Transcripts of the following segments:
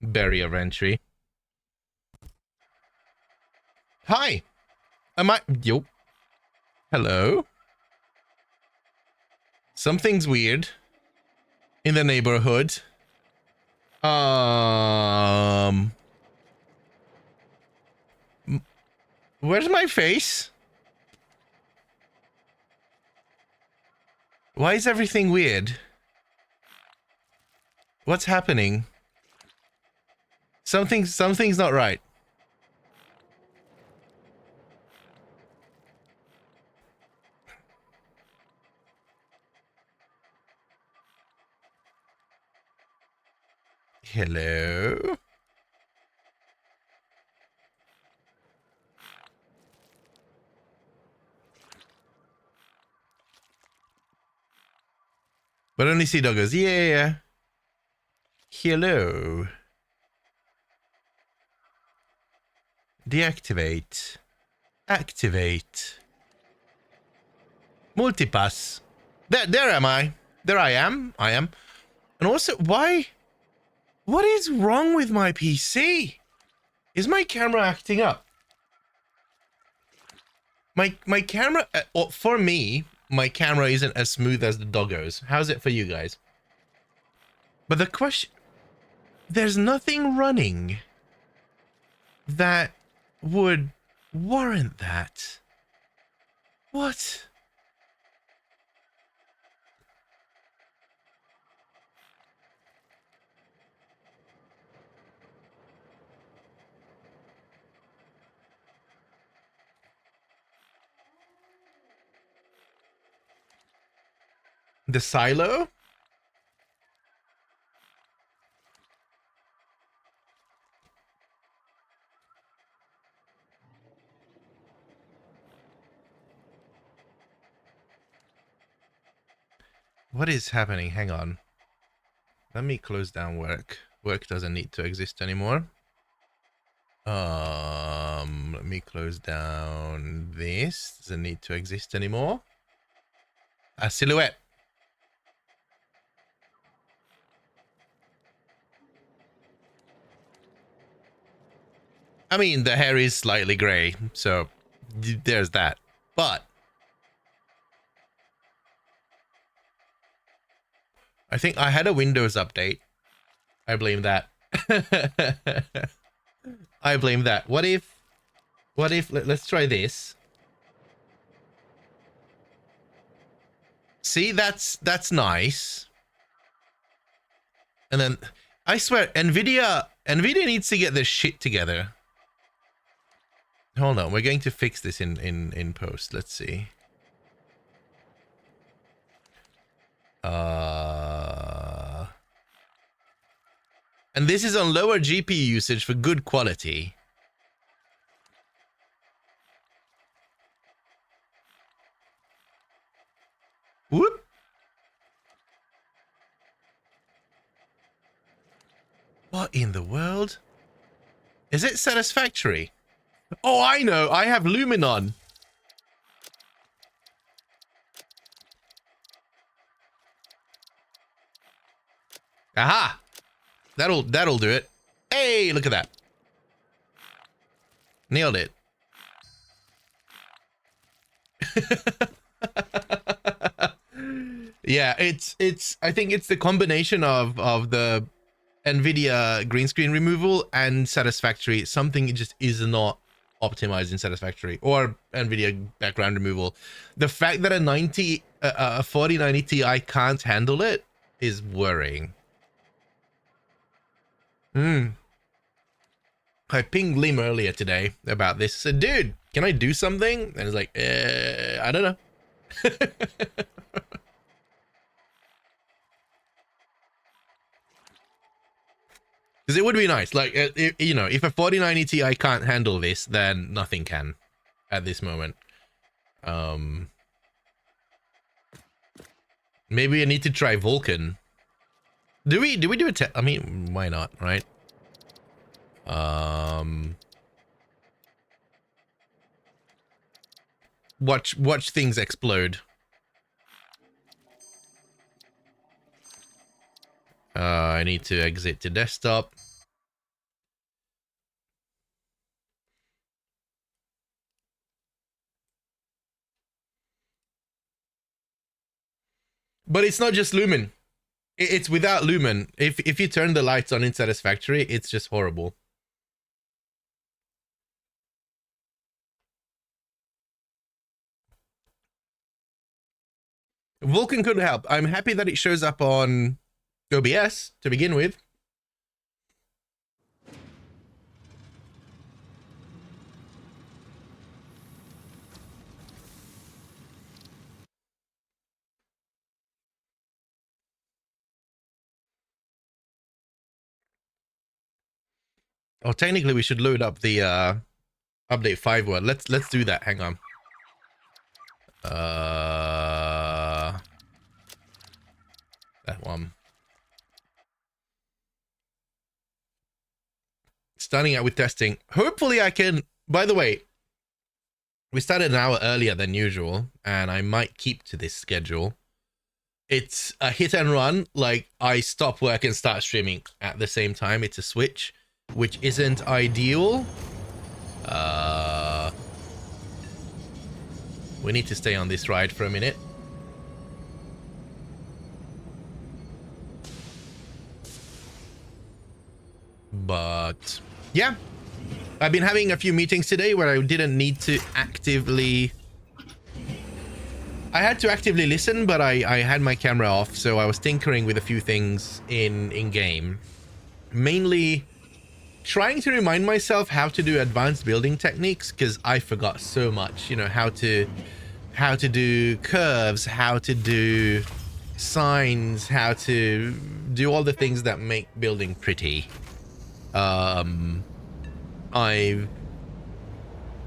barrier of entry. Hi. Am I? Yo. Hello. Something's weird in the neighborhood. Where's my face? Why is everything weird? What's happening? Something's not right. Hello? But only see doggos. Yeah. Hello. Deactivate. Activate. Multipass. There am I. There I am. I am. And also, why? What is wrong with my PC? Is my camera acting up? My camera, for me, my camera isn't as smooth as the doggos. How's it for you guys? But the question, there's nothing running that would warrant that. What? The silo? What is happening? Hang on. Let me close down work. Work doesn't need to exist anymore. Let me close down this. Doesn't need to exist anymore. A silhouette. I mean, the hair is slightly gray, so there's that. But I think I had a Windows update. I blame that. I blame that. What if let's try this. See, that's nice. And then I swear Nvidia needs to get this shit together. Hold on, we're going to fix this in post. Let's see. And this is on lower GPU usage for good quality. Whoop. What in the world? Is it satisfactory? Oh, I know. I have Luminon. Aha! That'll do it. Hey, look at that. Nailed it. Yeah, it's I think it's the combination of the Nvidia green screen removal and satisfactory. Something just is not optimized in satisfactory, or Nvidia background removal. The fact that a 4090 Ti can't handle it is worrying. I pinged Lim earlier today about this. I said, dude, can I do something? And he's like, I don't know. Because it would be nice. Like, you know, if a 4090 Ti can't handle this, then nothing can at this moment. Maybe I need to try Vulkan. Do we do a test? I mean, why not, right? Watch things explode. I need to exit to desktop. But it's not just Lumen. It's without Lumen. If you turn the lights on in Satisfactory, it's just horrible. Vulkan couldn't help. I'm happy that it shows up on OBS to begin with. Oh, technically we should load up the update 5 one. Let's do that. Hang on. That one. Starting out with testing. Hopefully I can, by the way, we started an hour earlier than usual, and I might keep to this schedule. It's a hit and run, like I stop work and start streaming at the same time. It's a switch, which isn't ideal. We need to stay on this ride for a minute. But yeah, I've been having a few meetings today where I didn't need to actively... I had to actively listen, but I had my camera off, so I was tinkering with a few things in game. Mainly trying to remind myself how to do advanced building techniques, because I forgot so much, you know, how to do curves, how to do signs, how to do all the things that make building pretty. I've,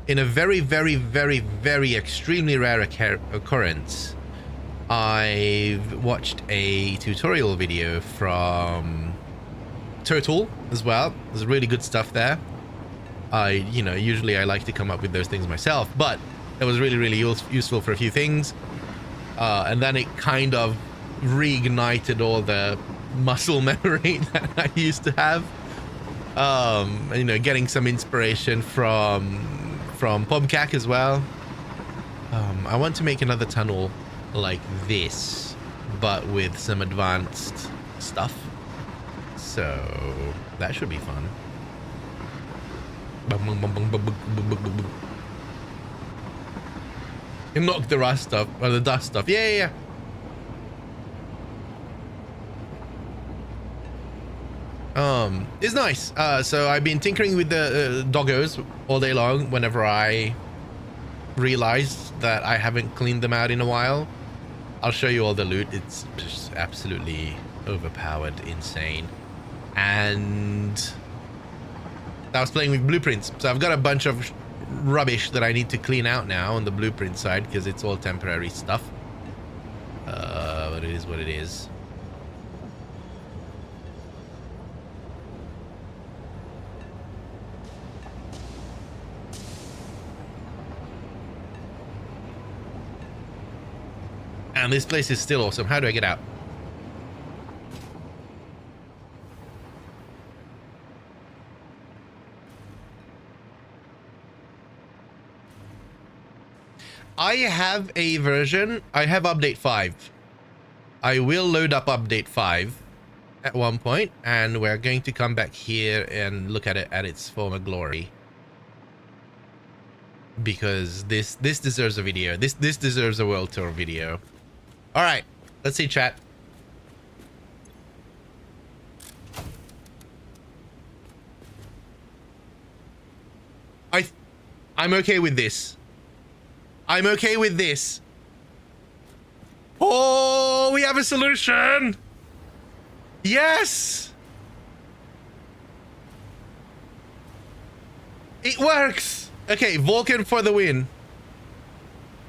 in a very, very, very, very extremely rare occurrence, I've watched a tutorial video from Total as well. There's really good stuff there. You know, usually I like to come up with those things myself, but it was really, really useful for a few things. And then it kind of reignited all the muscle memory that I used to have. You know, getting some inspiration from PubCac as well. I want to make another tunnel like this, but with some advanced stuff. So that should be fun. And knock the rust off, or the dust off. Yeah. It's nice. So I've been tinkering with the doggos all day long whenever I realized that I haven't cleaned them out in a while. I'll show you all the loot. It's just absolutely overpowered, insane. And I was playing with blueprints. So I've got a bunch of rubbish that I need to clean out now on the blueprint side because it's all temporary stuff. But it is what it is. And this place is still awesome. How do I get out? I have a version. I have update 5. I will load up update 5 at one point, and we're going to come back here and look at it at its former glory. Because this deserves a video. This deserves a world tour video. All right, let's see chat. I'm okay with this. I'm okay with this. Oh, we have a solution. Yes. It works. Okay, Vulcan for the win.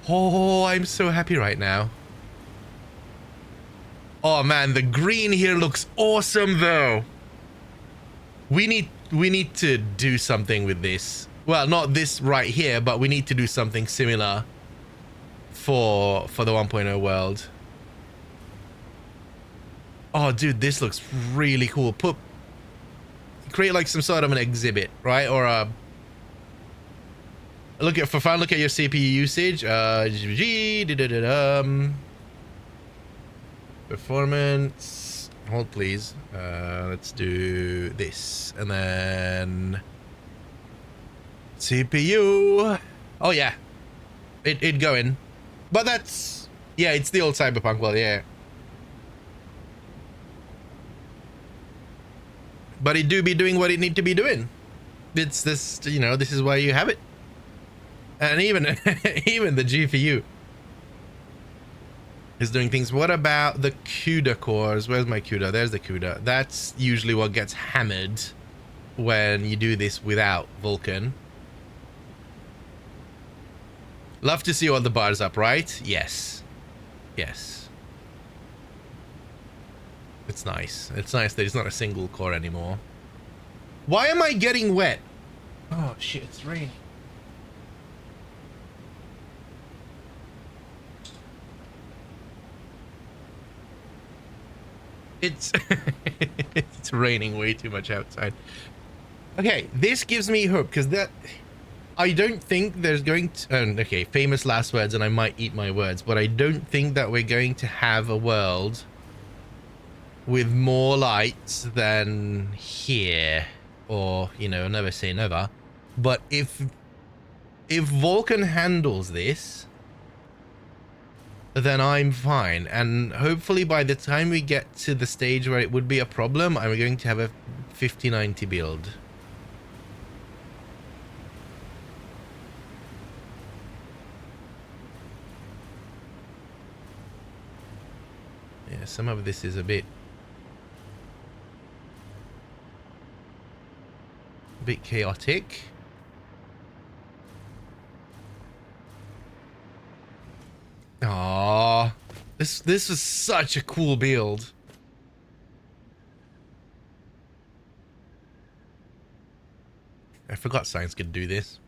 Oh, I'm so happy right now. Oh man, the green here looks awesome though. We need to do something with this. Well, not this right here, but we need to do something similar for the 1.0 world. Oh dude, this looks really cool. Create like some sort of an exhibit, right? Or a look at for fun, look at your CPU usage. Performance. Hold please. Let's do this. And then CPU. Oh yeah. It going. But that's, yeah, it's the old Cyberpunk. Well, yeah. But it do be doing what it need to be doing. It's this, you know, this is why you have it. And even even the GPU is doing things. What about the CUDA cores? Where's my CUDA? There's the CUDA. That's usually what gets hammered when you do this without Vulkan. Love to see all the bars up, right? Yes. Yes. It's nice. It's nice that it's not a single core anymore. Why am I getting wet? Oh shit, it's raining. It's it's raining way too much outside. Okay, this gives me hope because that I don't think there's going to okay, famous last words, and I might eat my words, but I don't think that we're going to have a world with more lights than here, or, you know, never say never. But if Vulkan handles this, then I'm fine. And hopefully by the time we get to the stage where it would be a problem, I'm going to have a 5090 build. Yeah, some of this is a bit chaotic. Aww, this was such a cool build. I forgot Science could do this.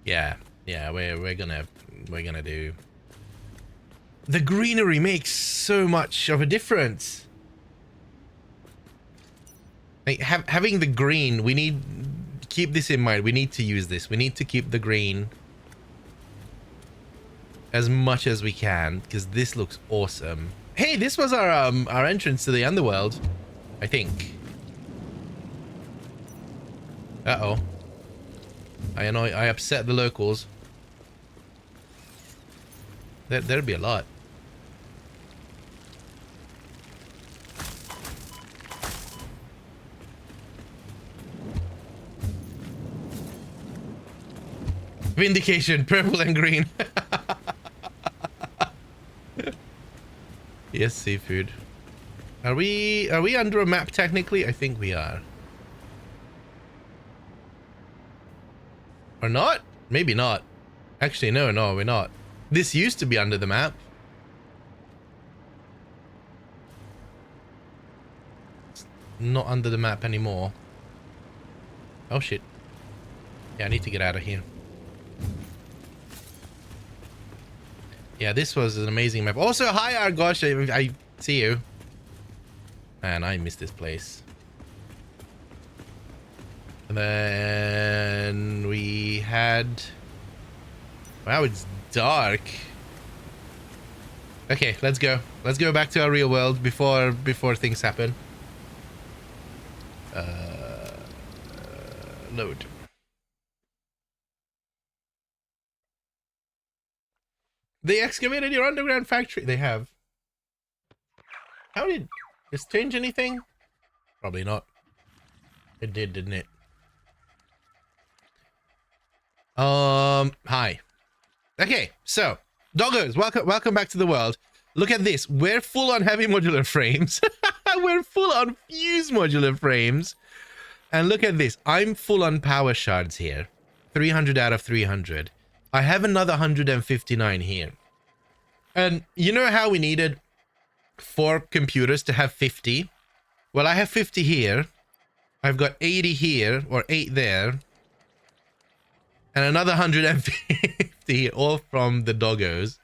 Yeah, we're gonna do. The greenery makes so much of a difference. Like, having the green, we need, keep this in mind. We need to use this. We need to keep the green as much as we can, because this looks awesome. Hey, this was our entrance to the underworld, I think. Uh-oh. I upset the locals. There'd be a lot. Vindication, purple and green. Yes, seafood. Are we under a map technically? I think we are. Or not? Maybe not. Actually, no, we're not. This used to be under the map. It's not under the map anymore. Oh shit. Yeah, I need to get out of here. Yeah, this was an amazing map. Also, hi Argosh, I see you. Man, I miss this place. And then we had... Wow, it's dark. Okay, let's go. Let's go back to our real world before things happen. Load. They excavated your underground factory. They have. How did this change anything? Probably not. It did, didn't it? Hi. Okay, so doggos, welcome back to the world. Look at this. We're full on heavy modular frames. We're full on fuse modular frames. And look at this. I'm full on power shards here. 300 out of 300. I have another 159 here. And you know how we needed 4 computers to have 50? Well, I have 50 here. I've got 80 here, or 8 there. And another 150, all from the doggos.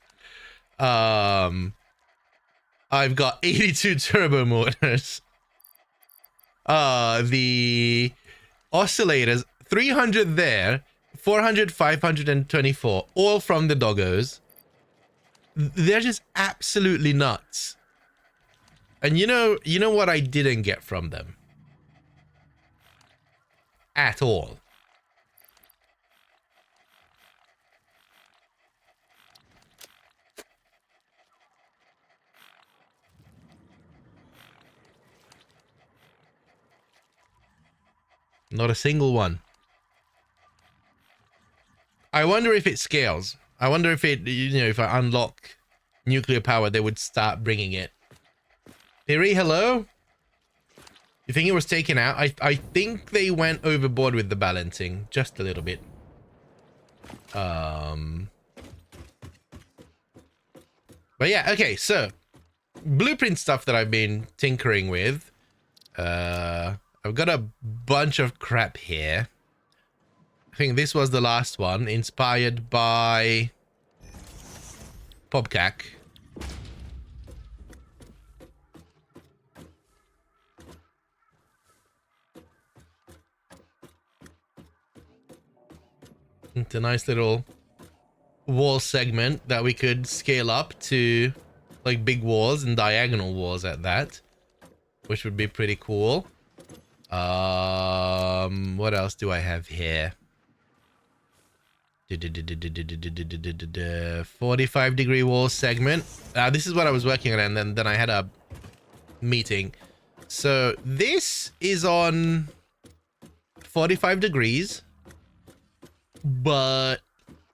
I've got 82 turbo motors. The oscillators, 300 there, 400, 524, all from the doggos. They're just absolutely nuts. And you know what I didn't get from them? At all. Not a single one. I wonder if it scales. I wonder if it, if I unlock nuclear power, they would start bringing it. Theory, hello? You think it was taken out? I think they went overboard with the balancing. Just a little bit. But yeah, okay, so blueprint stuff that I've been tinkering with. I've got a bunch of crap here. I think this was the last one, inspired by Pobcac. It's a nice little wall segment that we could scale up to like big walls and diagonal walls at that, which would be pretty cool. What else do I have here? 45-degree wall segment. This is what I was working on, and then I had a meeting. So this is on 45 degrees, but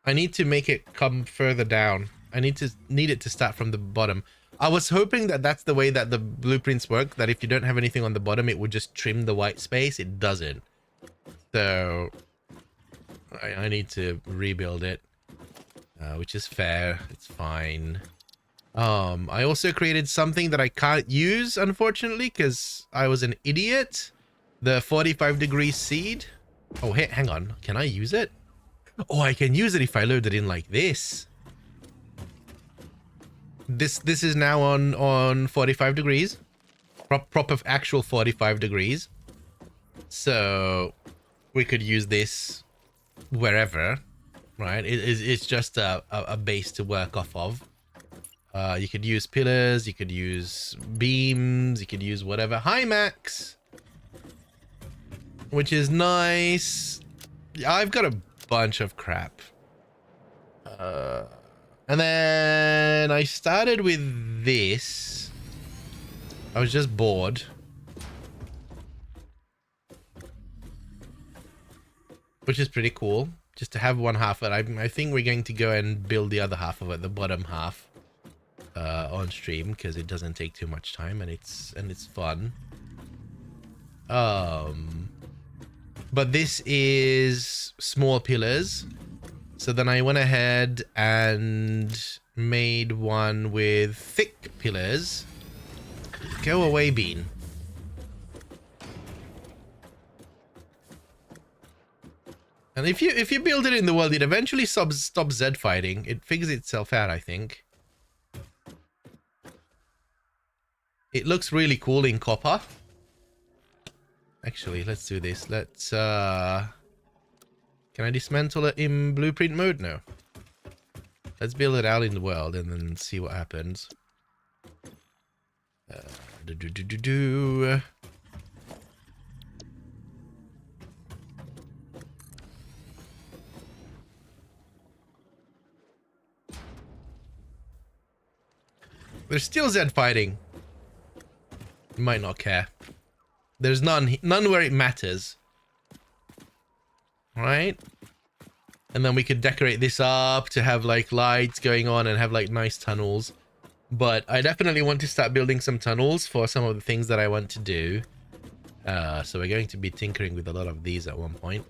I need to make it come further down. I need it to start from the bottom. I was hoping that that's the way that the blueprints work, that if you don't have anything on the bottom, it would just trim the white space. It doesn't. So I need to rebuild it, which is fair. It's fine. I also created something that I can't use, unfortunately, because I was an idiot. The 45-degree seed. Oh, hey, hang on. Can I use it? Oh, I can use it if I load it in like this. This is now on 45 degrees. Proper actual 45 degrees. So we could use this wherever, right? It's just a base to work off of. You could use pillars, you could use beams, you could use whatever. Hi, Max! Which is nice. I've got a bunch of crap. And then I started with this. I was just bored. Which is pretty cool. Just to have one half of it. I think we're going to go and build the other half of it, the bottom half, on stream, because it doesn't take too much time and it's fun. But this is small pillars. So then I went ahead and made one with thick pillars. Go away, Bean. And if you build it in the world, it eventually stops Z fighting. It figures itself out, I think. It looks really cool in copper. Actually, let's do this. Let's can I dismantle it in blueprint mode? No. Let's build it out in the world and then see what happens. There's still Z fighting. You might not care. There's none where it matters. Right? And then we could decorate this up to have like lights going on and have like nice tunnels. But I definitely want to start building some tunnels for some of the things that I want to do. So we're going to be tinkering with a lot of these at one point.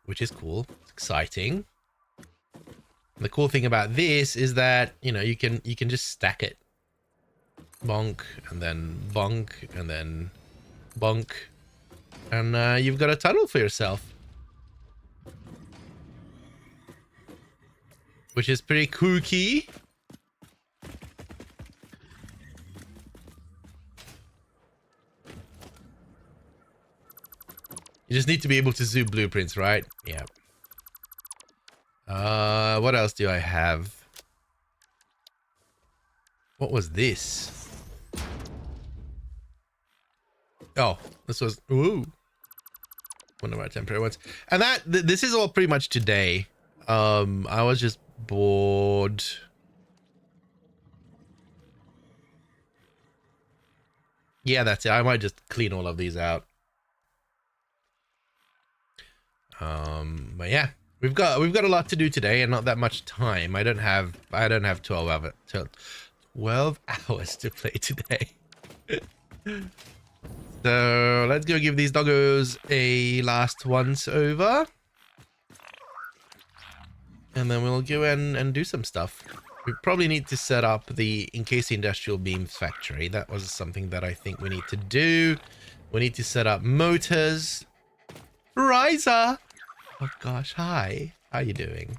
Which is cool. It's exciting. And the cool thing about this is that, you know, you can just stack it. Bonk, and then bonk, and then bonk. And you've got a tunnel for yourself. Which is pretty kooky. You just need to be able to zoom blueprints, right? Yeah. What else do I have? What was this? Oh, this was... Ooh. One of our temporary ones. And this is all pretty much today. I was just bored. Yeah, that's it. I might just clean all of these out. But yeah, we've got a lot to do today and not that much time. I don't have 12 hours to play today. So let's go give these doggos a last once over. And then we'll go and do some stuff. We probably need to set up the encased industrial beams factory. That was something that I think we need to do. We need to set up motors. Riza! Oh gosh, hi. How you doing?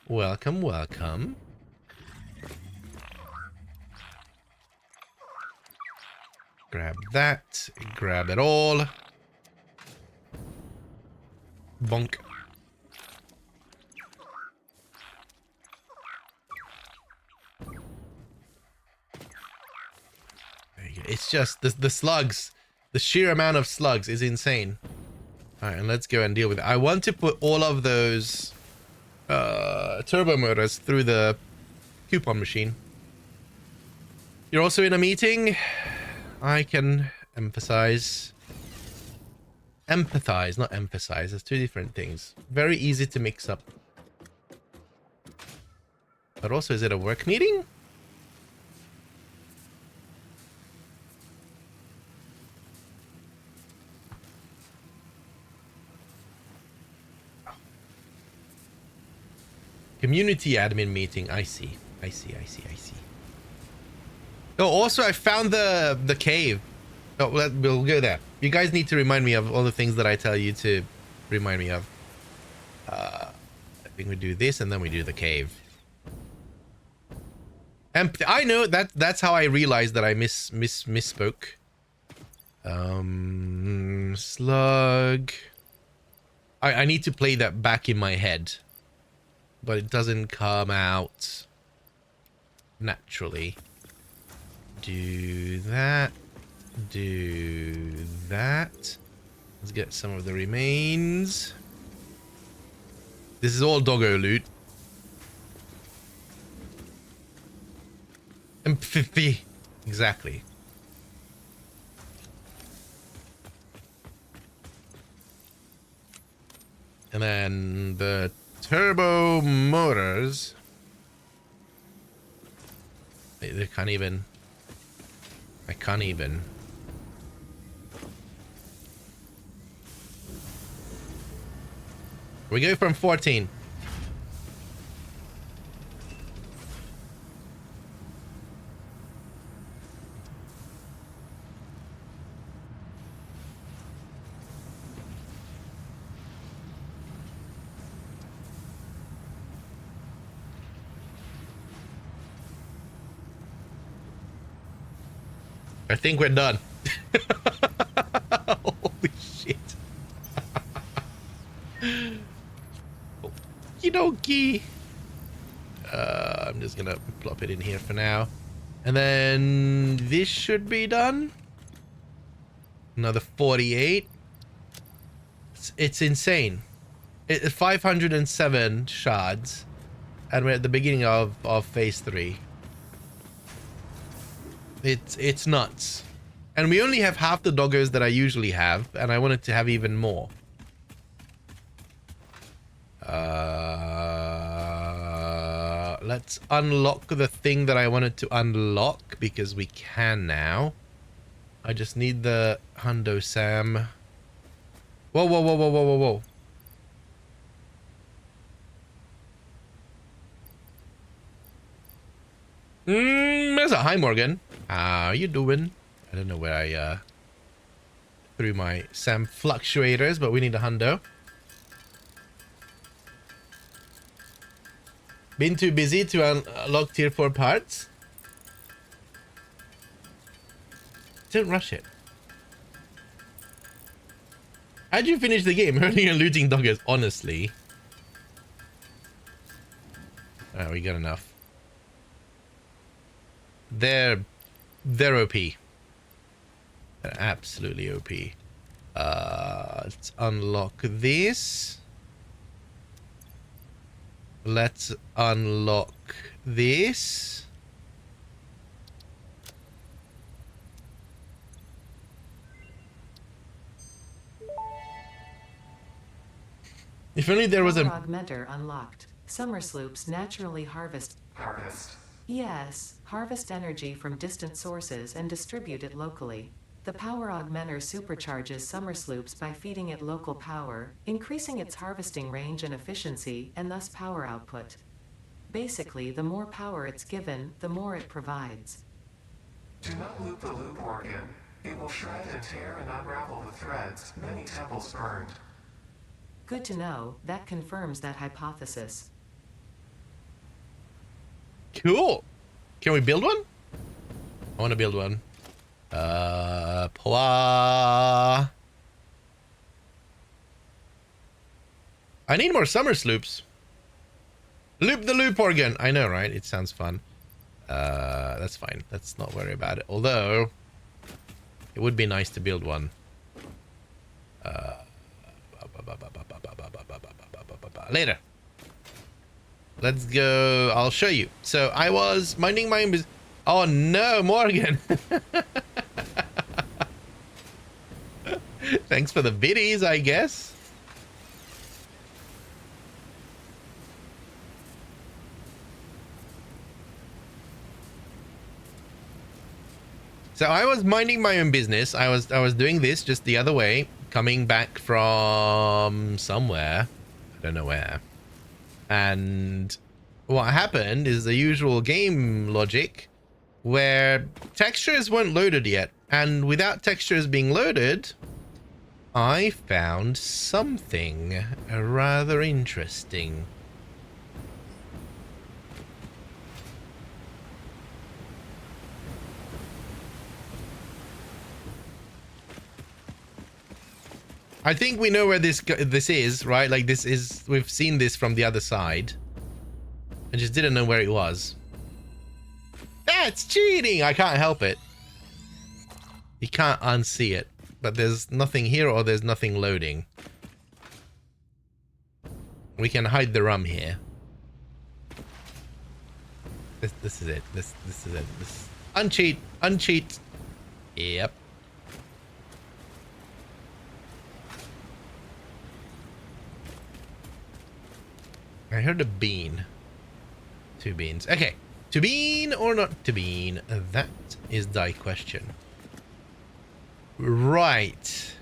Welcome, welcome. Grab that. Grab it all. Bonk. There you go. It's just the slugs. The sheer amount of slugs is insane. Alright, and let's go and deal with it. I want to put all of those turbo motors through the coupon machine. You're also in a meeting? I can empathize. Empathize, not emphasize. There's two different things. Very easy to mix up. But also, is it a work meeting? Community admin meeting. I see. I see. Oh, also, I found the cave. Oh, we'll go there. You guys need to remind me of all the things that I tell you to remind me of. I think we do this and then we do the cave. Empty. I know that's how I realized that I misspoke. Slug. I need to play that back in my head. But it doesn't come out naturally. Do that. Do that. Let's get some of the remains. This is all doggo loot. Empathy. Exactly. And then the turbo motors. They can't even. I can't even. We go from 14. I think we're done. Holy shit. Okie dokie. I'm just gonna plop it in here for now. And then this should be done. Another 48. It's insane. 507 shards. And we're at the beginning of phase 3. It's nuts. And we only have half the doggos that I usually have, and I wanted to have even more. Let's unlock the thing that I wanted to unlock, because we can now. I just need the Hundo Sam. Whoa, whoa, whoa, whoa, whoa, whoa, whoa. Mesa, hi Morgan. How you doing? I don't know where I threw my Sam fluctuators, but we need a hundo. Been too busy to unlock tier 4 parts? Don't rush it. How'd you finish the game? Hurting and looting doggers, honestly. Alright, we got enough. They're OP. They're absolutely OP. Let's unlock this. Let's unlock this. If only there was a augmenter unlocked. Summer sloops naturally harvest. Yes, harvest energy from distant sources and distribute it locally. The power augmenter supercharges summer sloops by feeding it local power, increasing its harvesting range and efficiency, and thus power output. Basically, the more power it's given, the more it provides. Do not loop the loop organ. It will shred and tear and unravel the threads, many temples burned. Good to know, that confirms that hypothesis. Cool. Can we build one? I want to build one. Pwa. I need more summer sloops. Loop the loop organ. I know, right? It sounds fun. That's fine. Let's not worry about it. Although, it would be nice to build one. Later. Let's go. I'll show you. So I was minding my own business. Oh no, Morgan. Thanks for the biddies, I guess. So I was minding my own business. I was doing this just the other way, coming back from somewhere. I don't know where. And what happened is the usual game logic where textures weren't loaded yet. And without textures being loaded, I found something rather interesting. I think we know where this is, right? Like this is, we've seen this from the other side. I just didn't know where it was. That's cheating! I can't help it. You can't unsee it. But there's nothing here or there's nothing loading. We can hide the rum here. This is it. This is it. This uncheat. Uncheat. Yep. I heard a bean. 2 beans. Okay. To bean or not to bean? That is the question. Right.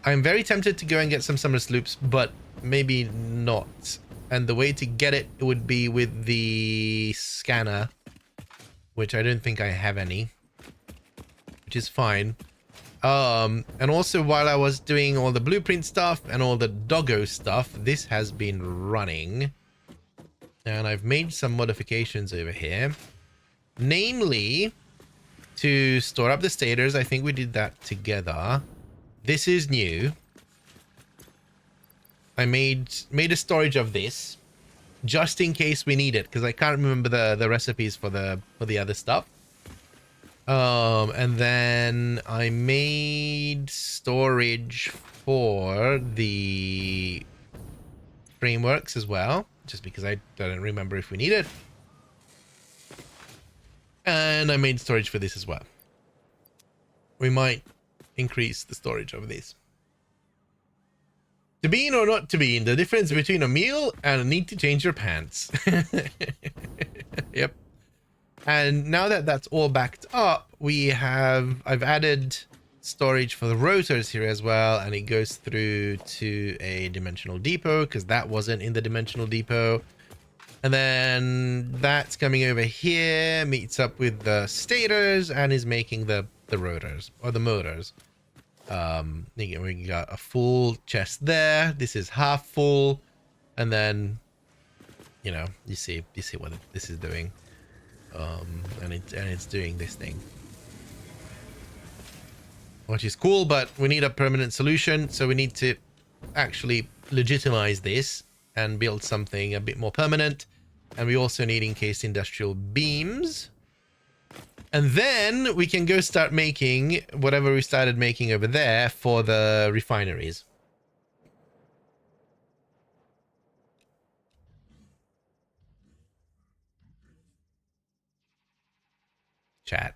I'm very tempted to go and get some summer sloops, but maybe not. And the way to get it would be with the scanner, which I don't think I have any, which is fine. And also while I was doing all the blueprint stuff and all the doggo stuff, this has been running. And I've made some modifications over here. Namely, to store up the stators. I think we did that together. This is new. I made a storage of this just in case we need it, because I can't remember the recipes for the other stuff. And then I made storage for the frameworks as well, just because I don't remember if we need it. And I made storage for this as well. We might increase the storage of this. To bean or not to bean, the difference between a meal and a need to change your pants. Yep. And now that that's all backed up, I've added storage for the rotors here as well, and it goes through to a dimensional depot because that wasn't in the dimensional depot. And then that's coming over here, meets up with the stators, and is making the rotors or the motors. We got a full chest there. This is half full, and then you see what this is doing. And it's doing this thing. which is cool, but we need a permanent solution. So we need to actually legitimize this and build something a bit more permanent. And we also need encased industrial beams. And then we can go start making whatever we started making over there for the refineries. Chat.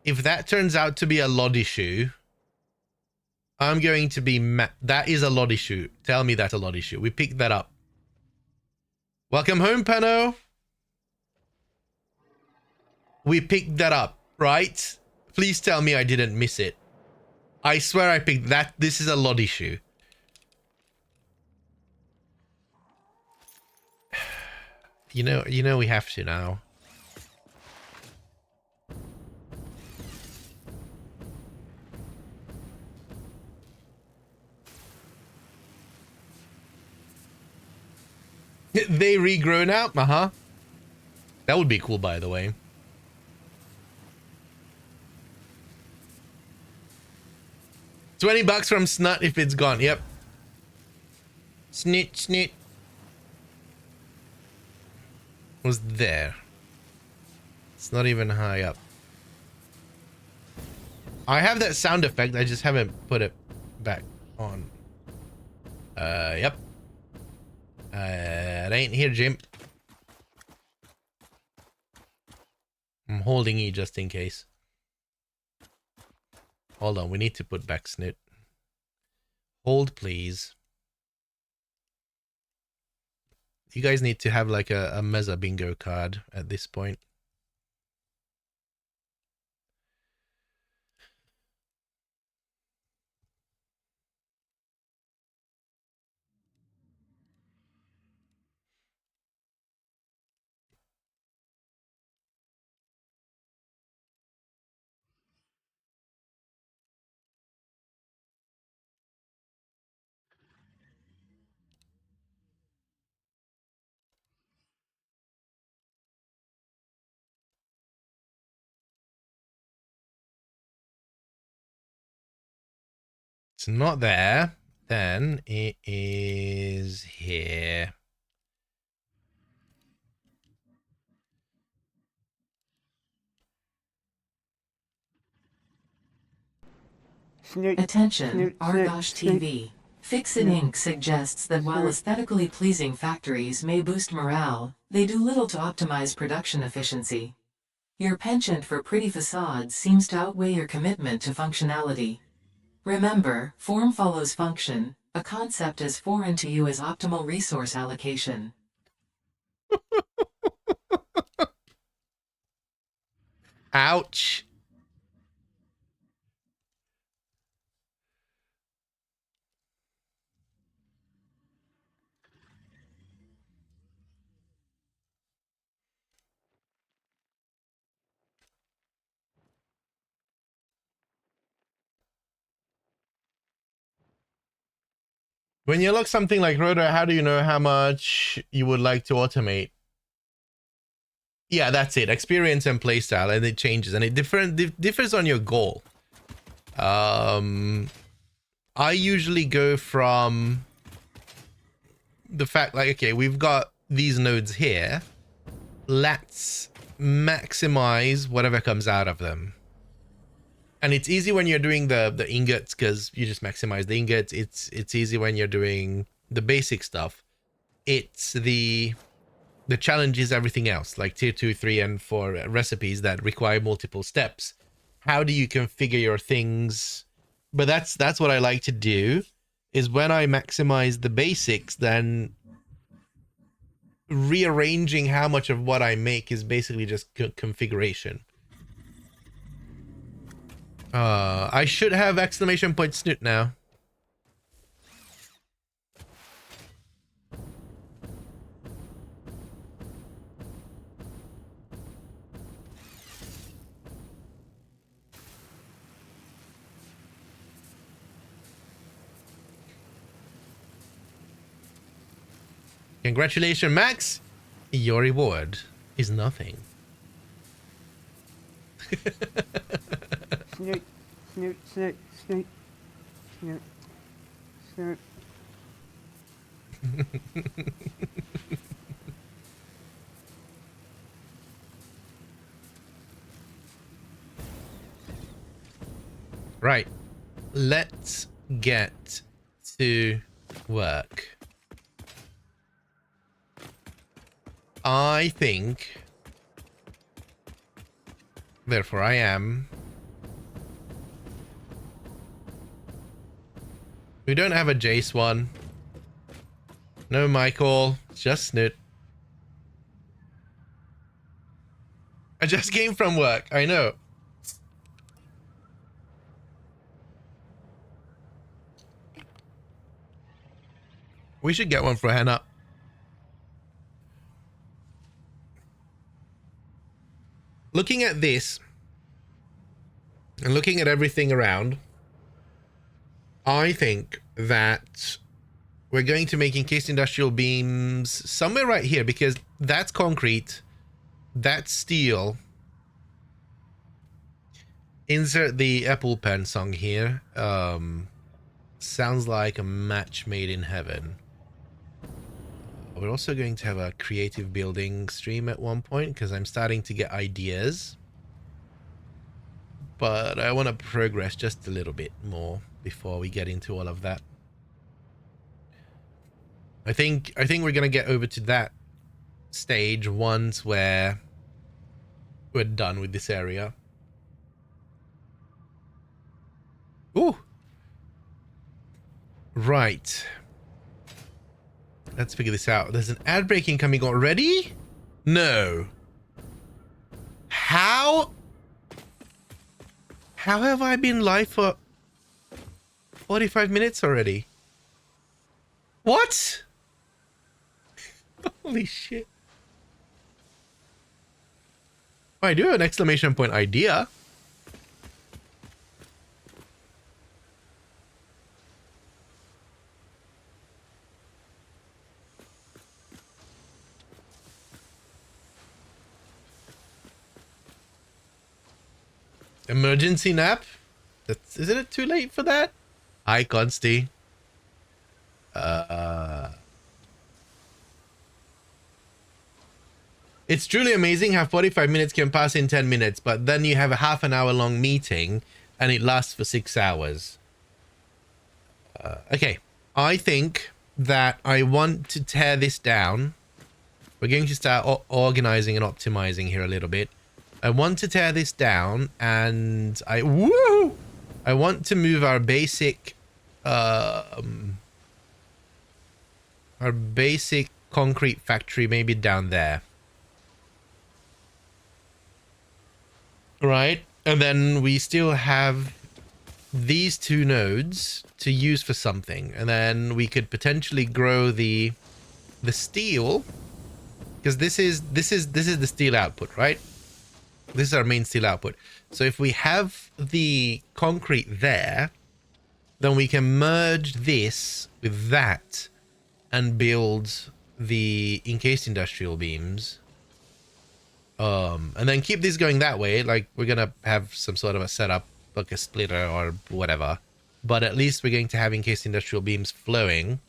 If that turns out to be a lot issue, I'm going to be that is a lot issue. Tell me that's a lot issue. We picked that up. Welcome home, Pano. We picked that up, right? Please tell me I didn't miss it. I swear I picked that. This is a lot issue. You know we have to now. They regrow now? Uh-huh. That would be cool, by the way. $20 from Snut if it's gone. Yep. Snit, snit. Was there. It's not even high up. I have that sound effect. I just haven't put it back on. Yep. It ain't here, Jim. I'm holding E just in case. Hold on, we need to put back Snit. Hold, please. You guys need to have like a Meza bingo card at this point. It's not there. Then it is here. Attention, Argosh TV. Fix-It Inc. suggests that while aesthetically pleasing factories may boost morale, they do little to optimize production efficiency. Your penchant for pretty facades seems to outweigh your commitment to functionality. Remember, form follows function, a concept as foreign to you as optimal resource allocation. Ouch. When you look something like Rotor, how do you know how much you would like to automate? Yeah, that's it. Experience and playstyle, and it changes, and it differs on your goal. I usually go from the fact like, okay, we've got these nodes here. Let's maximize whatever comes out of them. And it's easy when you're doing the ingots because you just maximize the ingots. It's easy when you're doing the basic stuff. It's the challenge is everything else, like tier 2, 3, and 4 recipes that require multiple steps. How do you configure your things? But that's what I like to do, is when I maximize the basics, then rearranging how much of what I make is basically just configuration. I should have exclamation point Snoot now. Congratulations, Max. Your reward is nothing. Snoot, snoot, snoot, snoot, snoot, snoot. Right. Let's get to work. I think, therefore I am. We don't have a Jace one. No Michael, just Snoot. I just came from work, I know. We should get one for Hannah. Looking at this and looking at everything around, I think that we're going to make encased industrial beams somewhere right here, because that's concrete, that's steel. Insert the Apple Pen song here. Sounds like a match made in heaven. We're also going to have a creative building stream at one point, because I'm starting to get ideas. But I want to progress just a little bit more before we get into all of that. I think we're gonna get over to that stage once we're done with this area. Ooh. Right. Let's figure this out. There's an ad break incoming already? No. How have I been live for 45 minutes already? What? Holy shit. Oh, I do have an exclamation point idea. Emergency nap? Isn't it too late for that? Hi, Consti. It's truly amazing how 45 minutes can pass in 10 minutes, but then you have a half an hour long meeting and it lasts for 6 hours. Okay, I think that I want to tear this down. We're going to start organizing and optimizing here a little bit. I want to tear this down, and I want to move our basic concrete factory maybe down there. Right? And then we still have these two nodes to use for something, and then we could potentially grow the steel, because this is the steel output, right? This is our main steel output. So if we have the concrete there, then we can merge this with that and build the encased industrial beams. And then keep this going that way. Like, we're gonna have some sort of a setup, like a splitter or whatever. But at least we're going to have encased industrial beams flowing.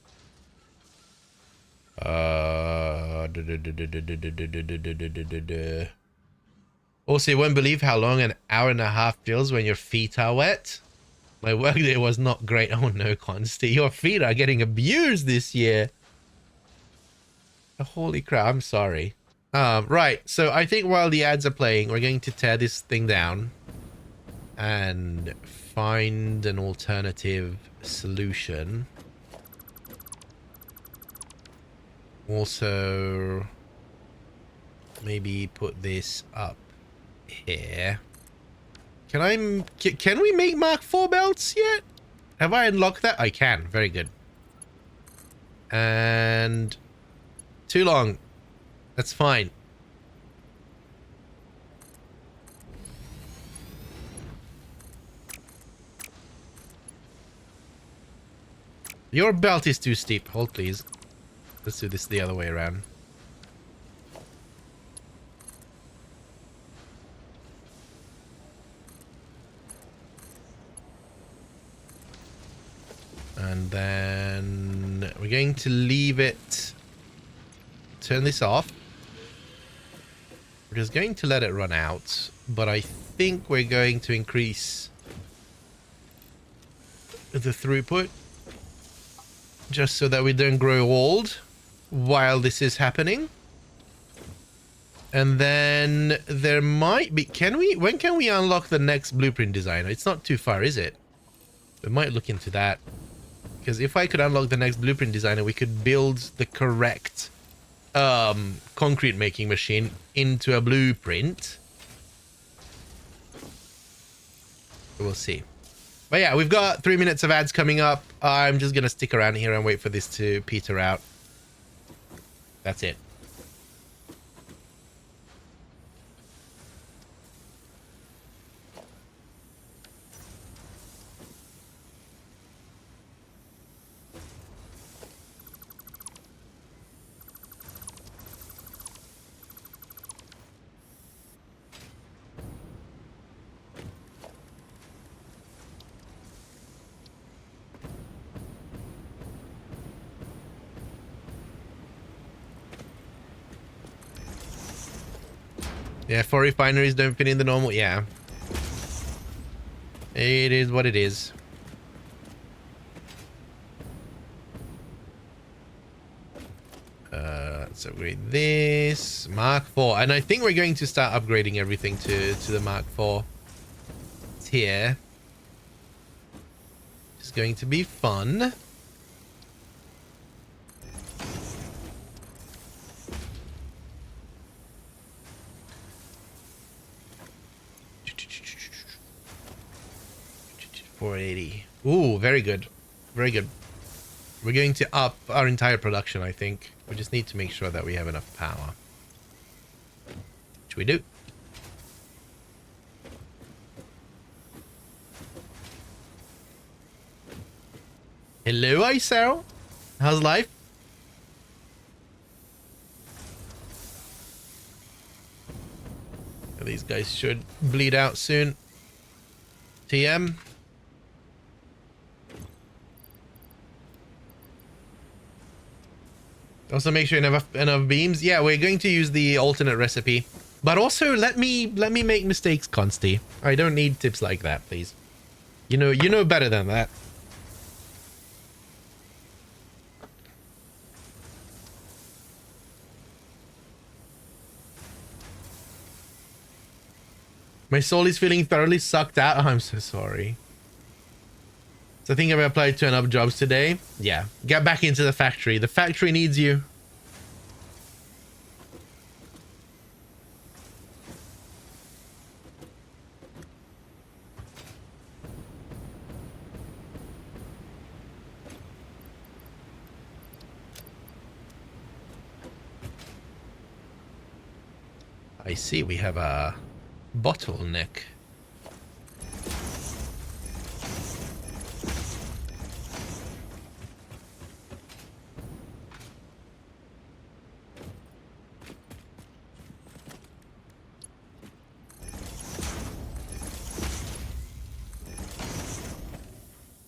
Also, you won't believe how long an hour and a half feels when your feet are wet. My workday was not great. Oh no, Consti, your feet are getting abused this year. Holy crap, I'm sorry. Right, so I think while the ads are playing, we're going to tear this thing down and find an alternative solution. Also, maybe put this up here. Can we make Mark 4 belts yet? Have I unlocked that? I can. Very good. And too long. That's fine. Your belt is too steep. Hold, please. Let's do this the other way around. And then we're going to leave it, turn this off. We're just going to let it run out, but I think we're going to increase the throughput just so that we don't grow old while this is happening. And then there might be, when can we unlock the next blueprint designer? It's not too far, is it? We might look into that. Because if I could unlock the next blueprint designer, we could build the correct concrete making machine into a blueprint. We'll see. But yeah, we've got 3 minutes of ads coming up. I'm just going to stick around here and wait for this to peter out. That's it. Yeah, 4 refineries don't fit in the normal. Yeah. It is what it is. Let's upgrade this. Mark 4. And I think we're going to start upgrading everything to the Mark 4 tier. It's going to be fun. $480. Ooh, very good. Very good. We're going to up our entire production, I think. We just need to make sure that we have enough power. Which we do. Hello, Isaro. How's life? These guys should bleed out soon. TM. Also make sure you have enough beams. Yeah, we're going to use the alternate recipe. But also let me make mistakes, Consti. I don't need tips like that, please. You know better than that. My soul is feeling thoroughly sucked out. Oh, I'm so sorry. So I think I've applied to enough jobs today. Yeah, get back into the factory. The factory needs you. I see we have a bottleneck.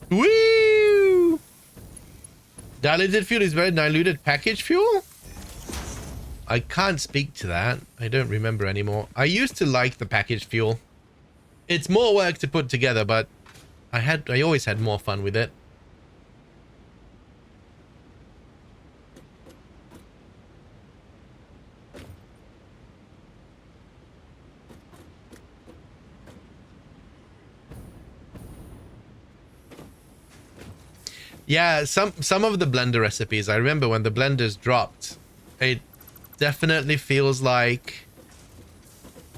Woo! Diluted fuel is very diluted package fuel? I can't speak to that. I don't remember anymore. I used to like the packaged fuel. It's more work to put together, but I always had more fun with it. Yeah, some of the blender recipes, I remember when the blenders dropped, it definitely feels like,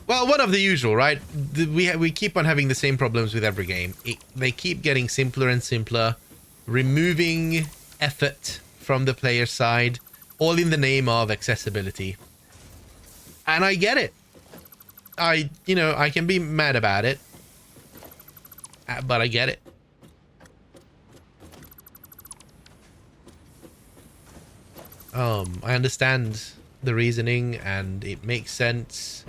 well, one of the usual, right? We keep on having the same problems with every game. They keep getting simpler and simpler, removing effort from the player side, all in the name of accessibility. And I get it. I can be mad about it, but I get it. I understand the reasoning and it makes sense.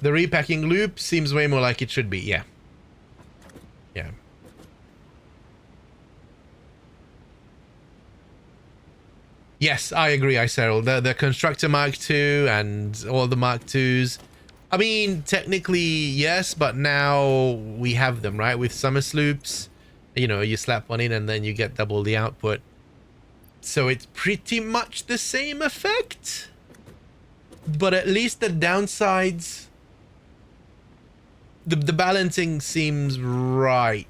The repacking loop seems way more like it should be. Yeah. Yeah. Yes, I agree, Cyril. The Constructor Mark II and all the Mark IIs. I mean, technically, yes, but now we have them, right? With summer sloops, you know, you slap one in and then you get double the output. So it's pretty much the same effect. But at least the downsides... The balancing seems right-ish.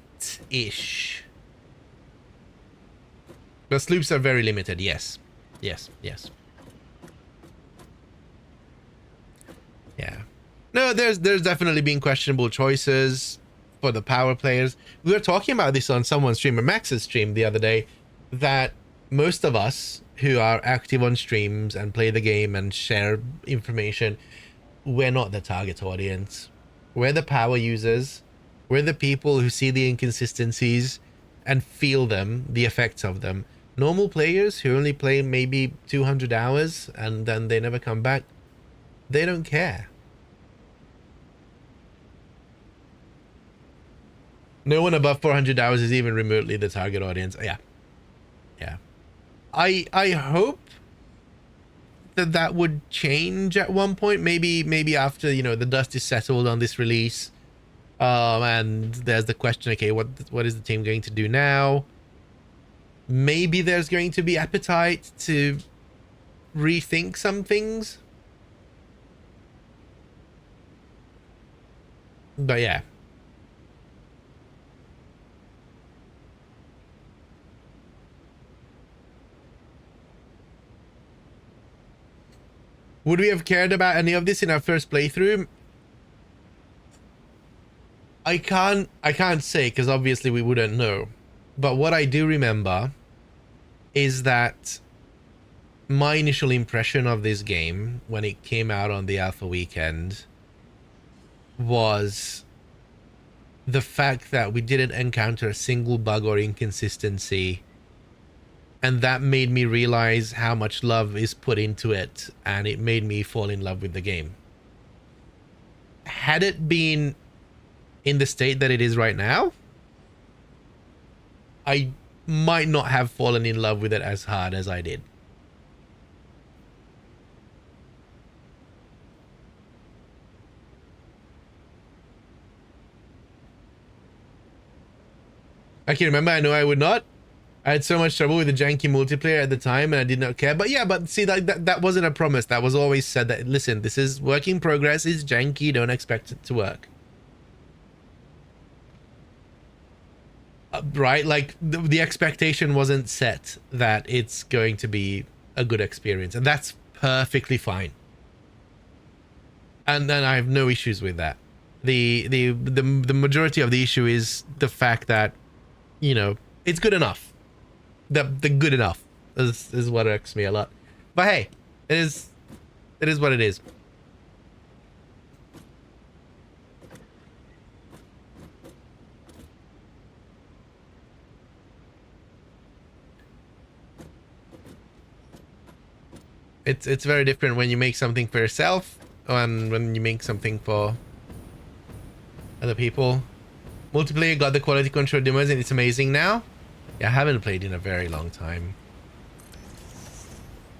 The sloops are very limited, yes. Yes, yes. Yeah. No, there's definitely been questionable choices for the power players. We were talking about this on someone's stream, or Max's stream the other day, that most of us who are active on streams and play the game and share information, we're not the target audience. We're the power users. We're the people who see the inconsistencies and feel them, the effects of them. Normal players who only play maybe 200 hours and then they never come back, they don't care. No one above 400 hours is even remotely the target audience. Yeah. Yeah. I hope that would change at one point. Maybe after, you know, the dust is settled on this release. And there's the question, okay, what is the team going to do now? Maybe there's going to be appetite to rethink some things. But yeah. Would we have cared about any of this in our first playthrough? I can't say, because obviously we wouldn't know. But what I do remember is that my initial impression of this game when it came out on the alpha weekend was the fact that we didn't encounter a single bug or inconsistency, and that made me realize how much love is put into it, and it made me fall in love with the game. Had it been in the state that it is right now, I might not have fallen in love with it as hard as I did. I can remember, I know I would not. I had so much trouble with the janky multiplayer at the time and I did not care. But yeah, but see, that wasn't a promise. That was always said that, listen, this is work in progress, it's janky, don't expect it to work. Right? Like, the expectation wasn't set that it's going to be a good experience. And that's perfectly fine. And then I have no issues with that. The majority of the issue is the fact that, you know, it's good enough. The good enough is what irks me a lot. But hey, it is what it is. It's very different when you make something for yourself and when you make something for other people. Multiplayer got the quality control demos and it's amazing now. Yeah, I haven't played in a very long time.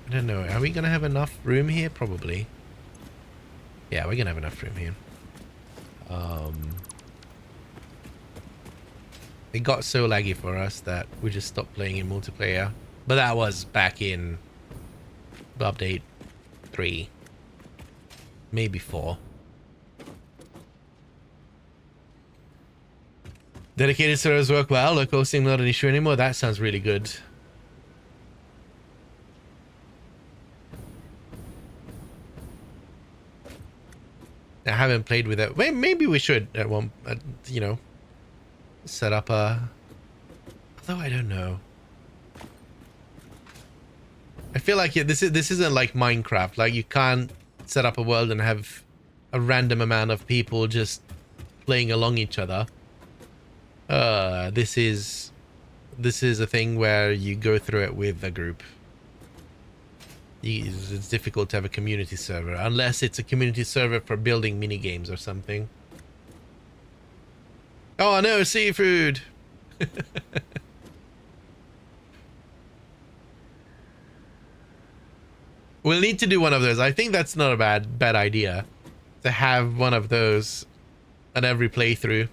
I don't know. Are we gonna have enough room here? Probably. Yeah, we're gonna have enough room here. It got so laggy for us that we just stopped playing in multiplayer. But that was back in update 3, maybe 4. Dedicated servers work well. Local hosting not an issue anymore. That sounds really good. I haven't played with it. Maybe we should at one, you know, set up a. Although I don't know. I feel like this isn't like Minecraft. Like, you can't set up a world and have a random amount of people just playing along each other. This is a thing where you go through it with a group. It's difficult to have a community server unless it's a community server for building mini games or something. Oh no, seafood. We'll need to do one of those. I think that's not a bad idea to have one of those on every playthrough.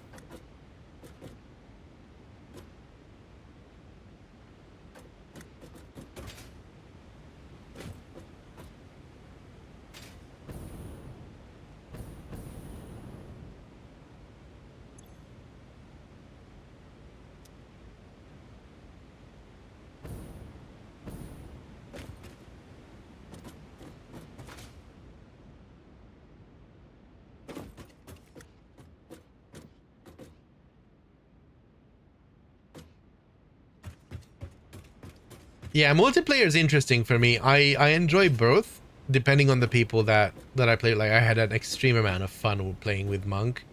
Yeah, multiplayer is interesting for me. I enjoy both, depending on the people that I play. Like I had an extreme amount of fun playing with Monk,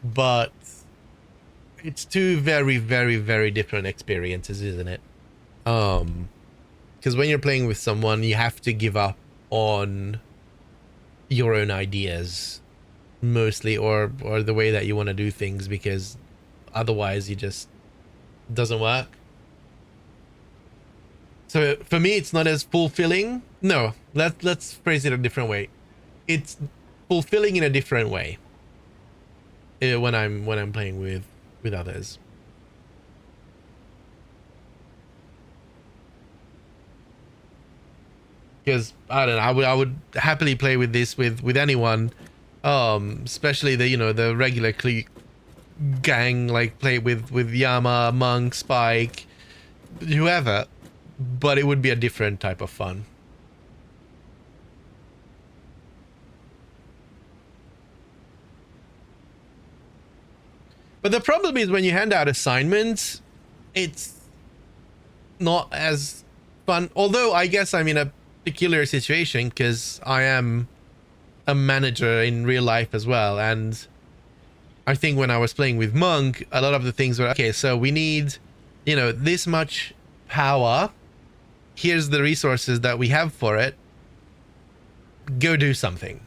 but it's two very, very, very different experiences, isn't it? Because when you're playing with someone, you have to give up on your own ideas mostly, or the way that you want to do things, because otherwise you just doesn't work. So for me, it's not as fulfilling. No, let's phrase it a different way. It's fulfilling in a different way when I'm playing with others. Because I don't know, I would happily play with this with anyone, especially the the regular gang, like play with Yama, Monk, Spike, whoever. But it would be a different type of fun. But the problem is when you hand out assignments, it's not as fun. Although I guess I'm in a peculiar situation because I am a manager in real life as well. And I think when I was playing with Monk, a lot of the things were, okay, so we need, this much power. Here's the resources that we have for it. Go do something.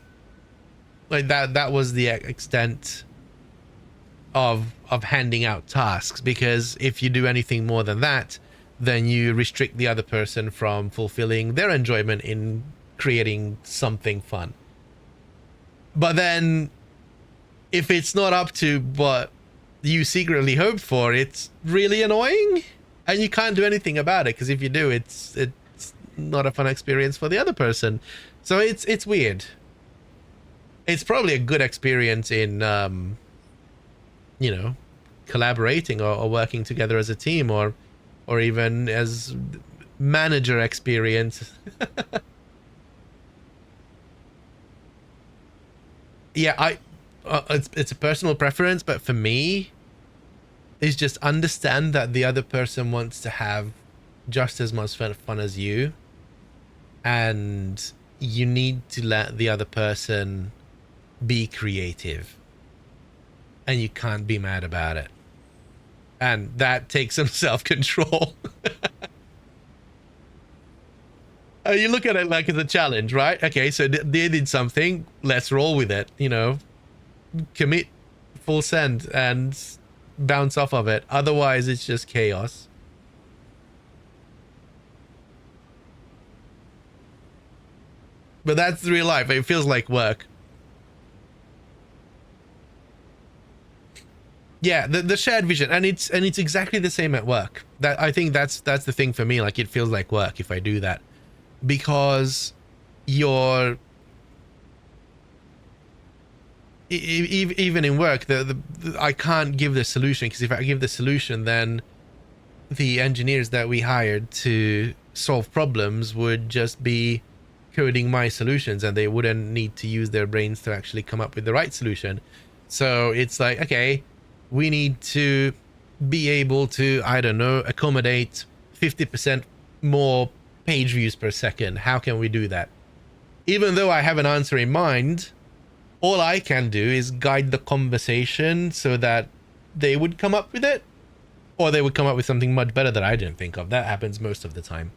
Like that was the extent of handing out tasks, because if you do anything more than that, then you restrict the other person from fulfilling their enjoyment in creating something fun. But then if it's not up to what you secretly hoped for, it's really annoying. And you can't do anything about it, because if you do, it's not a fun experience for the other person. So it's weird. It's probably a good experience in collaborating or working together as a team, or even as manager experience. Yeah, it's a personal preference, but for me, is just understand that the other person wants to have just as much fun as you, and you need to let the other person be creative, and you can't be mad about it, and that takes some self-control. You look at it like it's a challenge, right? Okay, so they did something, let's roll with it, commit, full send, and bounce off of it. Otherwise it's just chaos. But that's real life. It feels like work. Yeah, the shared vision, and it's exactly the same at work. That I think that's the thing for me. Like, it feels like work if I do that, because you're even in work, I can't give the solution, because if I give the solution, then the engineers that we hired to solve problems would just be coding my solutions, and they wouldn't need to use their brains to actually come up with the right solution. So it's like, okay, we need to be able to, I don't know, accommodate 50% more page views per second. How can we do that? Even though I have an answer in mind, all I can do is guide the conversation so that they would come up with it, or they would come up with something much better that I didn't think of. That happens most of the time,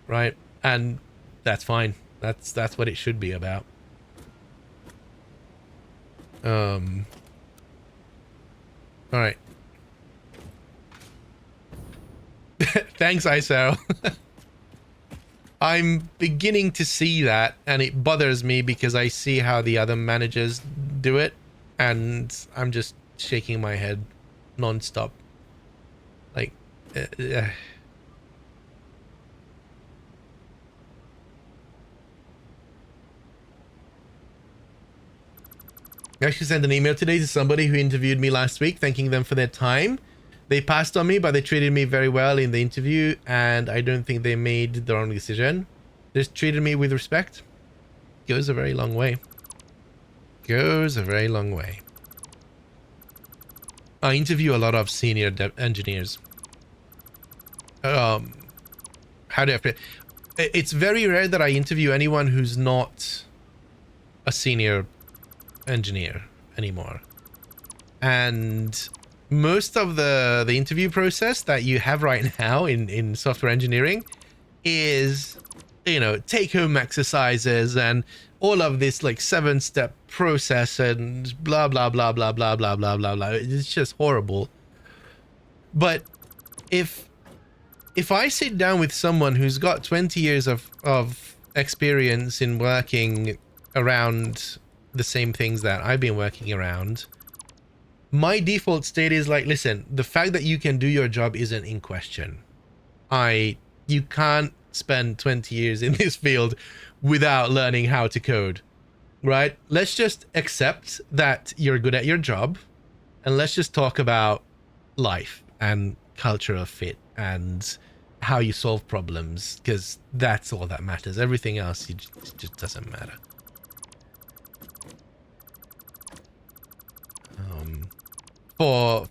right? And that's fine. That's what it should be about. All right. Thanks, ISO. I'm beginning to see that, and it bothers me because I see how the other managers do it, and I'm just shaking my head non-stop. Like, I actually sent an email today to somebody who interviewed me last week, thanking them for their time. They passed on me, but they treated me very well in the interview, and I don't think they made the wrong decision. They just treated me with respect. Goes a very long way. Goes a very long way. I interview a lot of senior engineers. How do I put it? It's very rare that I interview anyone who's not a senior engineer anymore. And most of the interview process that you have right now in software engineering is, you know, take-home exercises and all of this like 7-step process and blah blah blah blah blah blah blah blah blah. It's just horrible. But if I sit down with someone who's got 20 years of experience in working around the same things that I've been working around, my default state is like, listen, the fact that you can do your job isn't in question. You can't spend 20 years in this field without learning how to code, right? Let's just accept that you're good at your job, and let's just talk about life and cultural fit and how you solve problems, because that's all that matters. Everything else it just doesn't matter.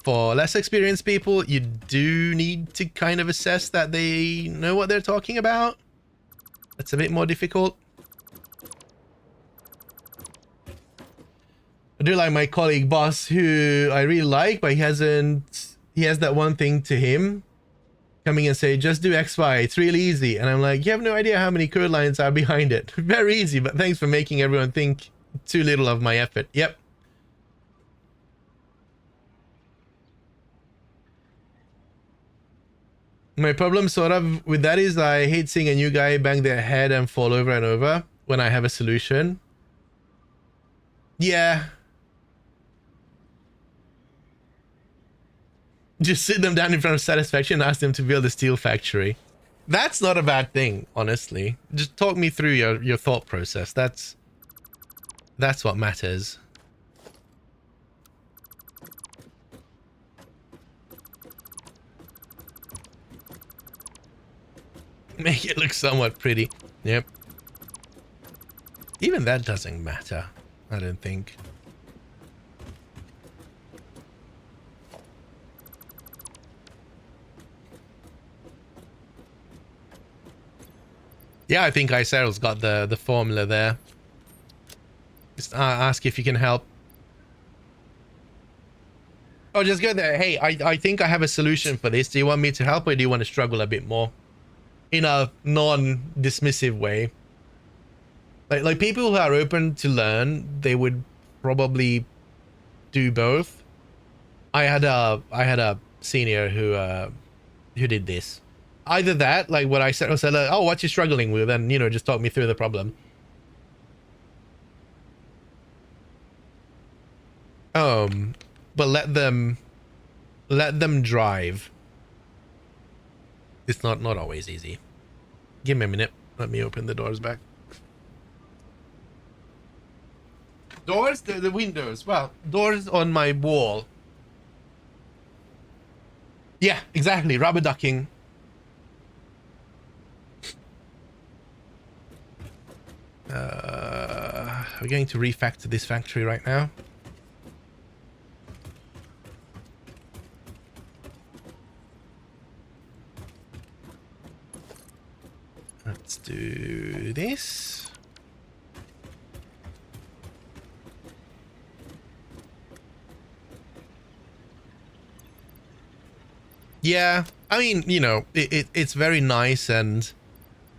For less experienced people, you do need to kind of assess that they know what they're talking about. That's a bit more difficult. I do like my colleague boss, who I really like, but he has that one thing to him, coming and say, just do XY, it's really easy. And I'm like, you have no idea how many code lines are behind it. Very easy, but thanks for making everyone think too little of my effort. Yep. My problem sort of with that is I hate seeing a new guy bang their head and fall over and over when I have a solution. Yeah. Just sit them down in front of Satisfaction and ask them to build a steel factory. That's not a bad thing, honestly. Just talk me through your thought process. That's what matters. Make it look somewhat pretty. Yep. Even that doesn't matter, I don't think. Yeah, I think Iseryl's got the formula there. Just ask if you can help. Oh, just go there. Hey, I think I have a solution for this. Do you want me to help, or do you want to struggle a bit more? In a non-dismissive way. Like people who are open to learn, they would probably do both. I had a senior who did this. Either that, like what I said, like, oh, what you struggling with, and you know, just talk me through the problem. But let them drive. It's not always easy. Give me a minute. Let me open the doors back. Doors? The windows. Well, doors on my wall. Yeah, exactly. Rubber ducking. We're going to refactor this factory right now. Let's do this. Yeah, I mean, you know, it's very nice and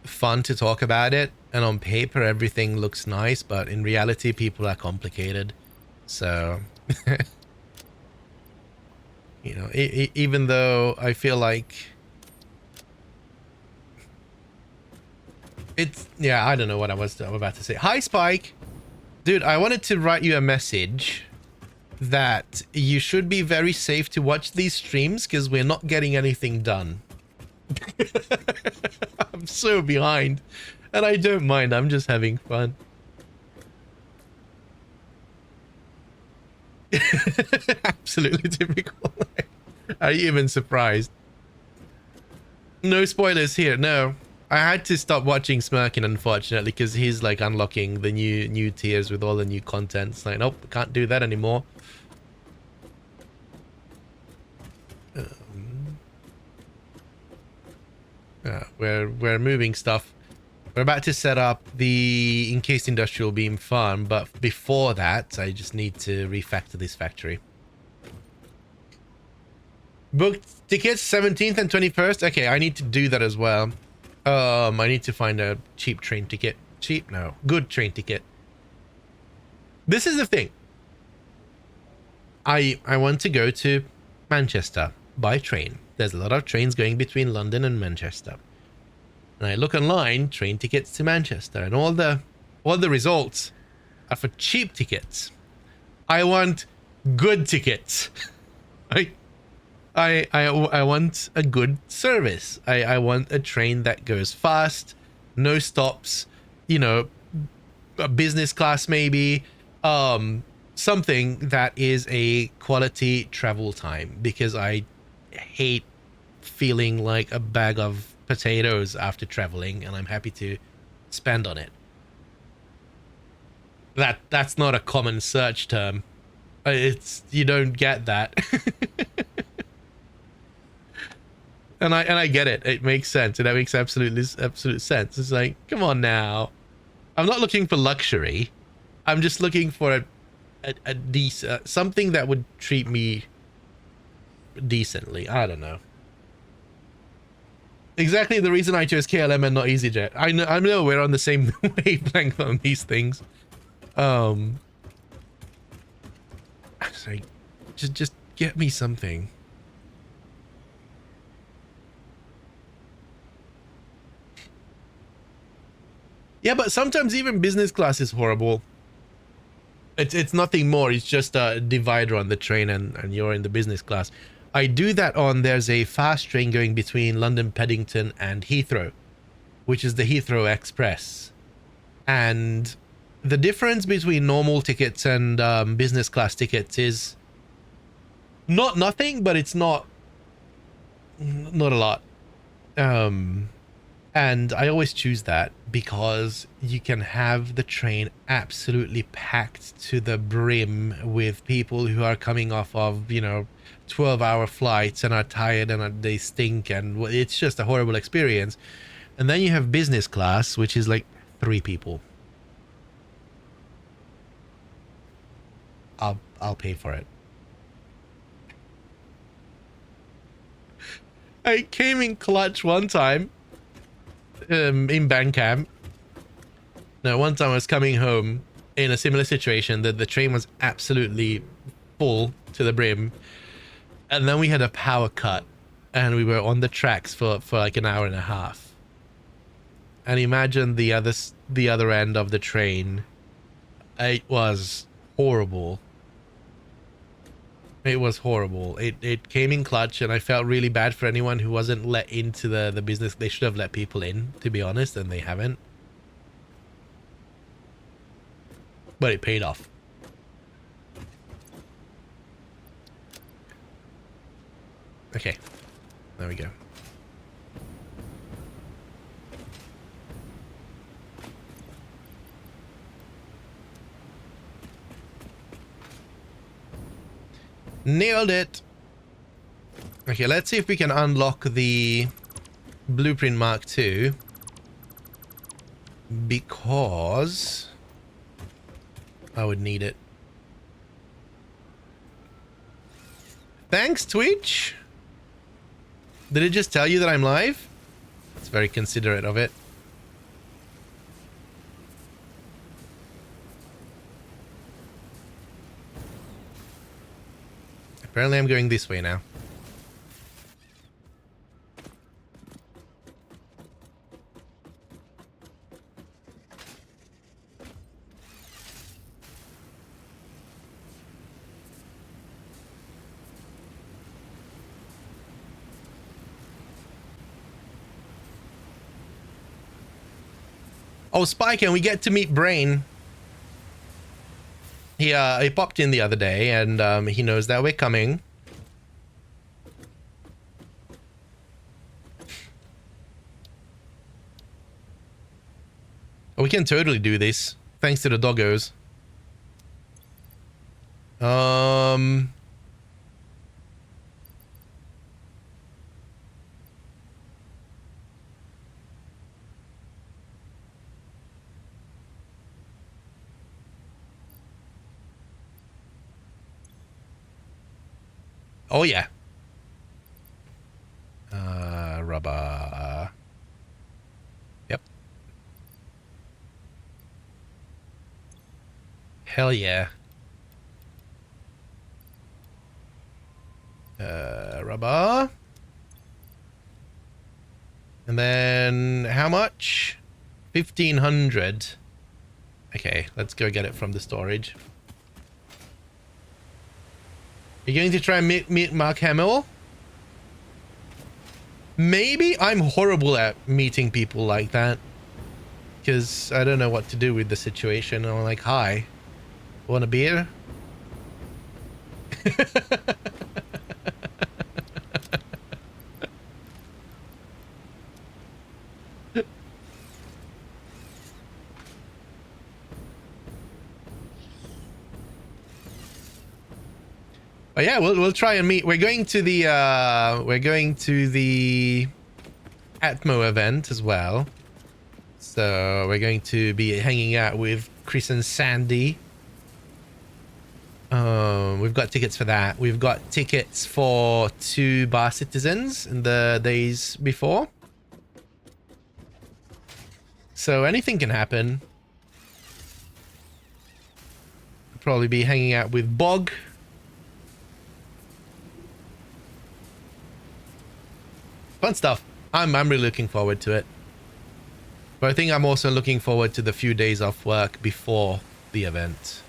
fun to talk about it, and on paper everything looks nice, but in reality people are complicated. So you know, even though I feel like it's, yeah, I don't know what I'm about to say. Hi Spike, dude, I wanted to write you a message that you should be very safe to watch these streams because we're not getting anything done. I'm so behind, and I don't mind. I'm just having fun. Absolutely typical. Are you even surprised? No spoilers here. No, I had to stop watching Smirkin, unfortunately, because he's like unlocking the new tiers with all the new content. It's like, nope, can't do that anymore. We're moving stuff. We're about to set up the encased industrial beam farm, but before that, I just need to refactor this factory. Booked tickets 17th and 21st. Okay, I need to do that as well. I need to find a cheap train ticket. Cheap? No, good train ticket. This is the thing. I want to go to Manchester by train. There's a lot of trains going between London and Manchester. And I look online, train tickets to Manchester, and all the results are for cheap tickets. I want good tickets. I want a good service. I want a train that goes fast, no stops, you know, a business class maybe, something that is a quality travel time, because I hate feeling like a bag of potatoes after traveling, and I'm happy to spend on it. That's not a common search term. It's, you don't get that. and I get it. It makes sense, and that makes absolute sense. It's like, come on now. I'm not looking for luxury. I'm just looking for a decent, something that would treat me decently. I don't know. Exactly the reason I chose KLM and not EasyJet. I know we're on the same wavelength on these things. Sorry, just get me something. Yeah, but sometimes even business class is horrible. It's nothing more. It's just a divider on the train, and you're in the business class. I do that on, there's a fast train going between London Paddington and Heathrow, which is the Heathrow Express. And the difference between normal tickets and business class tickets is not nothing, but it's not a lot. And I always choose that because you can have the train absolutely packed to the brim with people who are coming off of, you know, 12-hour flights and are tired and they stink, and it's just a horrible experience. And then you have business class, which is like 3 people. I'll pay for it. I came in clutch one time. In Bandcamp. Now, one time I was coming home in a similar situation, that the train was absolutely full to the brim, and then we had a power cut, and we were on the tracks for like an hour and a half. And imagine the other end of the train. It was horrible. It was horrible. It came in clutch, and I felt really bad for anyone who wasn't let into the business. They should have let people in, to be honest, and they haven't. But it paid off. Okay. There we go. Nailed it. Okay, let's see if we can unlock the Blueprint Mark II, because I would need it. Thanks, Twitch. Did it just tell you that I'm live? It's very considerate of it. Apparently I'm going this way now. Oh, Spike, and we get to meet Brain. He popped in the other day, and he knows that we're coming. Oh, we can totally do this, thanks to the doggos. Oh yeah. Rubber. Yep. Hell yeah. Rubber. And then how much? 1,500. Okay, let's go get it from the storage. You're going to try and meet Mark Hamill? Maybe. I'm horrible at meeting people like that. Because I don't know what to do with the situation. I'm like, hi. Want a beer? Oh yeah, we'll try and meet. We're going to the Atmo event as well. So we're going to be hanging out with Chris and Sandy. We've got tickets for that. We've got tickets for 2 Bar Citizens in the days before. So anything can happen. Probably be hanging out with Bog. Fun stuff. I'm really looking forward to it. But I think I'm also looking forward to the few days off work before the event.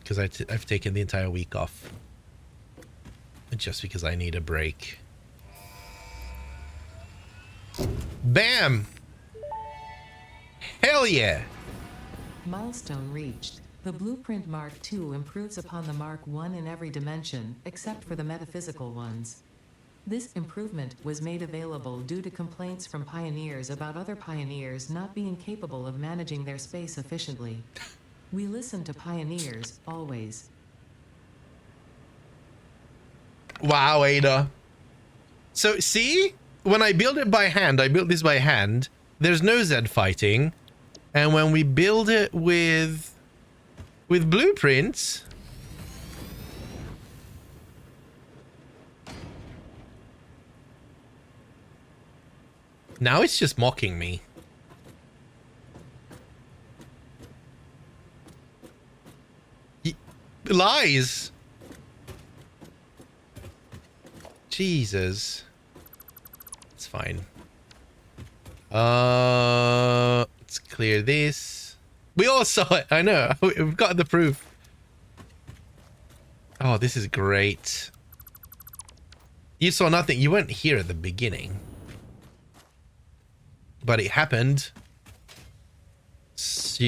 Because I've taken the entire week off. Just because I need a break. Bam! Hell yeah! Milestone reached. The Blueprint Mark II improves upon the Mark I in every dimension, except for the metaphysical ones. This improvement was made available due to complaints from pioneers about other pioneers not being capable of managing their space efficiently. We listen to pioneers, always. Wow, Ada. So, see? When I build it by hand, I built this by hand, there's no Z fighting. And when we build it with blueprints... Now it's just mocking me. Lies! Jesus. It's fine. Let's clear this. We all saw it. I know. We've got the proof. Oh, this is great. You saw nothing. You weren't here at the beginning. But it happened. So,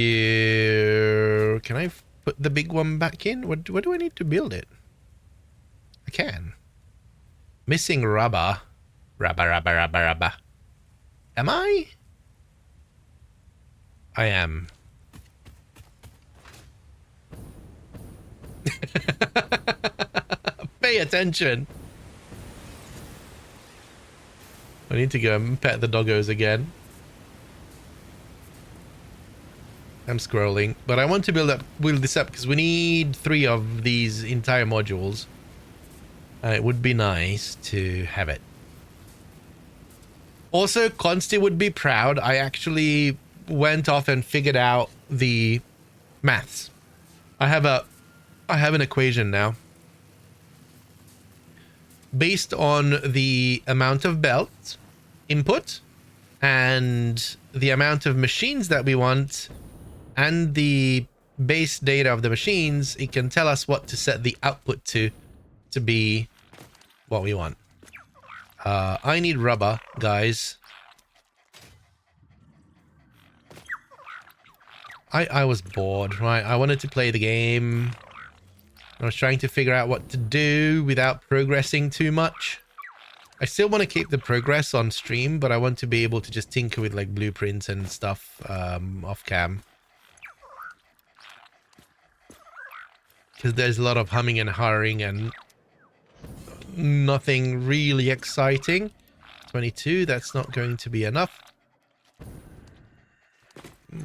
can I put the big one back in? What do I need to build it? I can. Missing rubber. Rubber. Am I? I am. Pay attention. I need to go and pet the doggos again. I'm scrolling, but I want to build this up because we need 3 of these entire modules. And it would be nice to have it. Also, Consti would be proud. I actually went off and figured out the maths. I have an equation now. based on the amount of belt input and the amount of machines that we want and the base data of the machines, it can tell us what to set the output to be what we want. I need rubber, guys. I was bored, right? I wanted to play the game. I was trying to figure out what to do without progressing too much. I still want to keep the progress on stream, but I want to be able to just tinker with like blueprints and stuff off cam. Because there's a lot of humming and hurrying and nothing really exciting. 22, that's not going to be enough.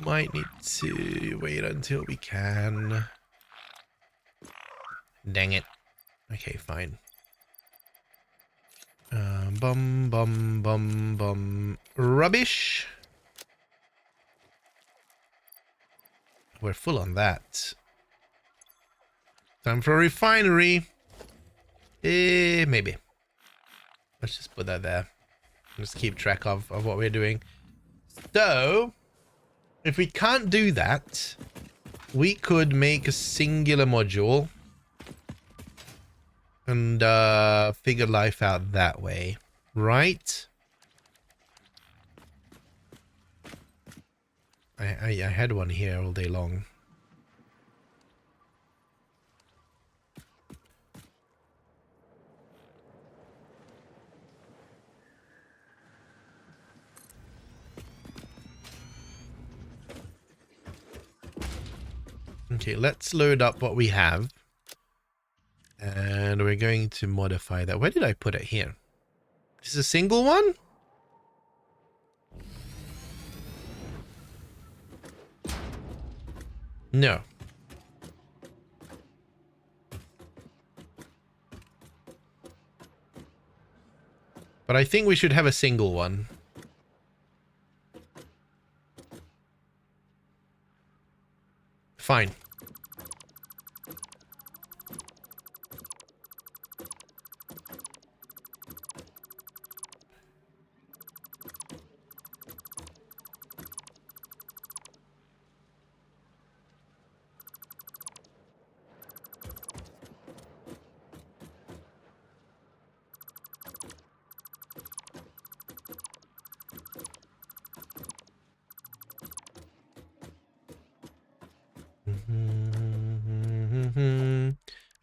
Might need to wait until we can. Dang it. Okay, fine. Bum. Rubbish. We're full on that. Time for a refinery. Maybe. Let's just put that there. Just keep track of what we're doing. So, if we can't do that, we could make a singular module and figure life out that way, right? I had one here all day long. Okay, let's load up what we have. And we're going to modify that. Where did I put it here? This is a single one? No. But I think we should have a single one. Fine.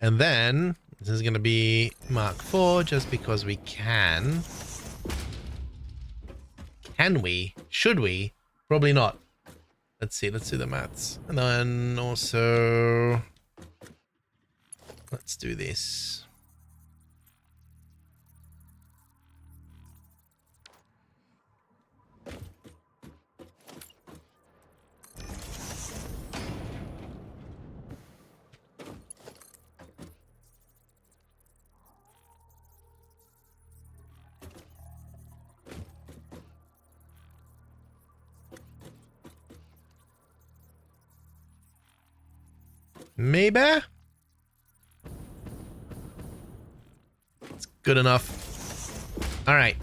And then this is going to be Mark IV just because we can. Can we? Should we? Probably not. Let's see. Let's do the maths. And then also, let's do this. Maybe? It's good enough. All right.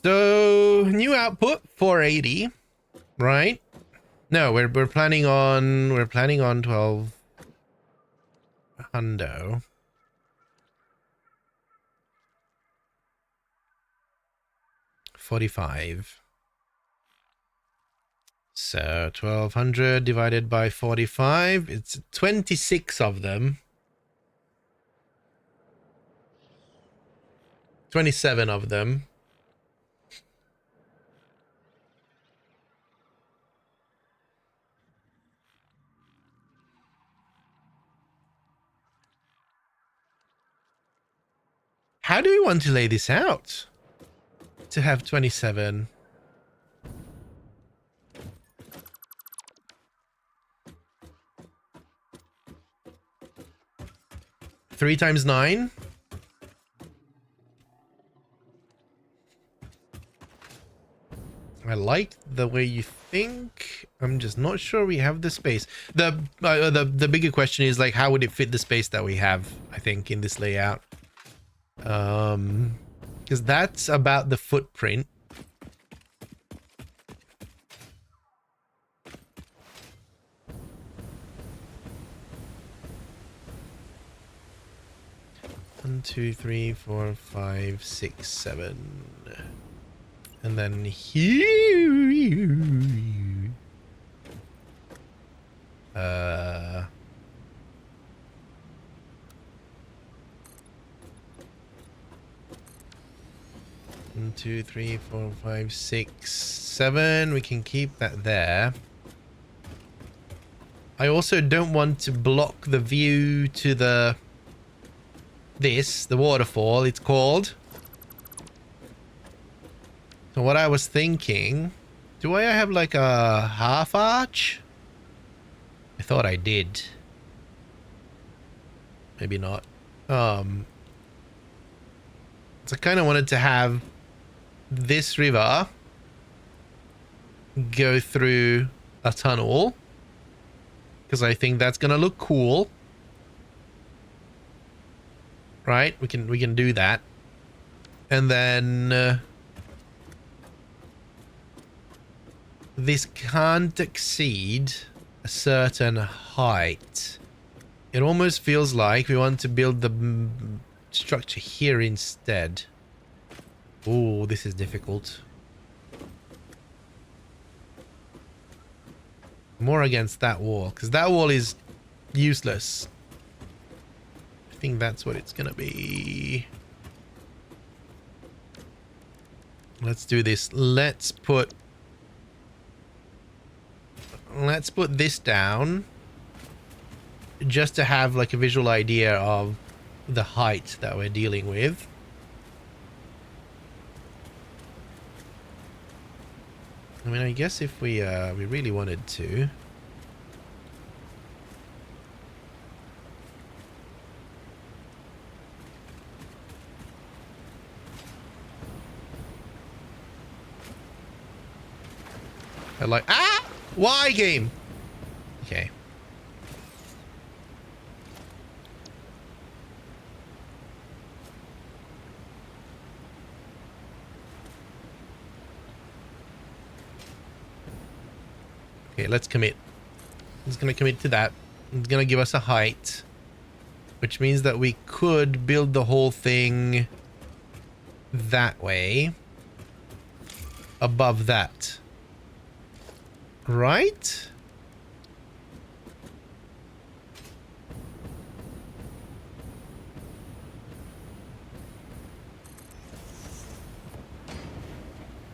So new output 480, right? No, we're planning on 12 hundo. $45. So 1200 divided by 45, it's 26 of them. 27 of them. How do we want to lay this out to have 27? 3 times 9. I like the way you think. I'm just not sure we have the space. The bigger question is like, how would it fit the space that we have, I think, in this layout? Because that's about the footprint. One, two, three, four, five, six, seven. And then here. 1, 2, 3, 4, 5, 6, 7. We can keep that there. I also don't want to block the view to the waterfall, it's called. So what I was thinking, do I have like a half arch? I thought I did. Maybe not. So I kind of wanted to have this river go through a tunnel, because I think that's gonna look cool. Right? We can do that. And then this can't exceed a certain height. It almost feels like we want to build the structure here instead. Oh, this is difficult. More against that wall, because that wall is useless. I think that's what it's gonna be. Let's do this. Let's put this down just to have like a visual idea of the height that we're dealing with. I mean, I guess if we really wanted to. I like, why game? Okay. Okay, let's commit. It's gonna commit to that. It's gonna give us a height, which means that we could build the whole thing that way above that. Right?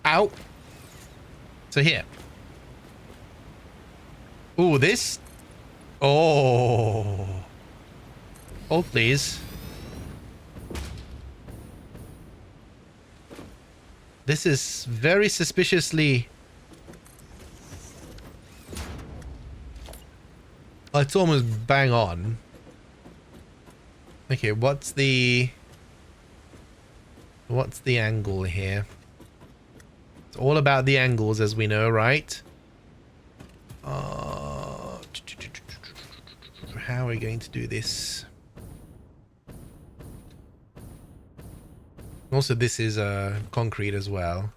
Ow. So here. Ooh, this. Oh. Hold, please. This is very suspiciously. Oh, it's almost bang on. Okay, what's the angle here? It's all about the angles, as we know, right? How are we going to do this? Also, this is concrete as well.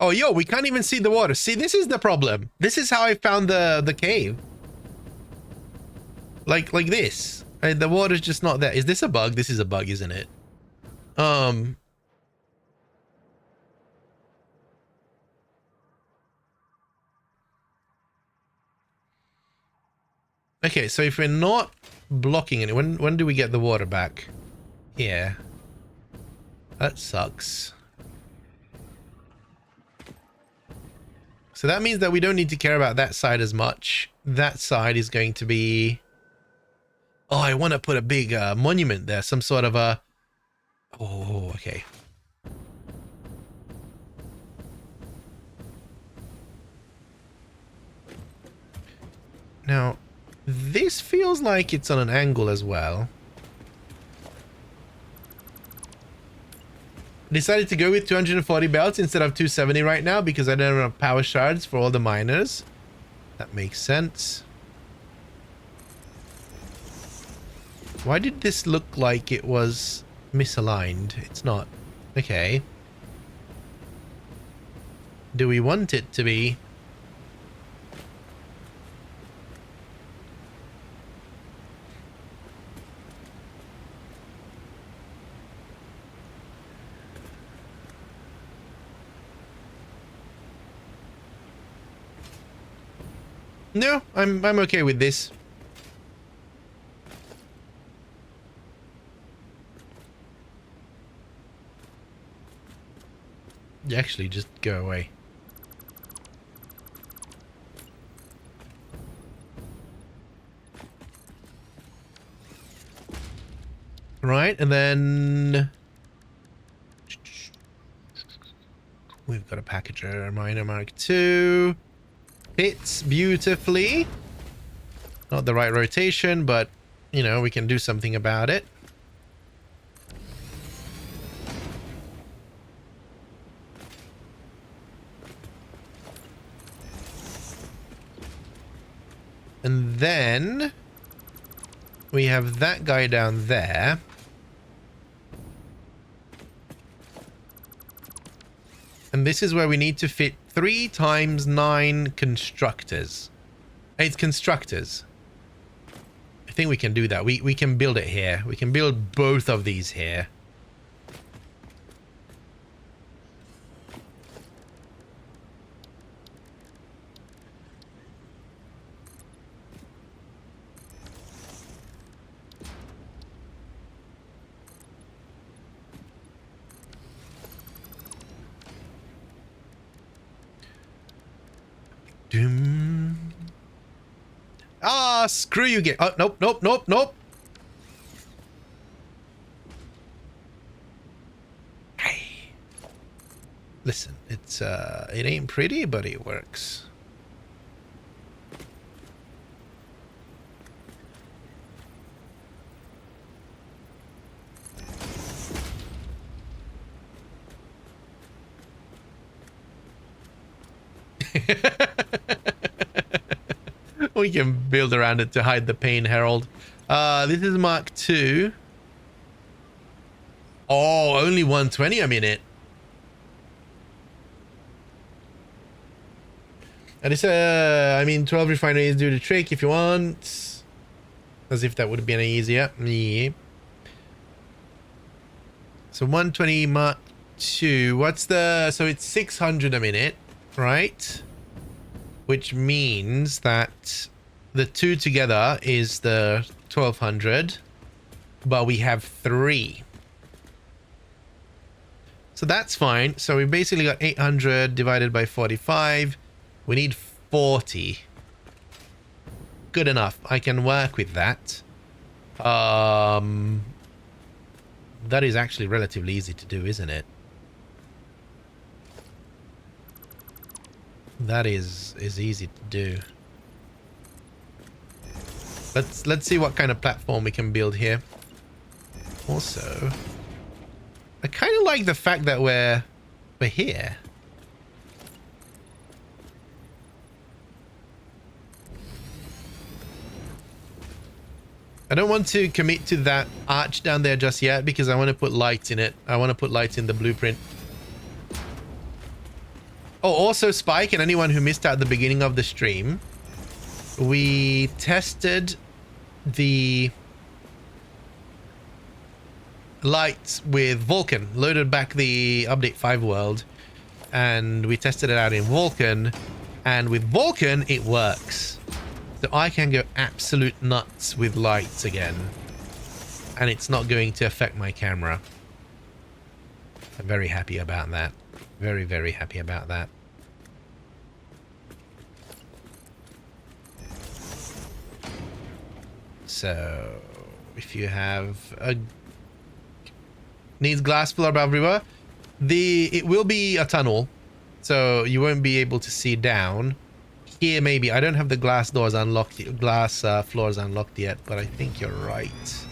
Oh, yo, we can't even see the water. See, this is the problem. This is how I found the cave. Like this. The water's just not there. Is this a bug? This is a bug, isn't it? Okay, so if we're not blocking it, when do we get the water back? Here. That sucks. So that means that we don't need to care about that side as much. That side is going to be Oh, I want to put a big monument there. Some sort of a... Oh, okay. Now, this feels like it's on an angle as well. Decided to go with 240 belts instead of 270 right now because I don't have enough power shards for all the miners. That makes sense. Why did this look like it was misaligned? It's not. Okay. Do we want it to be? No, I'm okay with this. You actually just go away. Right, and then we've got a packager miner Mark II. Fits beautifully. Not the right rotation, but you know, we can do something about it. And then we have that guy down there. And this is where we need to fit 3 times 9 constructors. 8 constructors. I think we can do that. We can build it here. We can build both of these here. Doom. Ah, screw you, get. Oh, nope, nope, nope, nope. Hey. Listen, it's it ain't pretty, but it works. We can build around it to hide the pain, Herald. This is Mark II. Oh, only 120 a minute. And it's I mean, 12 refineries do the trick if you want. As if that would have been any easier. Yeah. So 120 Mark II. What's the... So it's 600 a minute, right? Which means that the 2 together is the 1200, but we have 3. So that's fine. So we basically got 800 divided by 45. We need 40. Good enough. I can work with that. That is actually relatively easy to do, isn't it? That is easy to do. Let's see what kind of platform we can build here. Also, I kind of like the fact that we're here. I don't want to commit to that arch down there just yet because I want to put lights in it. I want to put lights in the blueprint. Oh, also Spike and anyone who missed out the beginning of the stream, we tested the lights with Vulkan, loaded back the update 5 world, and we tested it out in Vulkan, and with Vulkan it works. So I can go absolute nuts with lights again, and it's not going to affect my camera. I'm very happy about that. Very, very happy about that. So if you have a needs glass floor above river, it will be a tunnel, so you won't be able to see down. Here maybe I don't have the glass doors unlocked, glass floors unlocked yet, but I think you're right.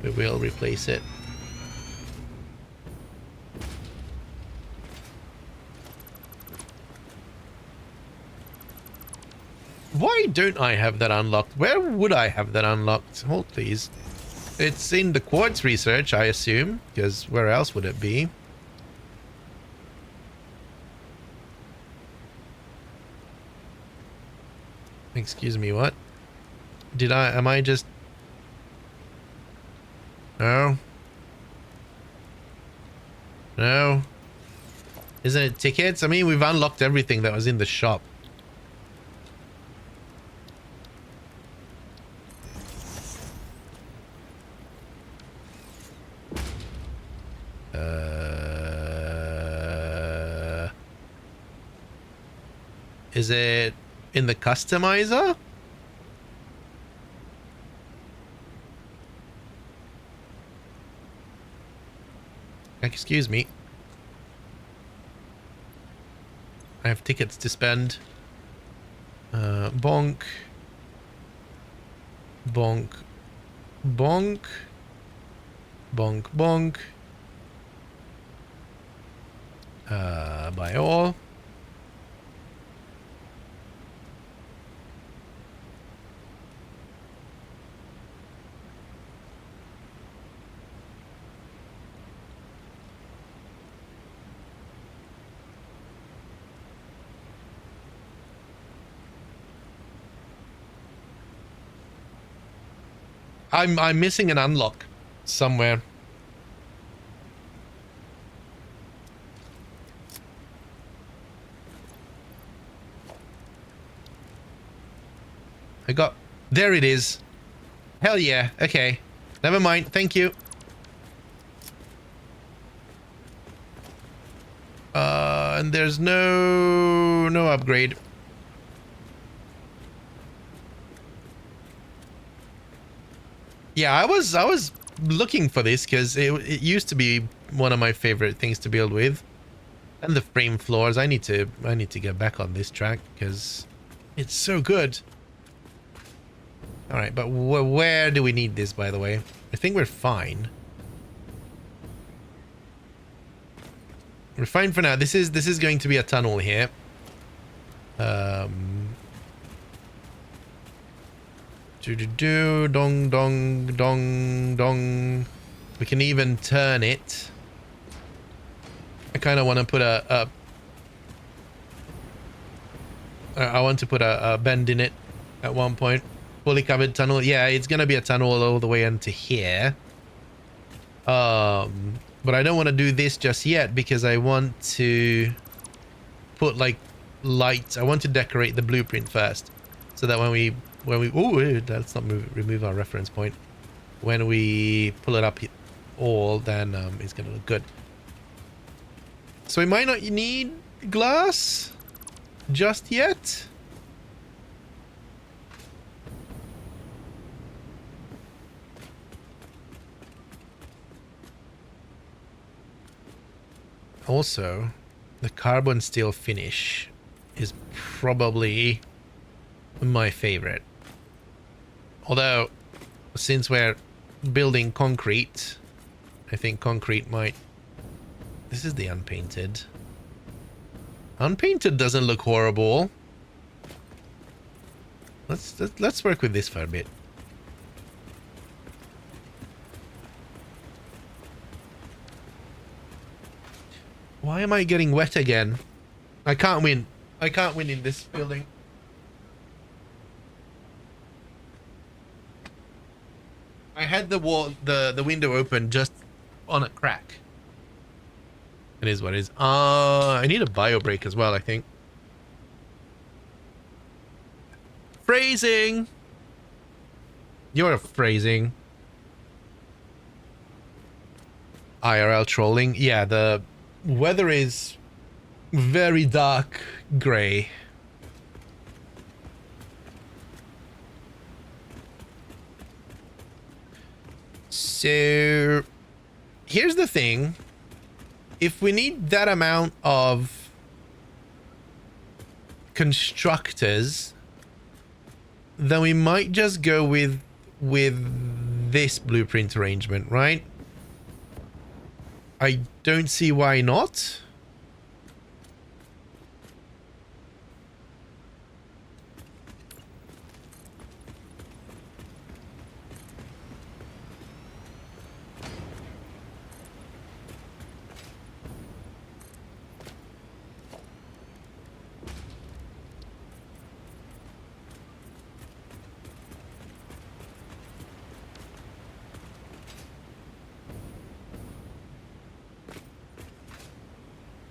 We will replace it. Why don't I have that unlocked? Where would I have that unlocked? Hold please. It's in the quartz research, I assume, because where else would it be? Excuse me, what? Am I just... No. No. Isn't it tickets? I mean, we've unlocked everything that was in the shop. Is it in the customizer? Excuse me. I have tickets to spend. Bonk. Bonk. Bonk. Bonk, bonk. Buy all. I'm missing an unlock somewhere. There it is. Hell yeah. Okay. Never mind. Thank you. And there's no upgrade. Yeah, I was looking for this because it used to be one of my favorite things to build with. And the frame floors. I need to get back on this track because it's so good. All right, but where do we need this, by the way? I think we're fine. We're fine for now. This is going to be a tunnel here. Dong dong dong dong. We can even turn it. I kind of want to put I want to put a bend in it at one point. Fully covered tunnel. Yeah, it's gonna be a tunnel all the way into here. But I don't want to do this just yet because I want to put like lights. I want to decorate the blueprint first, so that when we oh, let's not remove our reference point. When we pull it up all, then it's gonna look good. So we might not need glass just yet. Also, the carbon steel finish is probably my favorite. Although, since we're building concrete, I think concrete might... This is the unpainted. Unpainted doesn't look horrible. Let's work with this for a bit. Why am I getting wet again? I can't win. I can't win in this building. I had the window open just on a crack. It is what it is. I need a bio break as well, I think. Phrasing. You're phrasing. IRL trolling. Yeah, the weather is very dark gray. So here's the thing. If we need that amount of constructors, then we might just go with this blueprint arrangement, right? I don't see why not.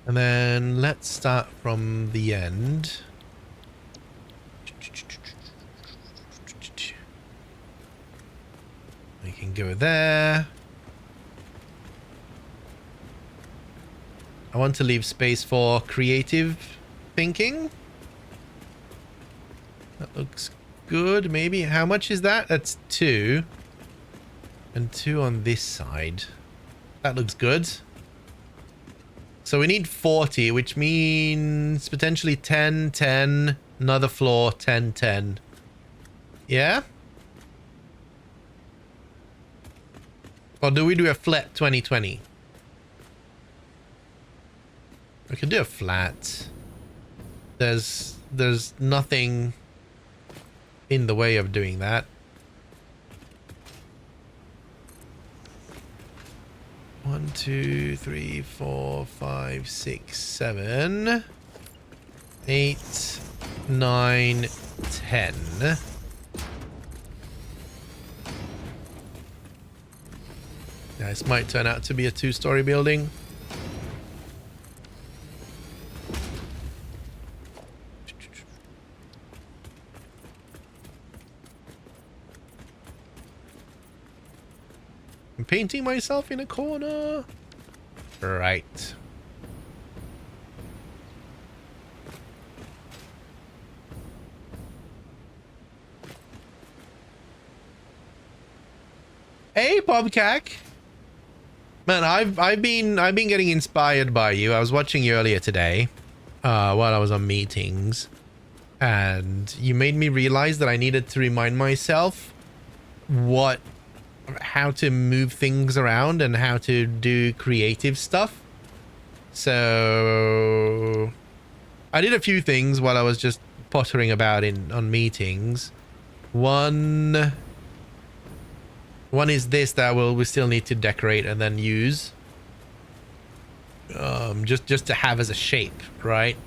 And then let's start from the end. We can go there. I want to leave space for creative thinking. That looks good, maybe. How much is that? That's 2. And 2 on this side. That looks good. So we need 40, which means potentially 10, 10, another floor, 10, 10. Yeah? Or do we do a flat 2020? We could do a flat. There's nothing in the way of doing that. 1, 2, 3, 4, 5, 6, 7, 8, 9, 10. Yeah, this might turn out to be a 2-story building. I'm painting myself in a corner. Right. Hey, Bobcac. Man, I've been getting inspired by you. I was watching you earlier today, while I was on meetings, and you made me realize that I needed to remind myself how to move things around and how to do creative stuff. So I did a few things while I was just pottering about on meetings. One is this that we still need to decorate and then use, just to have as a shape, right?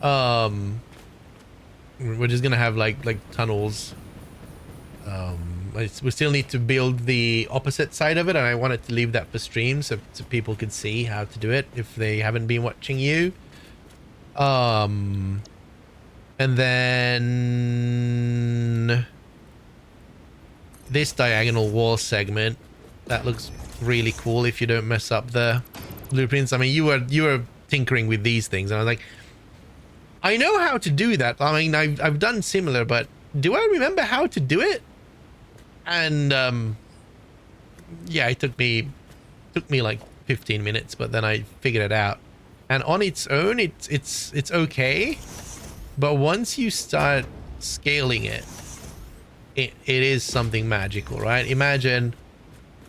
We're just gonna have like tunnels. We still need to build the opposite side of it, and I wanted to leave that for stream so people could see how to do it if they haven't been watching you. And then this diagonal wall segment, that looks really cool if you don't mess up the blueprints. I mean, you were tinkering with these things, and I was like, I know how to do that. I mean, I've done similar, but do I remember how to do it? And yeah, it took me like 15 minutes, but then I figured it out. And on its own, it's okay, but once you start scaling it is something magical, right? Imagine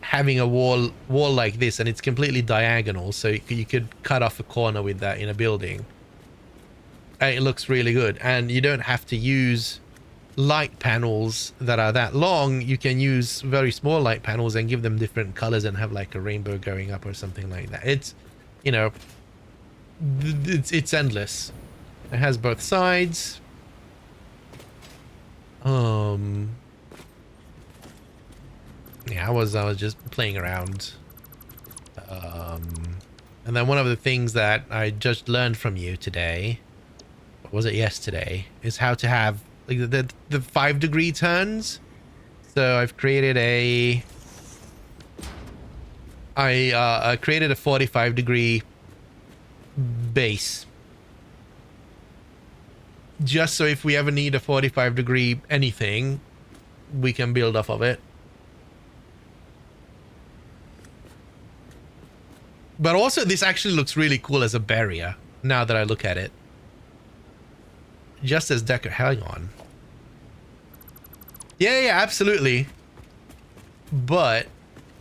having a wall like this, and it's completely diagonal, so you could cut off a corner with that in a building. And it looks really good, and you don't have to use light panels that are that long. You can use very small light panels and give them different colors and have like a rainbow going up or something like that. It's, you know, it's endless. It has both sides. Yeah, I was just playing around. And then one of the things that I just learned from you today, or was it yesterday, is how to have like the 5-degree turns. So I've created I created a 45-degree base, just so if we ever need a 45-degree anything, we can build off of it. But also this actually looks really cool as a barrier now that I look at it. Just as decor. Hang on. Yeah, absolutely. But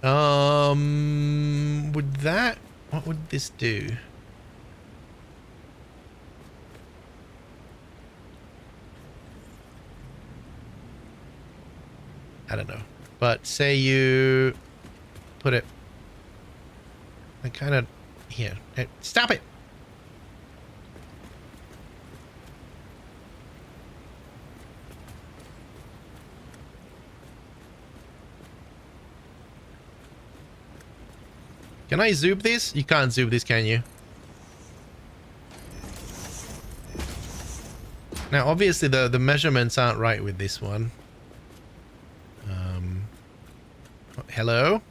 would that, what would this do? I don't know. But say you put it kind of here. Hey, stop it. Can I zoom this? You can't zoom this, can you? Now, obviously, the measurements aren't right with this one. Hello?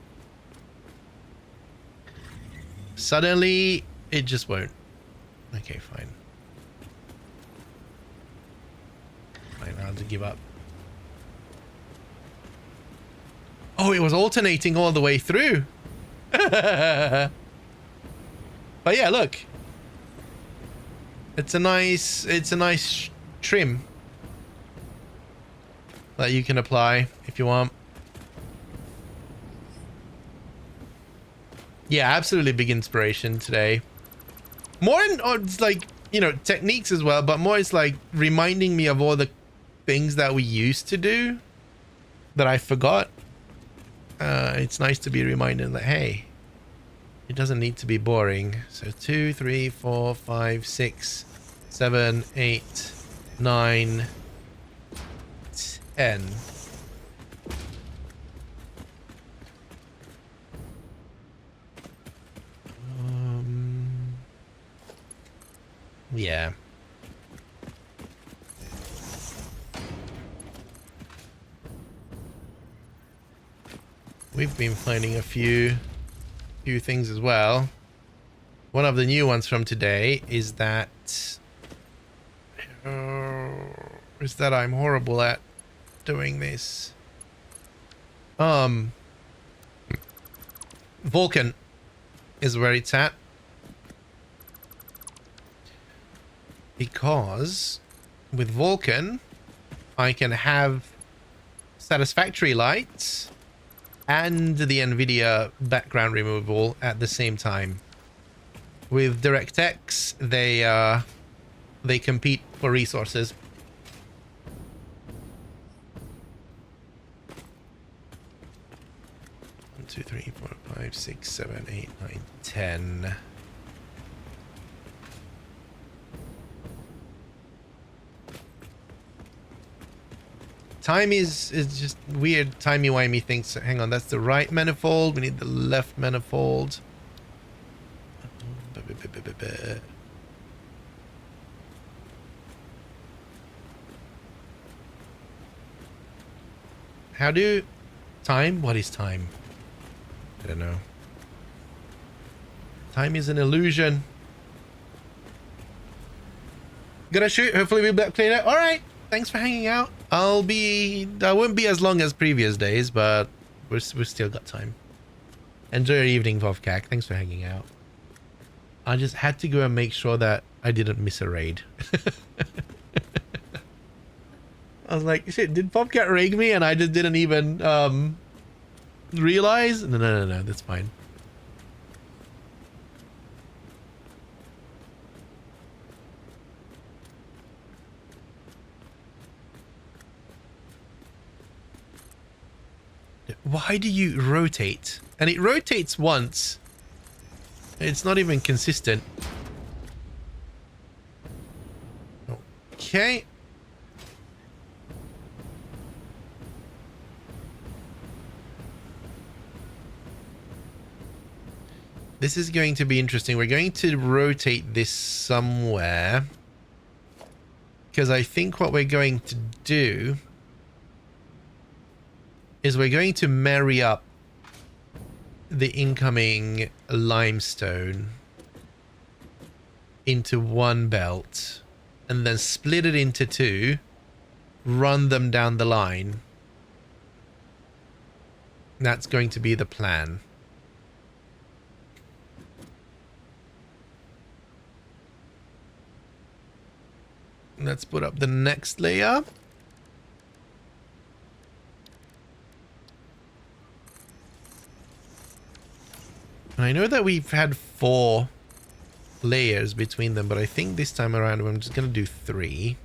Suddenly, it just won't. Okay, fine. Fine, I'll have to give up. Oh, it was alternating all the way through. But yeah, look. It's a nice trim that you can apply if you want. Yeah, absolutely big inspiration today. More in, it's like, you know, techniques as well, but more it's like reminding me of all the things that we used to do that I forgot. It's nice to be reminded that, hey, it doesn't need to be boring. So 2, 3, 4, 5, 6, 7, 8, 9, 10. Yeah. We've been finding a few things as well. One of the new ones from today is that I'm horrible at doing this. Vulkan is where it's at. Because with Vulkan, I can have satisfactory lights and the NVIDIA background removal at the same time. With DirectX, they compete for resources. One, 2, 3, 4, 5, 6, 7, 8, 9, 10. Time is just weird, timey-wimey things. Hang on, that's the right manifold. We need the left manifold. How do... Time? What is time? I don't know. Time is an illusion. Gonna shoot. Hopefully we'll be back later. Alright. Thanks for hanging out. I won't be as long as previous days, but we've still got time. Enjoy your evening, Vovkak. Thanks for hanging out. I just had to go and make sure that I didn't miss a raid. I was like, shit, did Vovkak raid me and I just didn't even realize? No, that's fine. Why do you rotate? And it rotates once. It's not even consistent. Okay. This is going to be interesting. We're going to rotate this somewhere. Because I think what we're going to do is we're going to marry up the incoming limestone into one belt and then split it into two, run them down the line. That's going to be the plan. Let's put up the next layer. And I know that we've had 4 layers between them, but I think this time around I'm just going to do 3.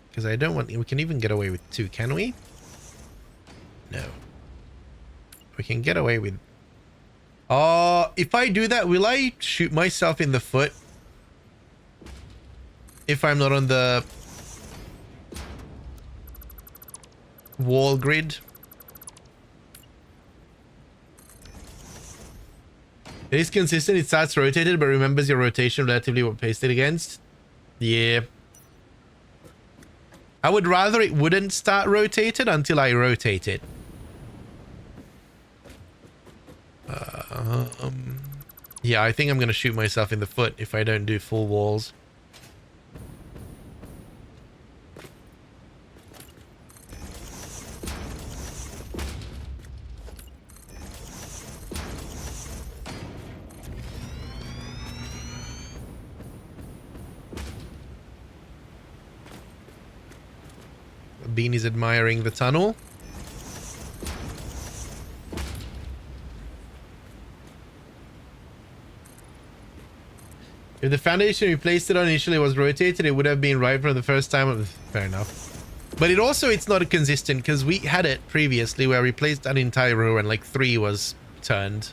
Because I don't want... We can even get away with 2, can we? No. We can get away with... if I do that, will I shoot myself in the foot? If I'm not on the wall grid? It is consistent. It starts rotated, but remembers your rotation relatively what placed it against. Yeah. I would rather it wouldn't start rotated until I rotate it. Yeah, I think I'm going to shoot myself in the foot if I don't do full walls. Bean is admiring the tunnel. If the foundation we placed it on initially was rotated, it would have been right from the first time. Fair enough. But it's not consistent because we had it previously where we placed an entire row and like 3 was turned.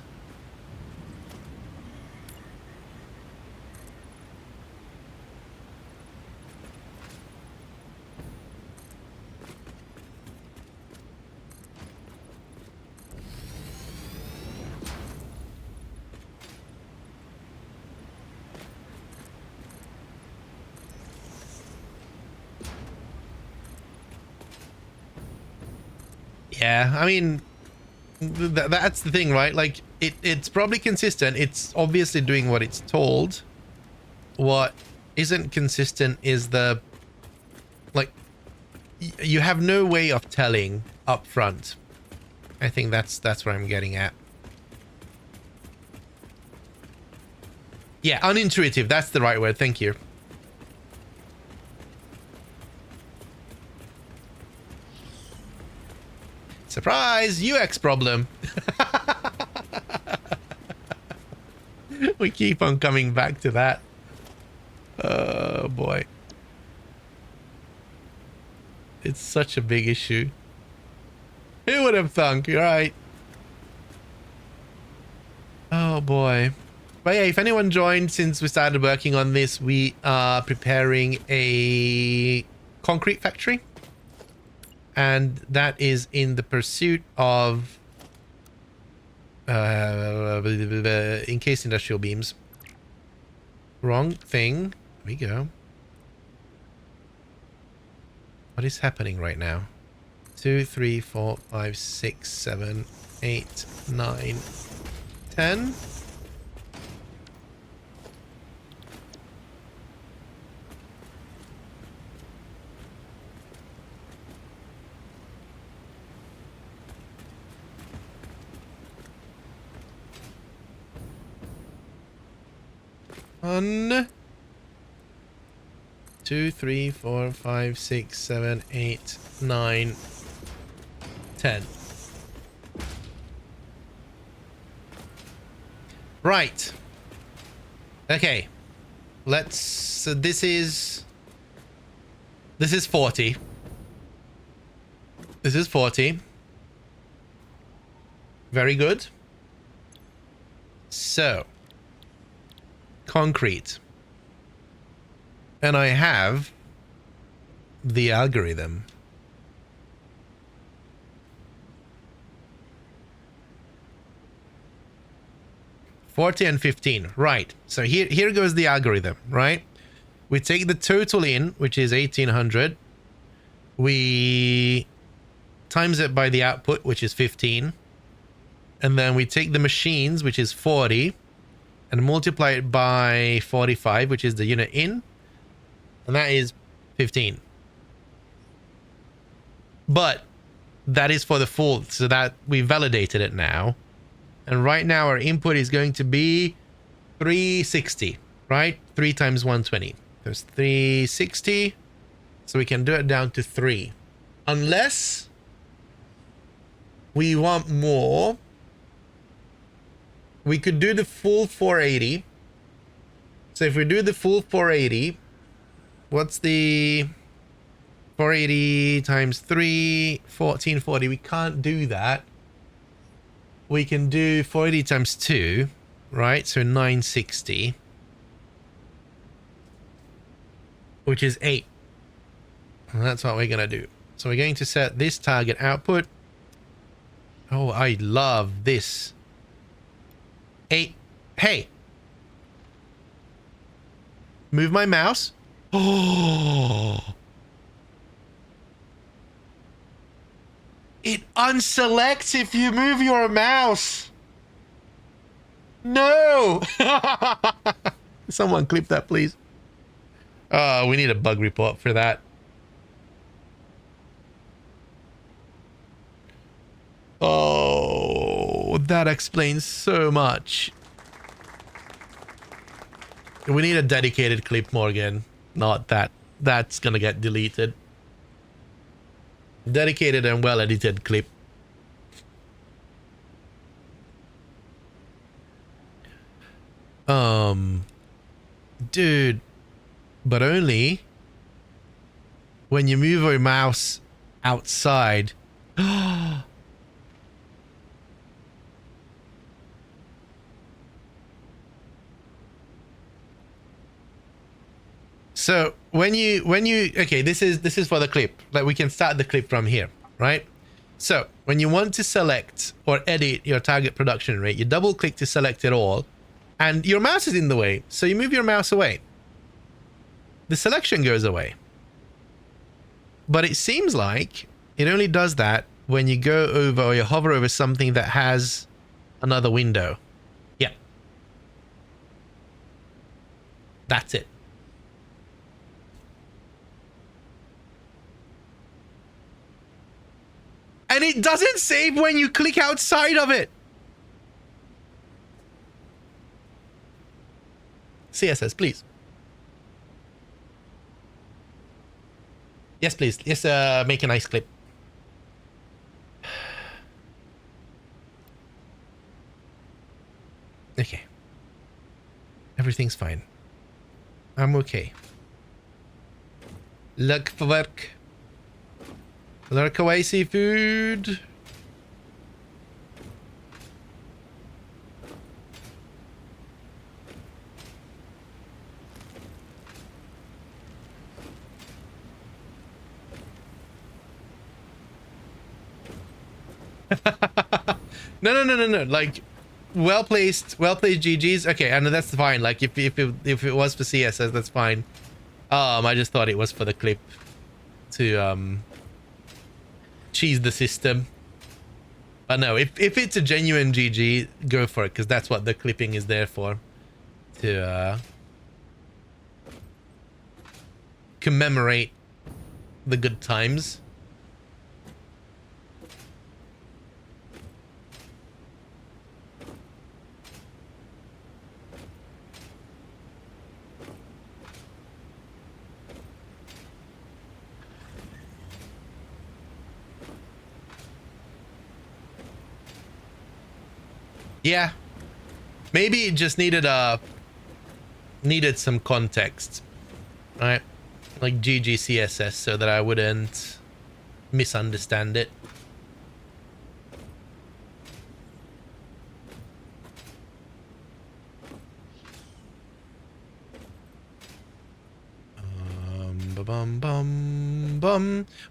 Yeah, I mean, that's the thing, right? Like, it's probably consistent. It's obviously doing what it's told. What isn't consistent is the... Like, you have no way of telling up front. I think that's what I'm getting at. Yeah, unintuitive. That's the right word. Thank you. Surprise! UX problem. We keep on coming back to that. Oh boy. It's such a big issue. Who would have thunk, right? Oh boy. But yeah, if anyone joined since we started working on this, we are preparing a concrete factory. And that is in the pursuit of encased industrial beams. Wrong thing. There we go. What is happening right now? 2, 3, 4, 5, 6, 7, 8, 9, 10. One, 2, 3, 4, 5, 6, 7, 8, 9, 10. Right. Okay. Let's... So this is 40. This is 40. Very good. So... concrete. And I have the algorithm. $40 and $15. Right. So here goes the algorithm, right? We take the total in, which is 1800. We times it by the output, which is 15. And then we take the machines, which is 40. And multiply it by 45, which is the unit in. And that is 15. But that is for the full, so that we validated it now. And right now our input is going to be 360, right? 3 times 120. There's 360. So we can do it down to 3. Unless we want more, we could do the full 480. So if we do the full 480, what's the 480 times 3? 1440. We can't do that. We can do 480 times 2, right? So 960, which is 8. And that's what we're going to do. So we're going to set this target output. Oh, I love this. 8. Hey. Move my mouse. Oh. It unselects if you move your mouse. No. Someone clip that, please. We need a bug report for that. Oh, that explains so much. We need a dedicated clip, Morgan. Not that. That's gonna get deleted. Dedicated and well-edited clip. Dude. But only when you move your mouse outside. So when you okay, this is for the clip. Like, we can start the clip from here, right? So when you want to select or edit your target production rate, you double click to select it all, and your mouse is in the way, so you move your mouse away. The selection goes away. But it seems like it only does that when you go over or you hover over something that has another window. Yeah. That's it. And it doesn't save when you click outside of it. CSS, please. Yes, please. Yes, make a nice clip. Okay. Everything's fine. I'm okay. Look for work. Lurk away, seafood. No. Like, well placed GGs. Okay, I know that's fine. Like, if it was for CSS, that's fine. I just thought it was for the clip to cheese the system. But no, if it's a genuine GG, go for it, because that's what the clipping is there for. To commemorate the good times. Yeah, maybe it just needed some context, right? Like GG CSS, so that I wouldn't misunderstand it.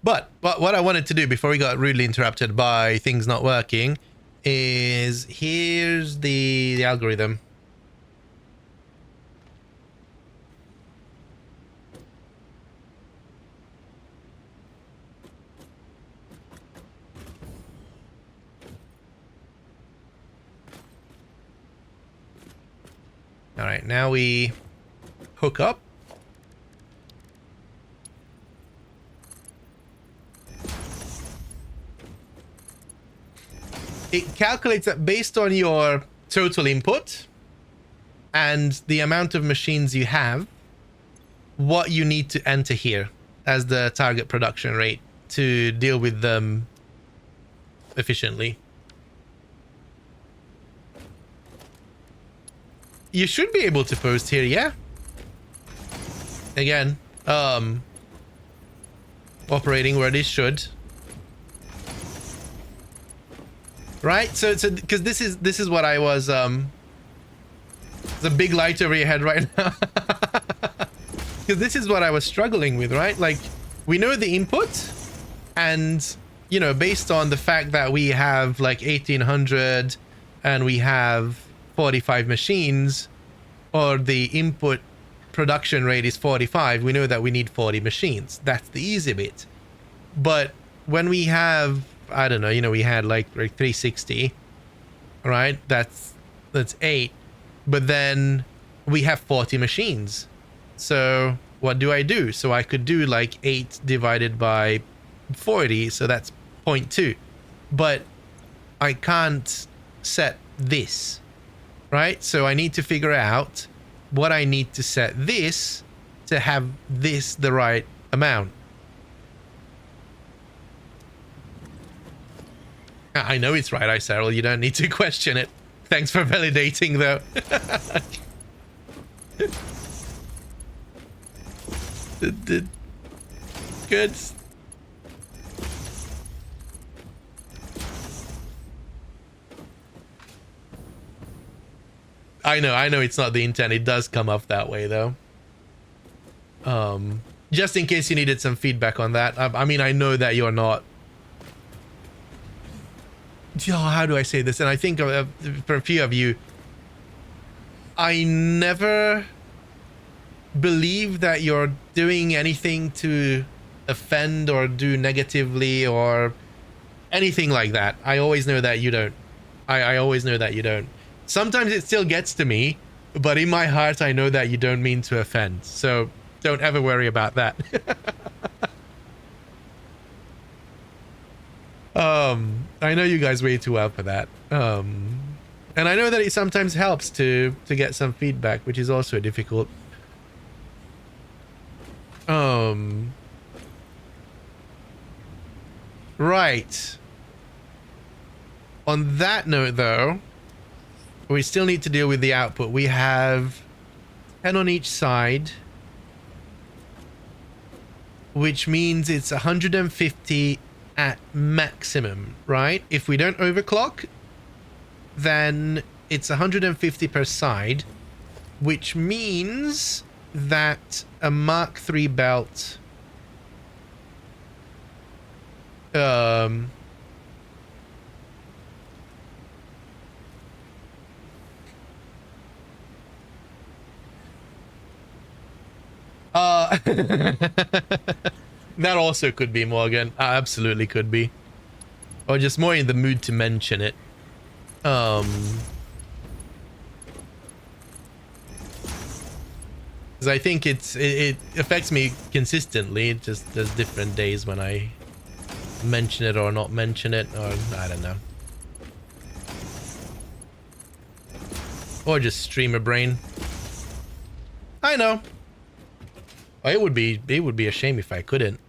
But what I wanted to do before we got rudely interrupted by things not working is here's the algorithm. All right, now we hook up. It calculates that based on your total input and the amount of machines you have, what you need to enter here as the target production rate to deal with them efficiently. You should be able to post here, yeah. Again, operating where it should. Right? So because this is what I was there's a big light over your head right now. Because this is what I was struggling with, right? Like, we know the input, and you know, based on the fact that we have like 1800 and we have 45 machines, or the input production rate is 45, we know that we need 40 machines. That's the easy bit. But when we have, I don't know, you know, we had like 360, right? That's 8. But then we have 40 machines. So what do I do? So I could do like 8 divided by 40, so that's 0.2. But I can't set this, right? So I need to figure out what I need to set this to have this the right amount. I know it's right, Cyril. You don't need to question it. Thanks for validating, though. Good. I know it's not the intent. It does come off that way, though. Just in case you needed some feedback on that. I mean, I know that you're not... Oh, how do I say this? And I think for a few of you, I never believe that you're doing anything to offend or do negatively or anything like that. I always know that you don't. I always know that you don't. Sometimes it still gets to me, but in my heart, I know that you don't mean to offend. So don't ever worry about that. I know you guys way too well for that. And I know that it sometimes helps to get some feedback, which is also difficult. Right. On that note, though, we still need to deal with the output. We have 10 on each side, which means it's 150 at maximum, right? If we don't overclock, then it's 150 per side, which means that a Mark III belt that also could be, Morgan. Absolutely could be. Or just more in the mood to mention it. Because I think it affects me consistently. It just there's different days when I mention it or not mention it, or I don't know. Or just streamer brain. I know. It would be a shame if I couldn't.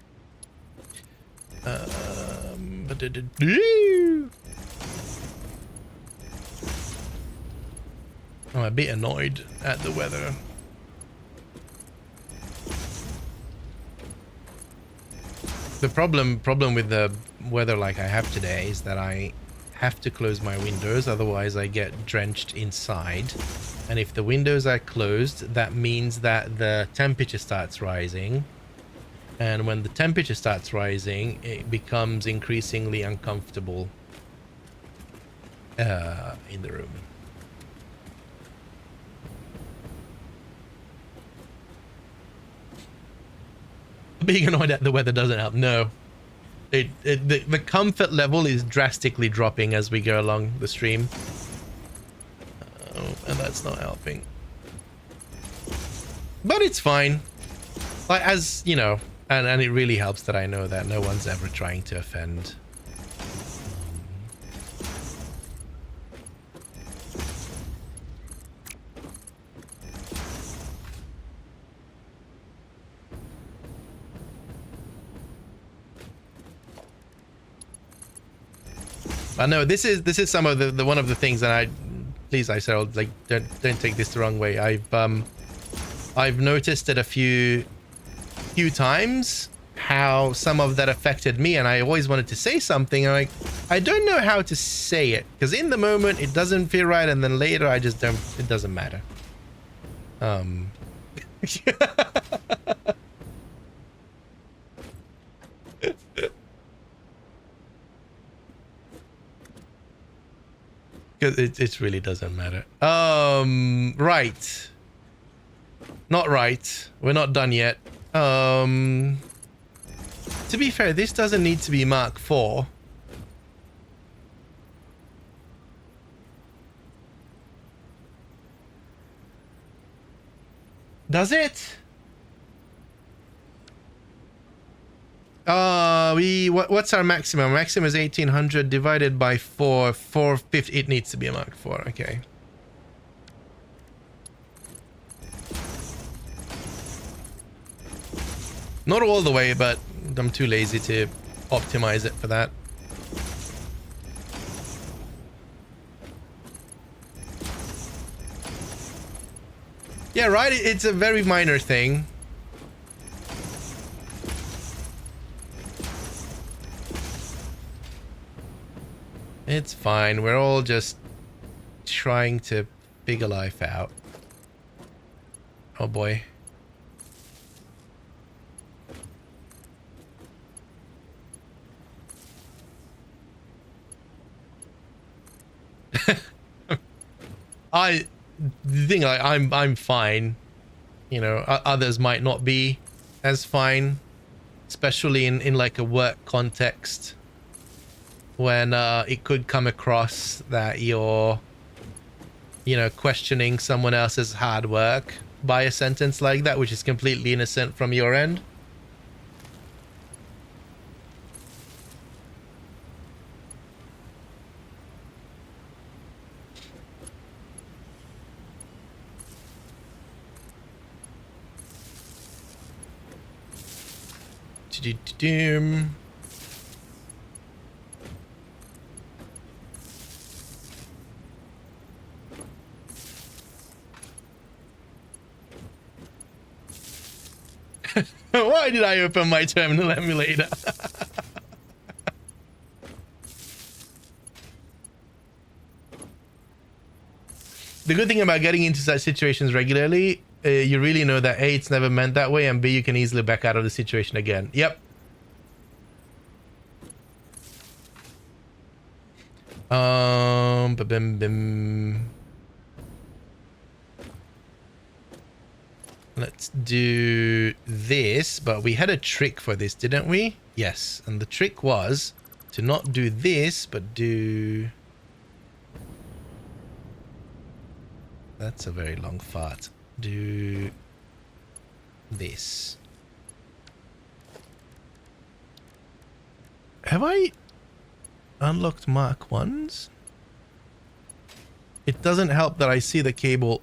I'm a bit annoyed at the weather. The problem with the weather like I have today is that I have to close my windows, otherwise I get drenched inside. And if the windows are closed, that means that the temperature starts rising. And when the temperature starts rising, it becomes increasingly uncomfortable in the room. Being annoyed at the weather doesn't help. No. The comfort level is drastically dropping as we go along the stream. And that's not helping. But it's fine. Like, as you know, and it really helps that I know that no one's ever trying to offend. I know this is some of the one of the things that please I said, like, don't take this the wrong way. I've noticed it a few times how some of that affected me, and I always wanted to say something, and I don't know how to say it, because in the moment it doesn't feel right, and then later I just don't, it doesn't matter. Because it really doesn't matter. Right. Not right. We're not done yet. To be fair, this doesn't need to be Mark IV. Does it? What's our maximum? Maximum is 1800 divided by 450. It needs to be a Mark IV. Okay. Not all the way, but I'm too lazy to optimize it for that. Yeah, right? It's a very minor thing. It's fine. We're all just trying to figure life out. Oh boy. The thing, like, I'm fine. You know, others might not be as fine, especially in like a work context, when it could come across that you're, you know, questioning someone else's hard work by a sentence like that, which is completely innocent from your end. Doom. Why did I open my terminal emulator? The good thing about getting into such situations regularly, you really know that A, it's never meant that way, and B, you can easily back out of the situation again. Yep. Bim. Let's do this, but we had a trick for this, didn't we? Yes, and the trick was to not do this, but do... That's a very long fart. Do this. Have I unlocked Mark 1s? It doesn't help that I see the cable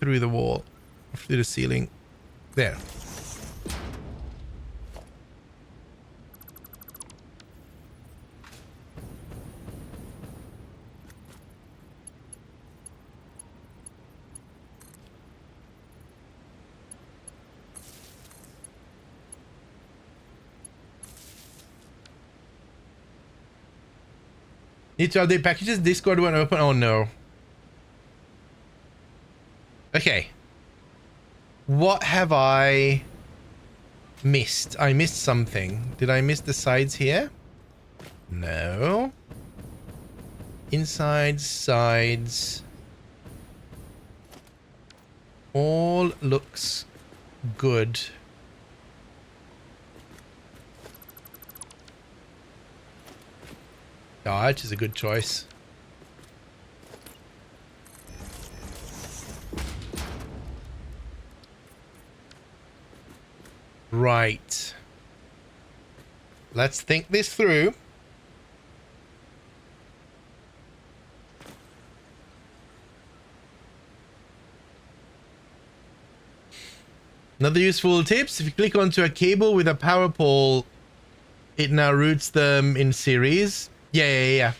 through the wall, through the ceiling. There. Need to update packages. Discord won't open. Oh no. Okay. What have I missed? I missed something. Did I miss the sides here? No. Inside, sides. All looks good. Dodge is a good choice. Right. Let's think this through. Another useful tips, if you click onto a cable with a power pole, it now routes them in series. Yeah.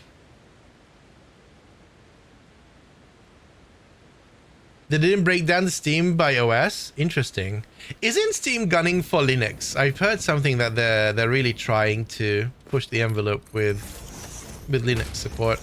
They didn't break down the Steam by OS. Interesting. Isn't Steam gunning for Linux? I've heard something that they're really trying to push the envelope with Linux support.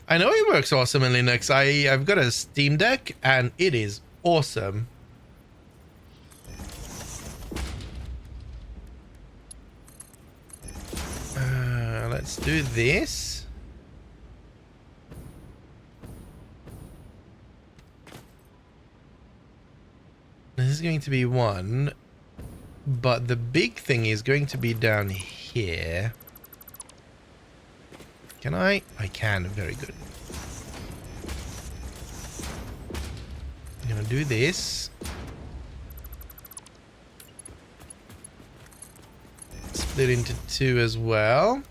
I know it works awesome in Linux. I've got a Steam Deck and it is awesome. Let's do this. This is going to be one, but the big thing is going to be down here. Can I? I can. Very good. I'm gonna do this. Split into two as well.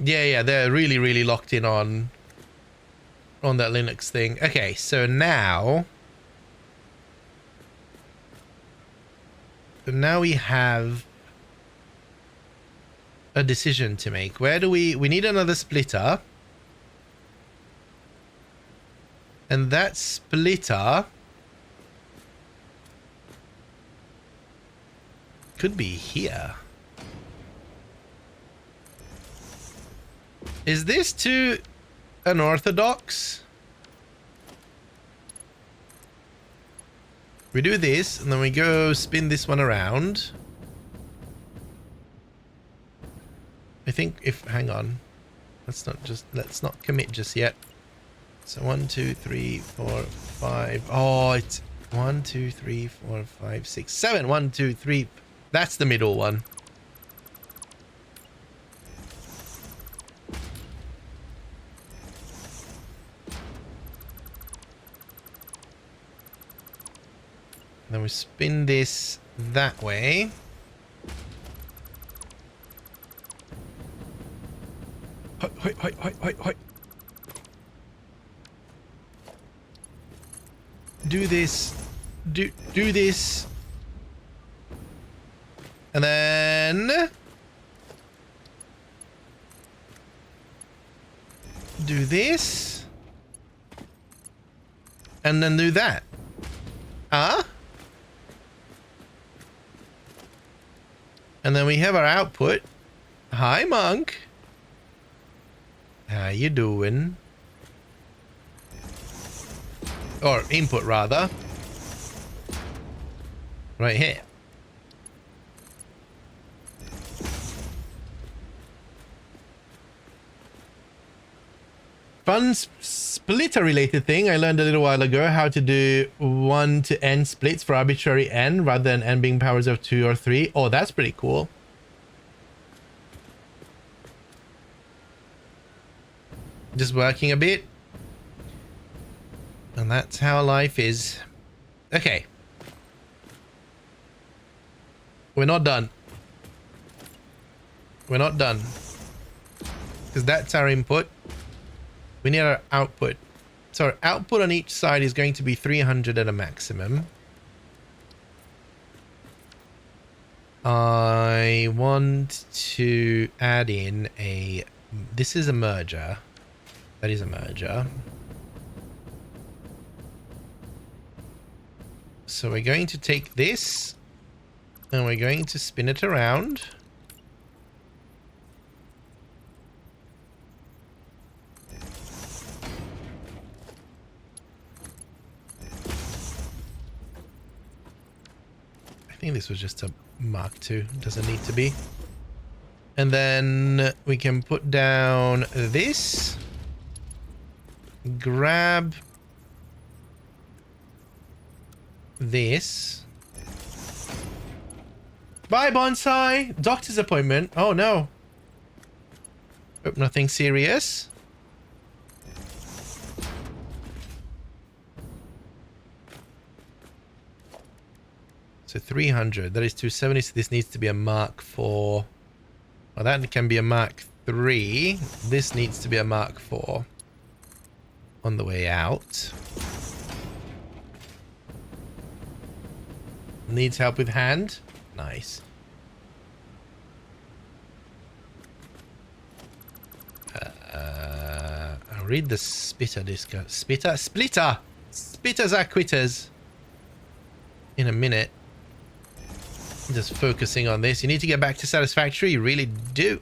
Yeah, they're really locked in on that Linux thing. Okay, so now we have a decision to make. Where do we need another splitter, and that splitter could be here. Is this too unorthodox? We do this and then we go spin this one around. I think if, hang on, let's not commit just yet. So 1, 2, 3, 4, 5. Oh, it's 1, 2, 3, 4, 5, 6, 7. 1, 2, 3. That's the middle one. Then we spin this that way. Hoi. Do this. Do this. And then do this. And then do that. Huh? And then we have our output. Hi, Monk. How you doing? Or input, rather. Right here. Fun splitter related thing I learned a little while ago, how to do 1 to n splits for arbitrary n rather than n being powers of 2 or 3. Oh, that's pretty cool. Just working a bit. And that's how life is. Okay. We're not done. We're not done. Because that's our input. We need our output. So our output on each side is going to be 300 at a maximum. I want to add in a... This is a merger. That is a merger. So we're going to take this and we're going to spin it around. I think this was just a Mark II. Doesn't need to be. And then we can put down this. Grab this. Bye, bonsai. Doctor's appointment. Oh no. Hope nothing serious. So 300, that is 270, so this needs to be a Mark 4. Well, that can be a Mark 3. This needs to be a Mark 4 on the way out. Needs help with hand. Nice. I'll read the spitter disco. Splitter! Spitters are quitters. In a minute. Just focusing on this. You need to get back to satisfactory. You really do.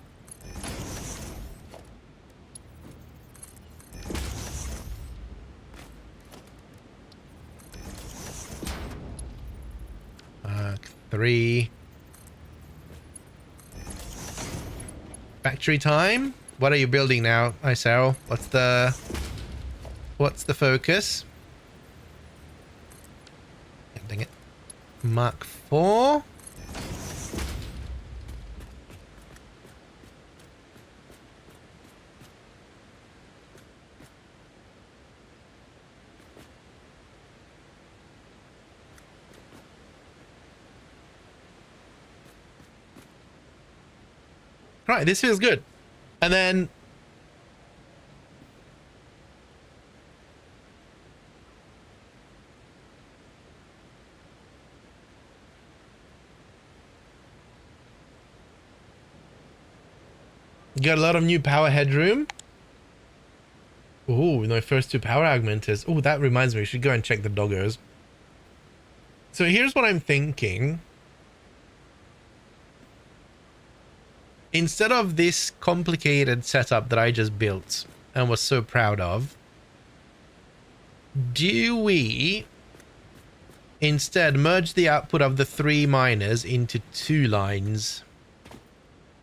Mark 3. Factory time. What are you building now, Isaro? What's the focus? Dang it. Mark 4. Right, this feels good. And then you got a lot of new power headroom. Ooh, no, first 2 power augmenters. Oh, that reminds me, we should go and check the doggers. So here's what I'm thinking. Instead of this complicated setup that I just built and was so proud of, do we instead merge the output of the 3 miners into 2 lines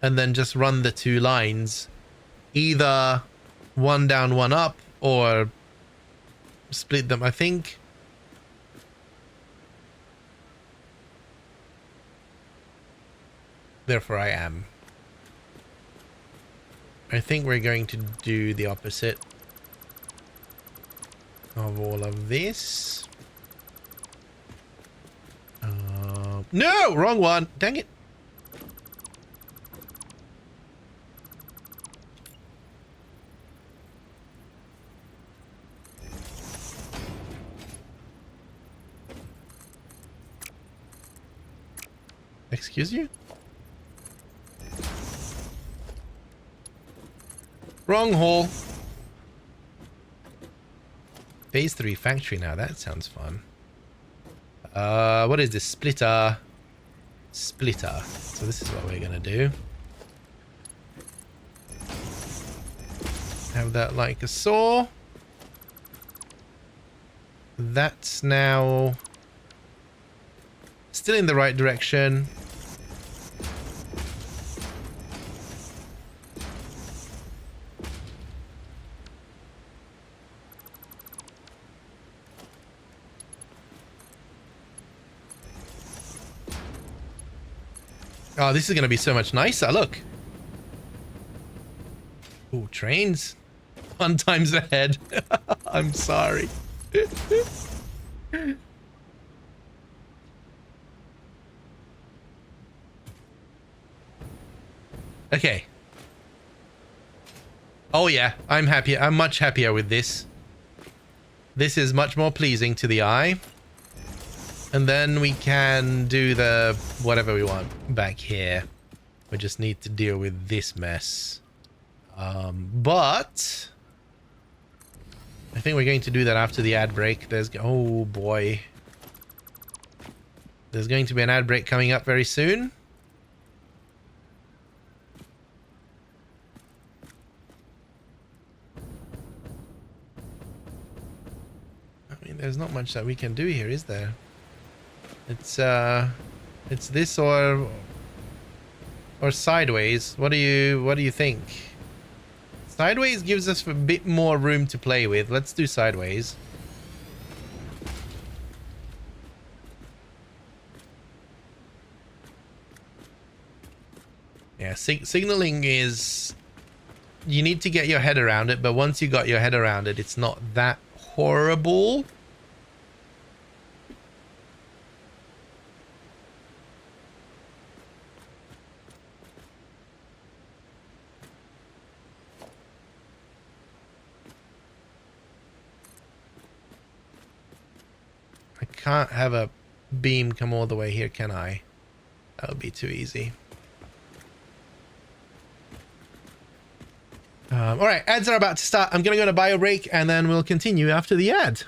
and then just run the 2 lines, either one down, one up, or split them? I think therefore I am. I think we're going to do the opposite of all of this. No! Wrong one! Dang it! Excuse you? Wrong hole. Phase 3 factory now. That sounds fun. What is this? Splitter. Splitter. So this is what we're gonna do. Have that like a saw. That's now still in the right direction. Oh, this is going to be so much nicer. Look. Ooh, trains. 1 times ahead. I'm sorry. Okay. Oh yeah, I'm happy. I'm much happier with this. This is much more pleasing to the eye. And then we can do the whatever we want back here. We just need to deal with this mess. But I think we're going to do that after the ad break. Oh boy. There's going to be an ad break coming up very soon. I mean, there's not much that we can do here, is there? It's this or sideways. What do you think? Sideways gives us a bit more room to play with. Let's do sideways. Yeah, signaling is you need to get your head around it, but once you got your head around it, it's not that horrible. I can't have a beam come all the way here, can I? That would be too easy. All right, ads are about to start. I'm going to go to bio break and then we'll continue after the ad.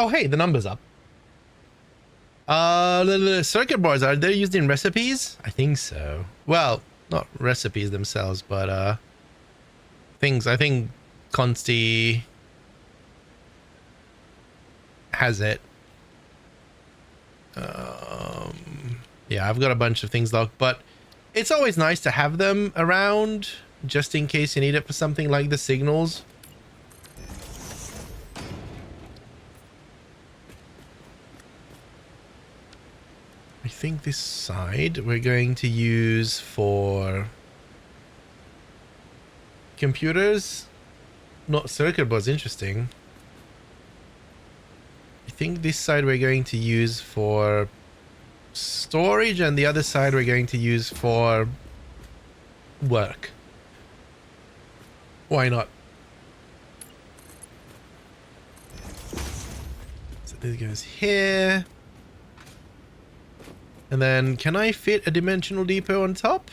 Oh, hey, the number's up. The circuit boards, are they used in recipes? I think so. Well, not recipes themselves, but things. I think Consti has it. Yeah, I've got a bunch of things locked, but it's always nice to have them around just in case you need it for something like the signals. I think this side we're going to use for computers, not circuit boards. Interesting. I think this side we're going to use for storage, and the other side we're going to use for work. Why not? So this goes here. And then can I fit a dimensional depot on top?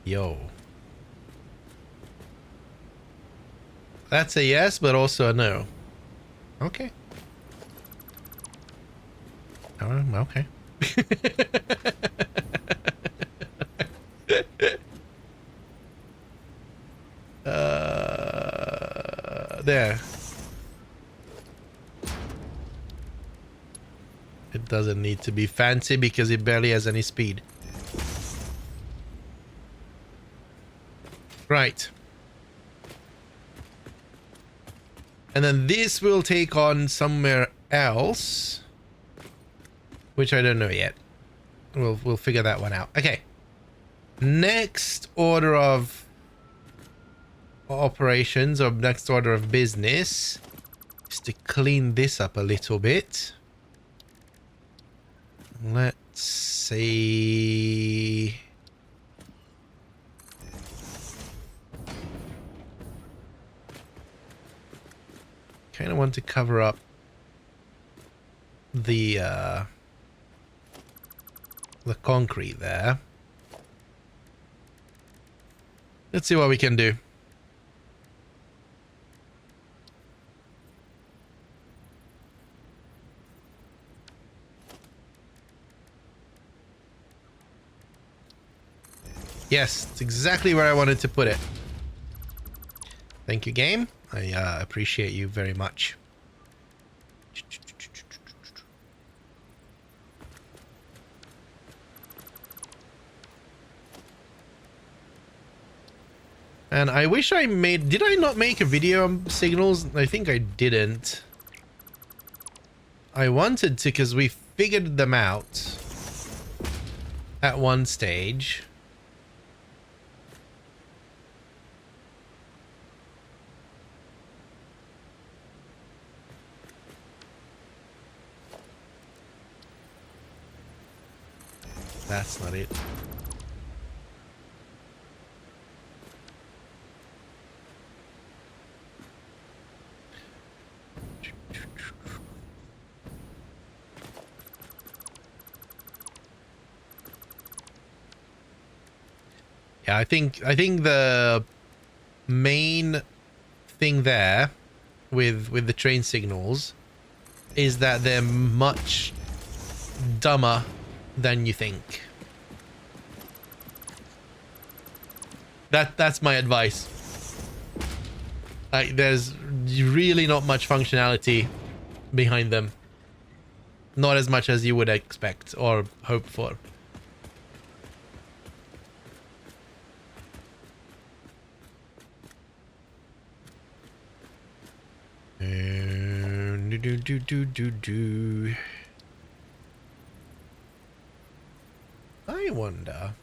Yo. That's a yes, but also a no. Okay. Okay. There. It doesn't need to be fancy because it barely has any speed. Right. And then this will take on somewhere else, which I don't know yet. We'll figure that one out. Okay. Next order of operations, or next order of business, is to clean this up a little bit. Let's see. Kind of want to cover up the concrete there. Let's see what we can do. Yes, it's exactly where I wanted to put it. Thank you, game. I appreciate you very much. And I wish I made... Did I not make a video on signals? I think I didn't. I wanted to because we figured them out at one stage. That's not it. Yeah, I think the main thing there with the train signals is that they're much dumber than you think. That's my advice. There's really not much functionality behind them. Not as much as you would expect or hope for. I wonder.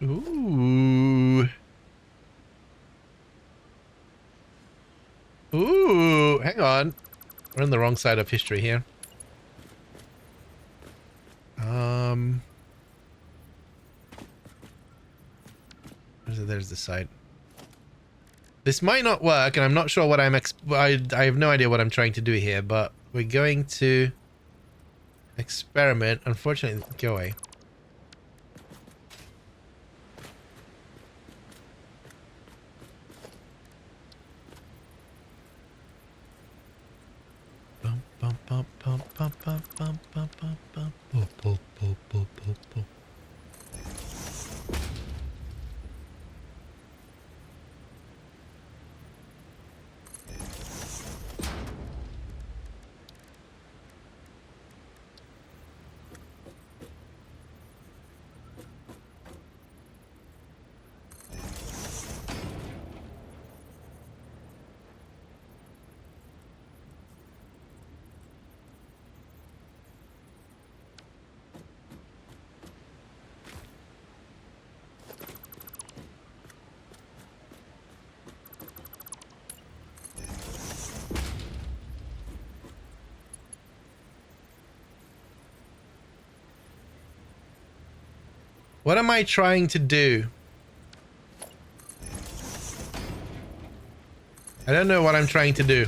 Ooh. Ooh, hang on. We're on the wrong side of history here. There's the side. This might not work, and I'm not sure what I have no idea what I'm trying to do here, but we're going to experiment. Unfortunately, go away. Bum, bum, bum, bum, bum, bum, bum, bum, bum, bum. Bo, bo, bo, bo, bo, bo. What am I trying to do? I don't know what I'm trying to do.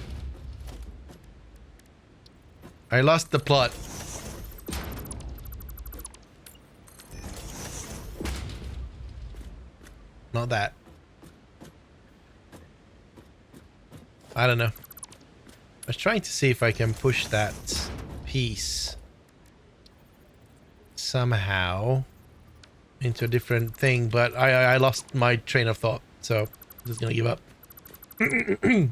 I lost the plot. Not that. I don't know. I was trying to see if I can push that piece somehow into a different thing, but I lost my train of thought, so I'm just gonna give up. The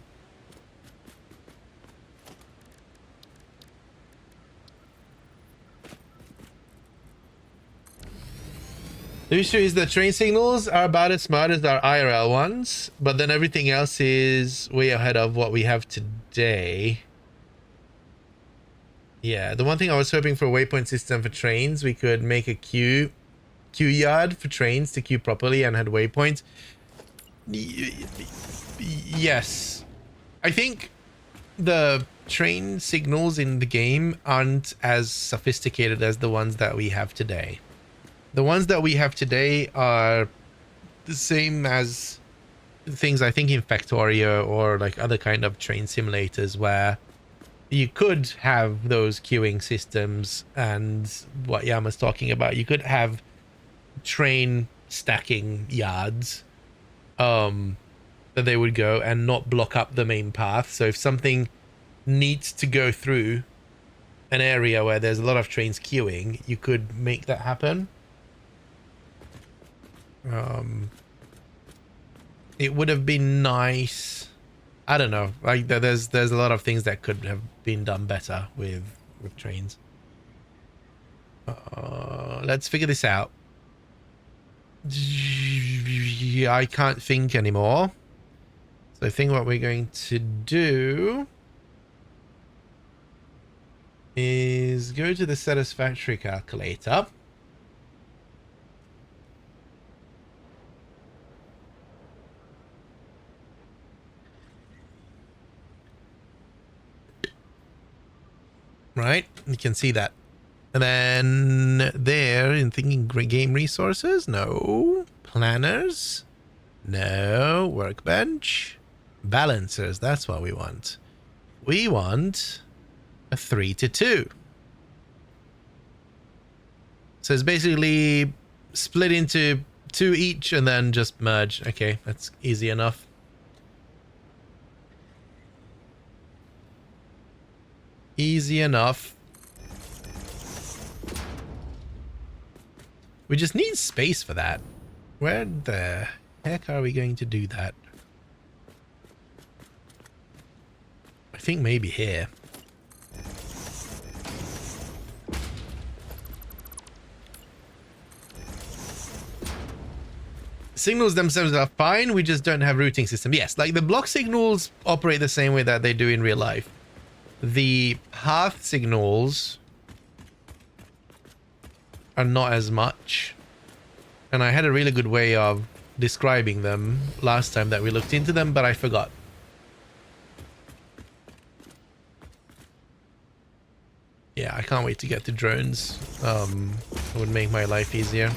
issue is that train signals are about as smart as our IRL ones, but then everything else is way ahead of what we have today. Yeah, the one thing I was hoping for a waypoint system for trains, we could make a queue yard for trains to queue properly and had waypoints. Yes. I think the train signals in the game aren't as sophisticated as the ones that we have today. The ones that we have today are the same as things I think in Factorio or like other kind of train simulators where you could have those queuing systems and what Yama's talking about. You could have train stacking yards that they would go and not block up the main path. So if something needs to go through an area where there's a lot of trains queuing, you could make that happen. It would have been nice. I don't know. Like there's a lot of things that could have been done better with trains. Let's figure this out. I can't think anymore. So I think what we're going to do is go to the satisfactory calculator. Right, you can see that. And then there in thinking game resources, no. Planners, no. Workbench, balancers, that's what we want. We want a 3-to-2. So it's basically split into 2 each and then just merge. Okay, that's easy enough. Easy enough. We just need space for that. Where the heck are we going to do that? I think maybe here. Signals themselves are fine, we just don't have routing system. Yes, like the block signals operate the same way that they do in real life. The path signals are not as much. And I had a really good way of describing them last time that we looked into them, but I forgot. Yeah, I can't wait to get to drones. It would make my life easier.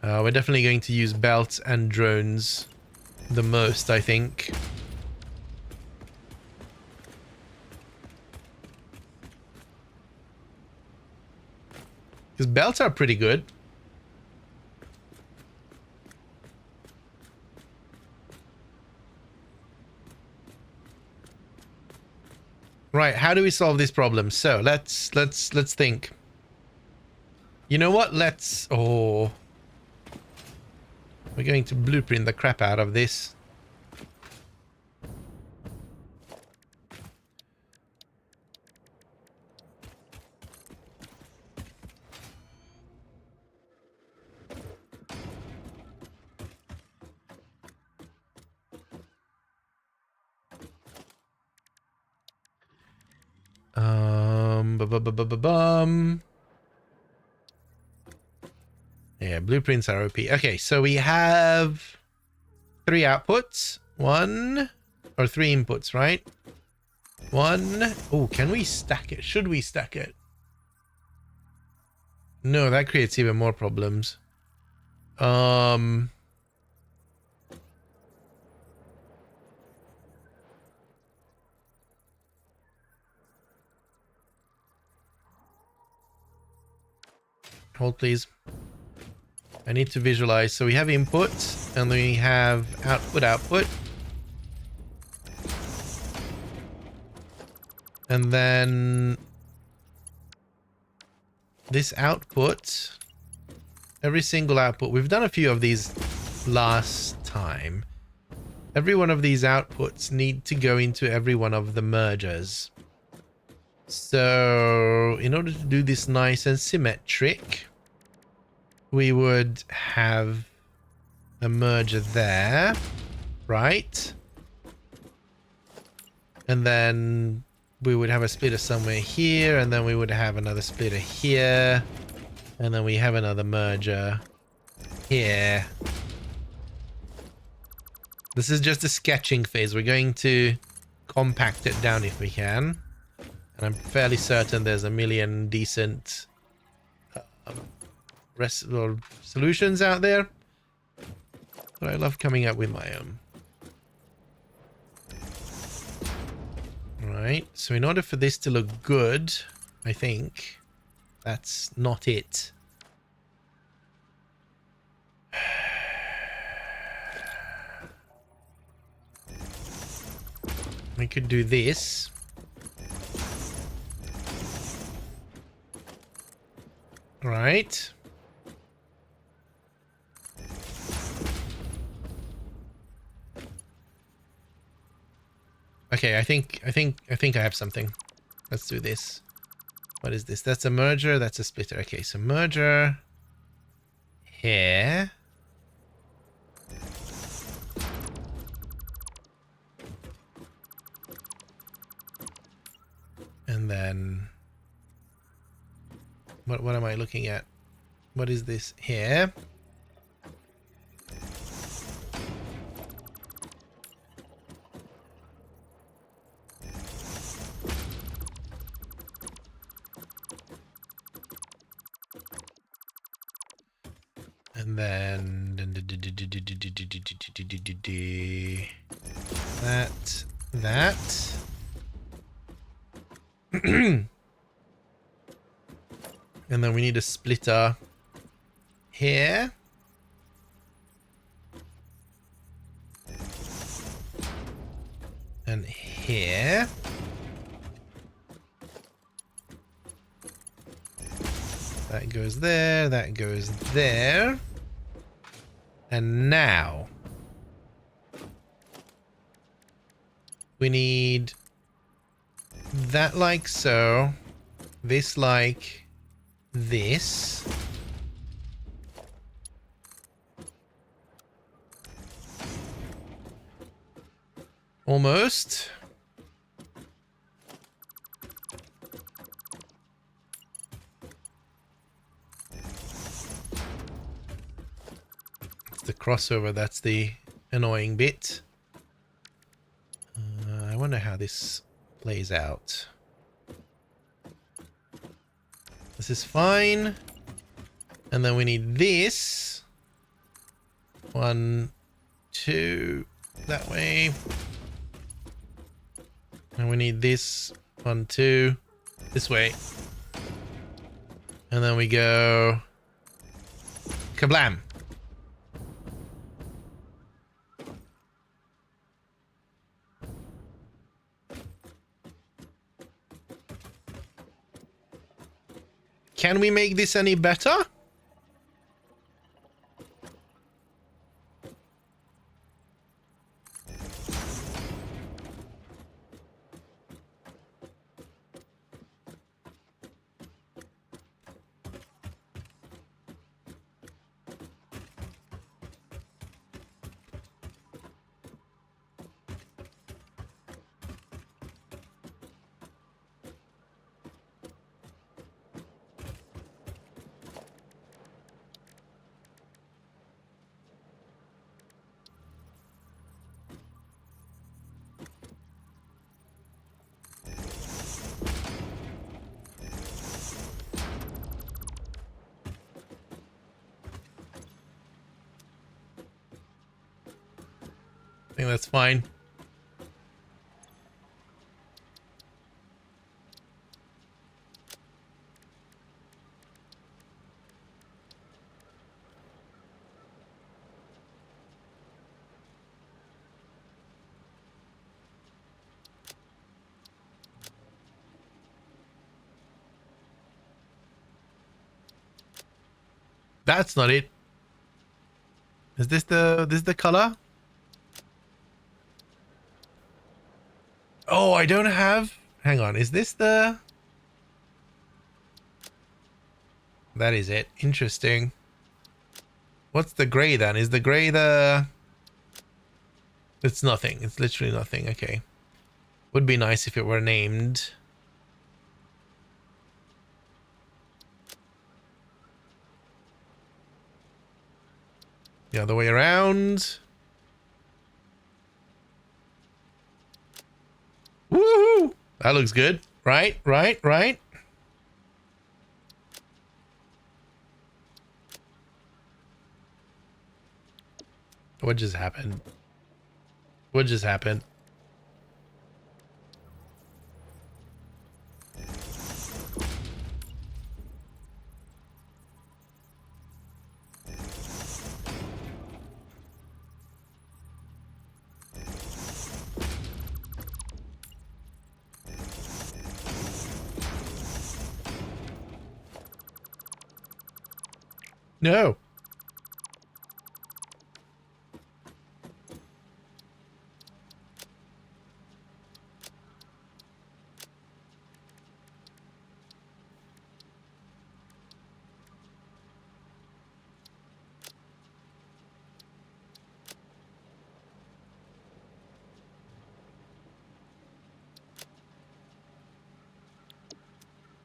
We're definitely going to use belts and drones the most, I think. Because belts are pretty good. Right, how do we solve this problem? So let's think. You know what? Oh, we're going to blueprint the crap out of this. Bum. Yeah, blueprints are OP. Okay, so we have 3 outputs. 1 or 3 inputs, right? 1. Oh, can we stack it? Should we stack it? No, that creates even more problems. Hold, please. I need to visualize. So we have input, and then we have output. And then this output, every single output, we've done a few of these last time. Every one of these outputs need to go into every one of the mergers. So in order to do this nice and symmetric, we would have a merger there, right? And then we would have a splitter somewhere here, and then we would have another splitter here, and then we have another merger here. This is just a sketching phase. We're going to compact it down if we can. And I'm fairly certain there's a million decent solutions out there. But I love coming up with my own. Right, so in order for this to look good, I think that's not it. We could do this. Right. Okay, I think I have something. Let's do this. What is this? That's a merger, that's a splitter. Okay, so merger here. And then what am I looking at? What is this here? And then that. And then we need a splitter here. And here. That goes there, that goes there. And now we need that like so, this like this. Almost. the crossover that's the annoying bit. I wonder how this plays out. This is fine. And then we need this. 1, 2, that way. And we need this 1, 2, this way. And then we go kablam. Can we make this any better? I think that's fine. That's not it. Is this the color? Oh, I don't have... Hang on, is this the... That is it. Interesting. What's the gray then? Is the gray the... It's nothing. It's literally nothing. Okay. Would be nice if it were named. The other way around. Woohoo! That looks good. Right, right, right. What just happened? What just happened? No.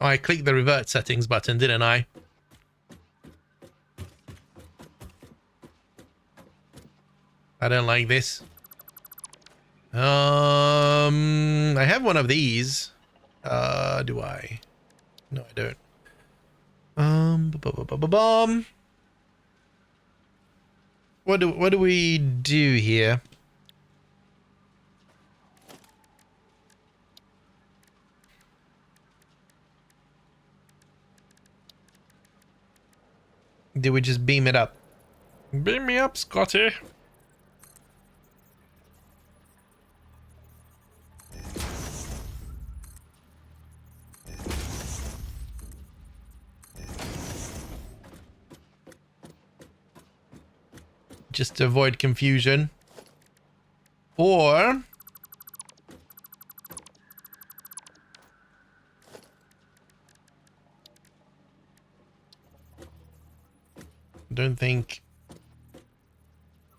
Oh, I clicked the revert settings button, didn't I? I don't like this. I have one of these. Do I? No, I don't. What do we do here? Do we just beam it up? Beam me up, Scotty. Just to avoid confusion. Or... don't think...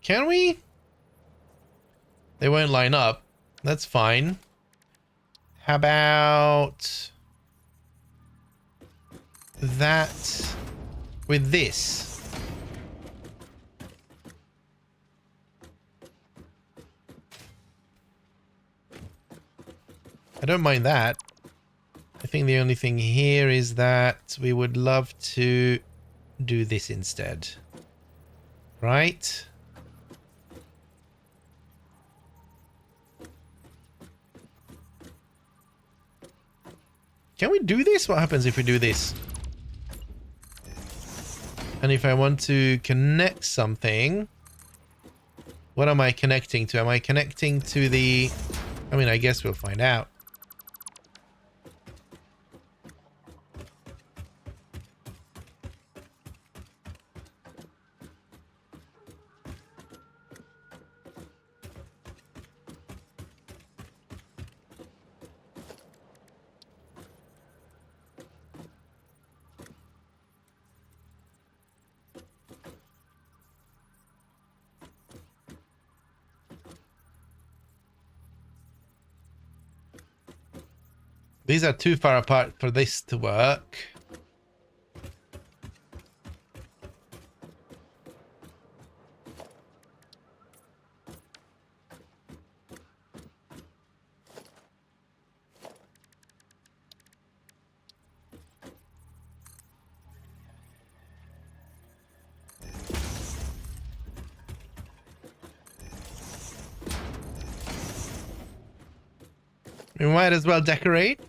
Can we? They won't line up. That's fine. How about... that with this? I don't mind that. I think the only thing here is that we would love to do this instead. Right? Can we do this? What happens if we do this? And if I want to connect something, what am I connecting to? Am I connecting to the... I mean, I guess we'll find out. These are too far apart for this to work. We might as well decorate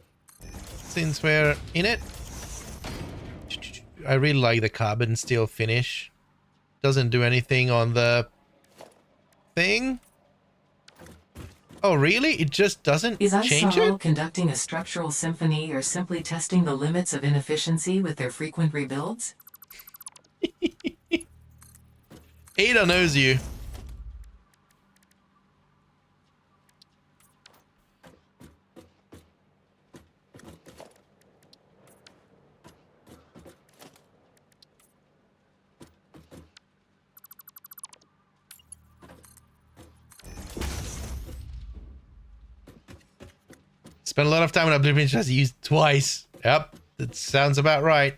since we're in it. I really like the carbon steel finish. Doesn't do anything on the thing. Oh, really? It just doesn't Is change iSorrow it? conducting a structural symphony or simply testing the limits of inefficiency with their frequent rebuilds? Ada knows you. Spent a lot of time on Oblivion just used twice. Yep, that sounds about right.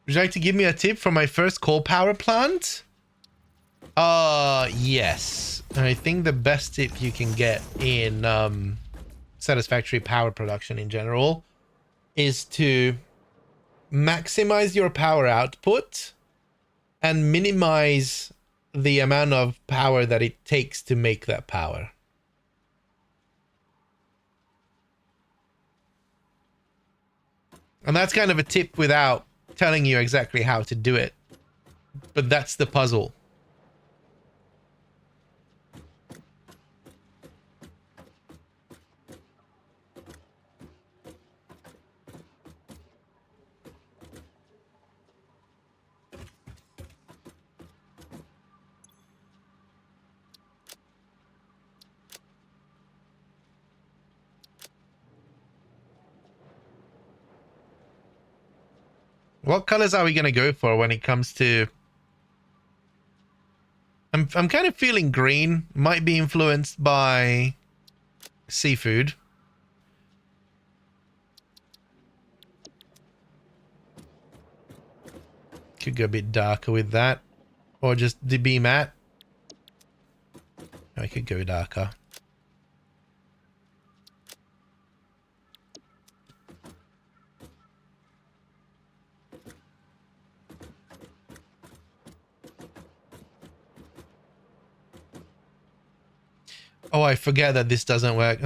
Would you like to give me a tip for my first coal power plant? Yes. I think the best tip you can get in satisfactory power production in general is to maximize your power output and minimize the amount of power that it takes to make that power. And that's kind of a tip without telling you exactly how to do it. But that's the puzzle. What colors are we going to go for when it comes to... I'm kind of feeling green. Might be influenced by seafood. Could go a bit darker with that. Or just be matte. I could go darker. Oh, I forget that this doesn't work.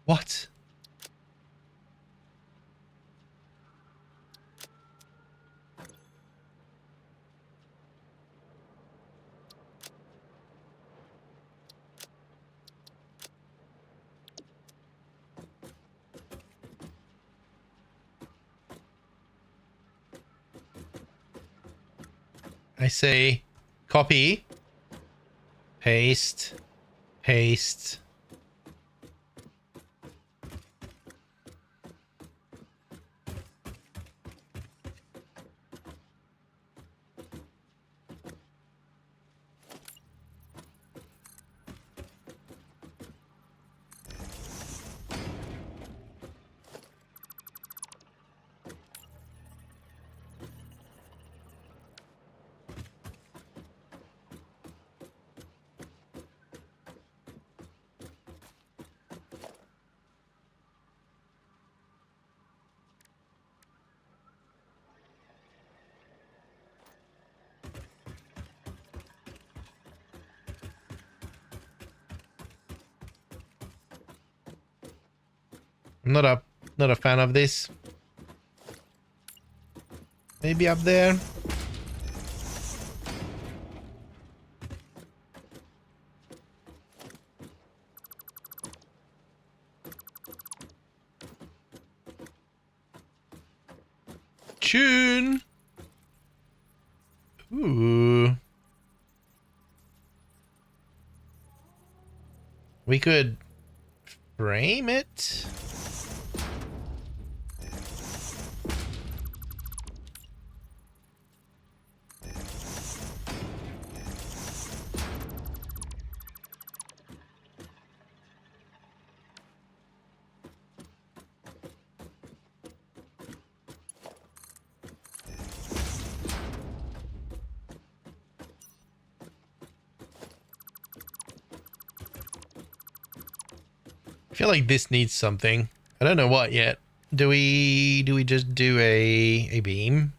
What? I say copy, paste, paste. I'm not a fan of this. Maybe up there. Tune. Ooh. We could frame it. I feel like this needs something. I don't know what yet. Do we just do a beam?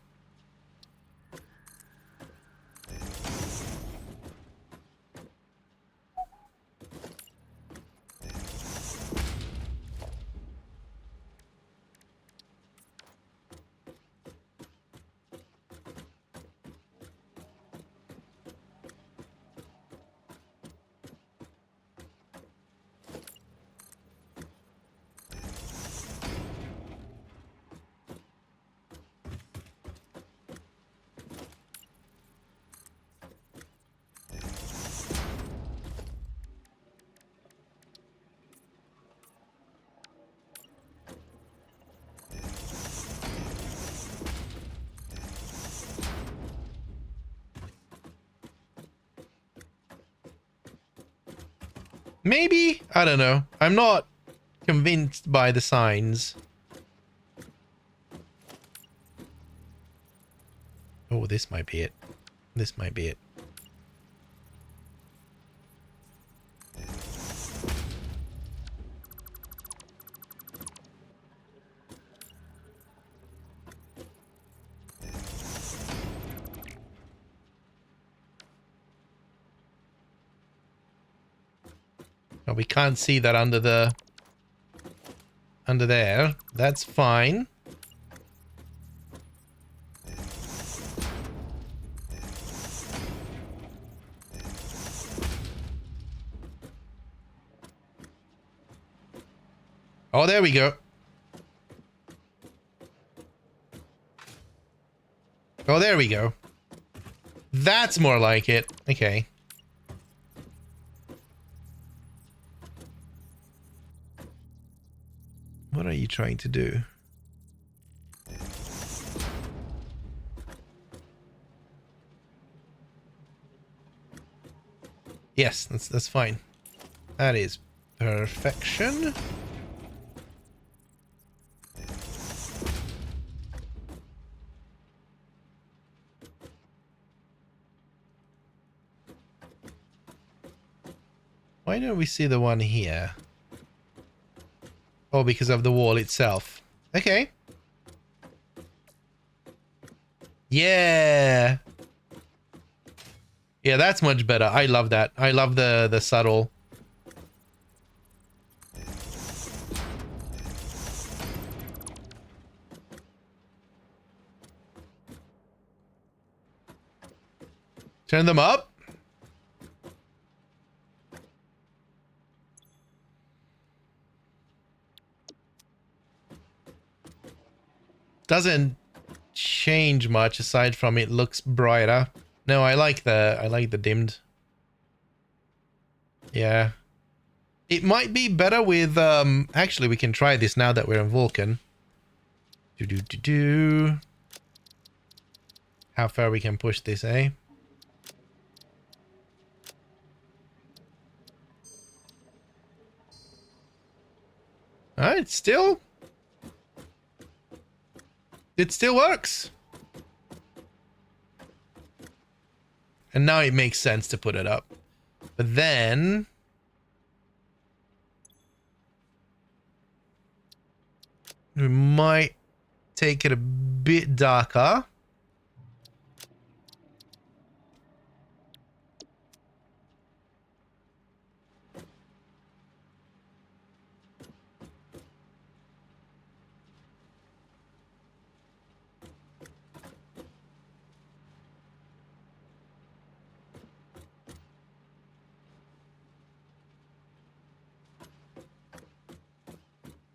Maybe? I don't know. I'm not convinced by the signs. Oh, this might be it. This might be it. Oh, we can't see that under there. That's fine. Oh, there we go. Oh, there we go. That's more like it. Okay. What are you trying to do? Yes, that's fine. That is perfection. Why don't we see the one here? Oh, because of the wall itself. Okay. Yeah. Yeah, that's much better. I love that. I love the subtle. Turn them up. Doesn't change much aside from it looks brighter. No, I like the dimmed. Yeah. It might be better with actually we can try this now that we're in Vulcan. Do. How far we can push this, eh? Alright, it still works. And now it makes sense to put it up. But then we might take it a bit darker.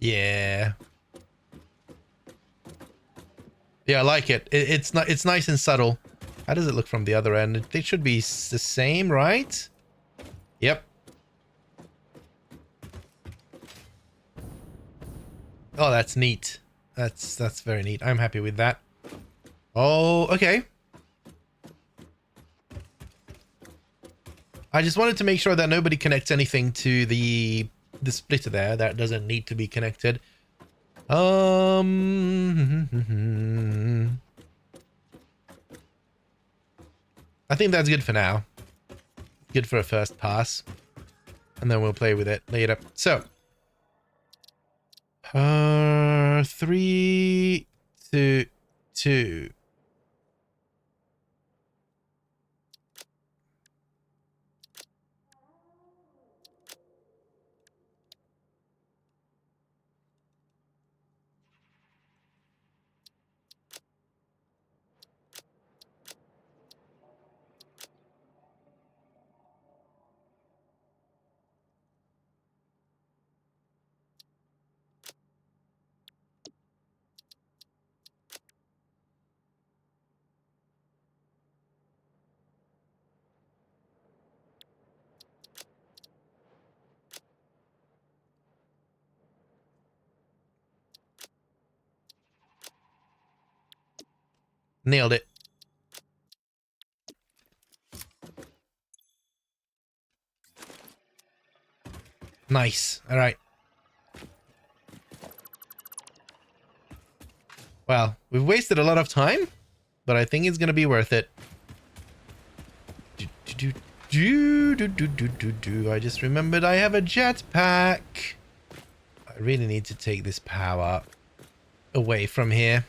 Yeah. Yeah, I like it. It's not. It's nice and subtle. How does it look from the other end? It should be the same, right? Yep. Oh, that's neat. That's very neat. I'm happy with that. Oh, okay. I just wanted to make sure that nobody connects anything to the splitter there that doesn't need to be connected. I think that's good for now. Good for a first pass. And then we'll play with it later. So 3, 2, 2. Nailed it. Nice. All right. Well, we've wasted a lot of time, but I think it's going to be worth it. I just remembered I have a jetpack. I really need to take this power away from here.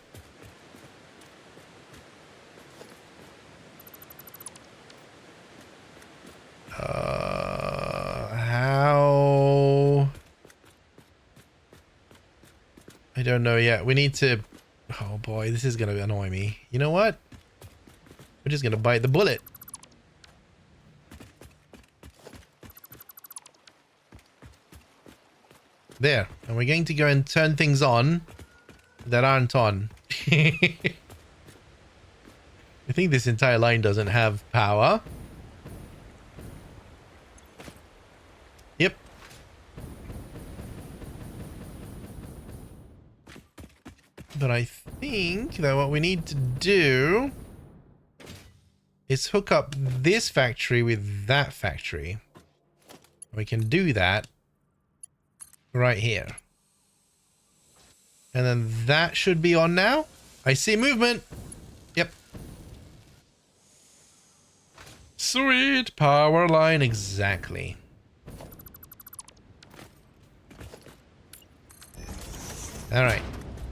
How? I don't know yet. We need to... Oh boy, this is going to annoy me. You know what? We're just going to bite the bullet. There. And we're going to go and turn things on that aren't on. I think this entire line doesn't have power. Yep. But I think that what we need to do is hook up this factory with that factory. We can do that right here. And then that should be on now. I see movement. Yep. Sweet power line, exactly. All right.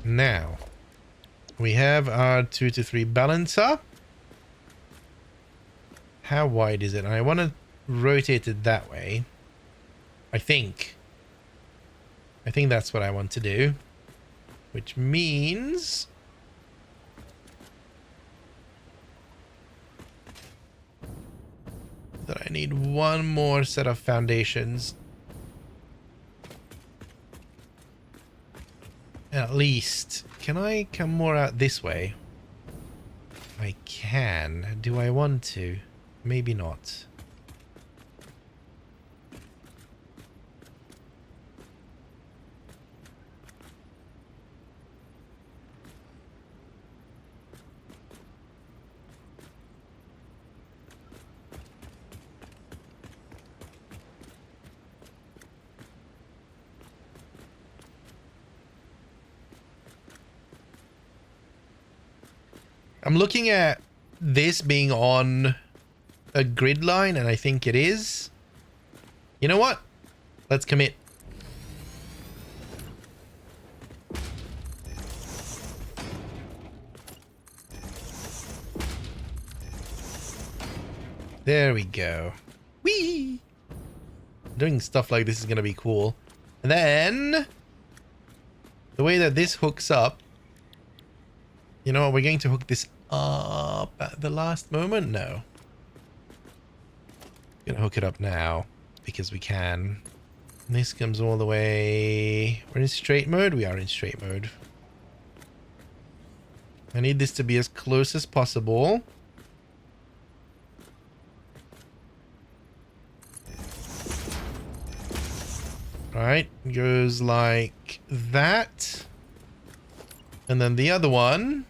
Now, we have our 2 to 3 balancer. How wide is it? I want to rotate it that way. I think that's what I want to do. Which means... that I need one more set of foundations. At least. Can I come more out this way? I can. Do I want to? Maybe not. I'm looking at this being on a grid line, and I think it is. You know what? Let's commit. There we go. Whee! Doing stuff like this is going to be cool. And then the way that this hooks up, you know what, we're going to hook this up at the last moment? No. Gonna hook it up now because we can. And this comes all the way. We're in straight mode? We are in straight mode. I need this to be as close as possible. Alright, goes like that. And then the other one.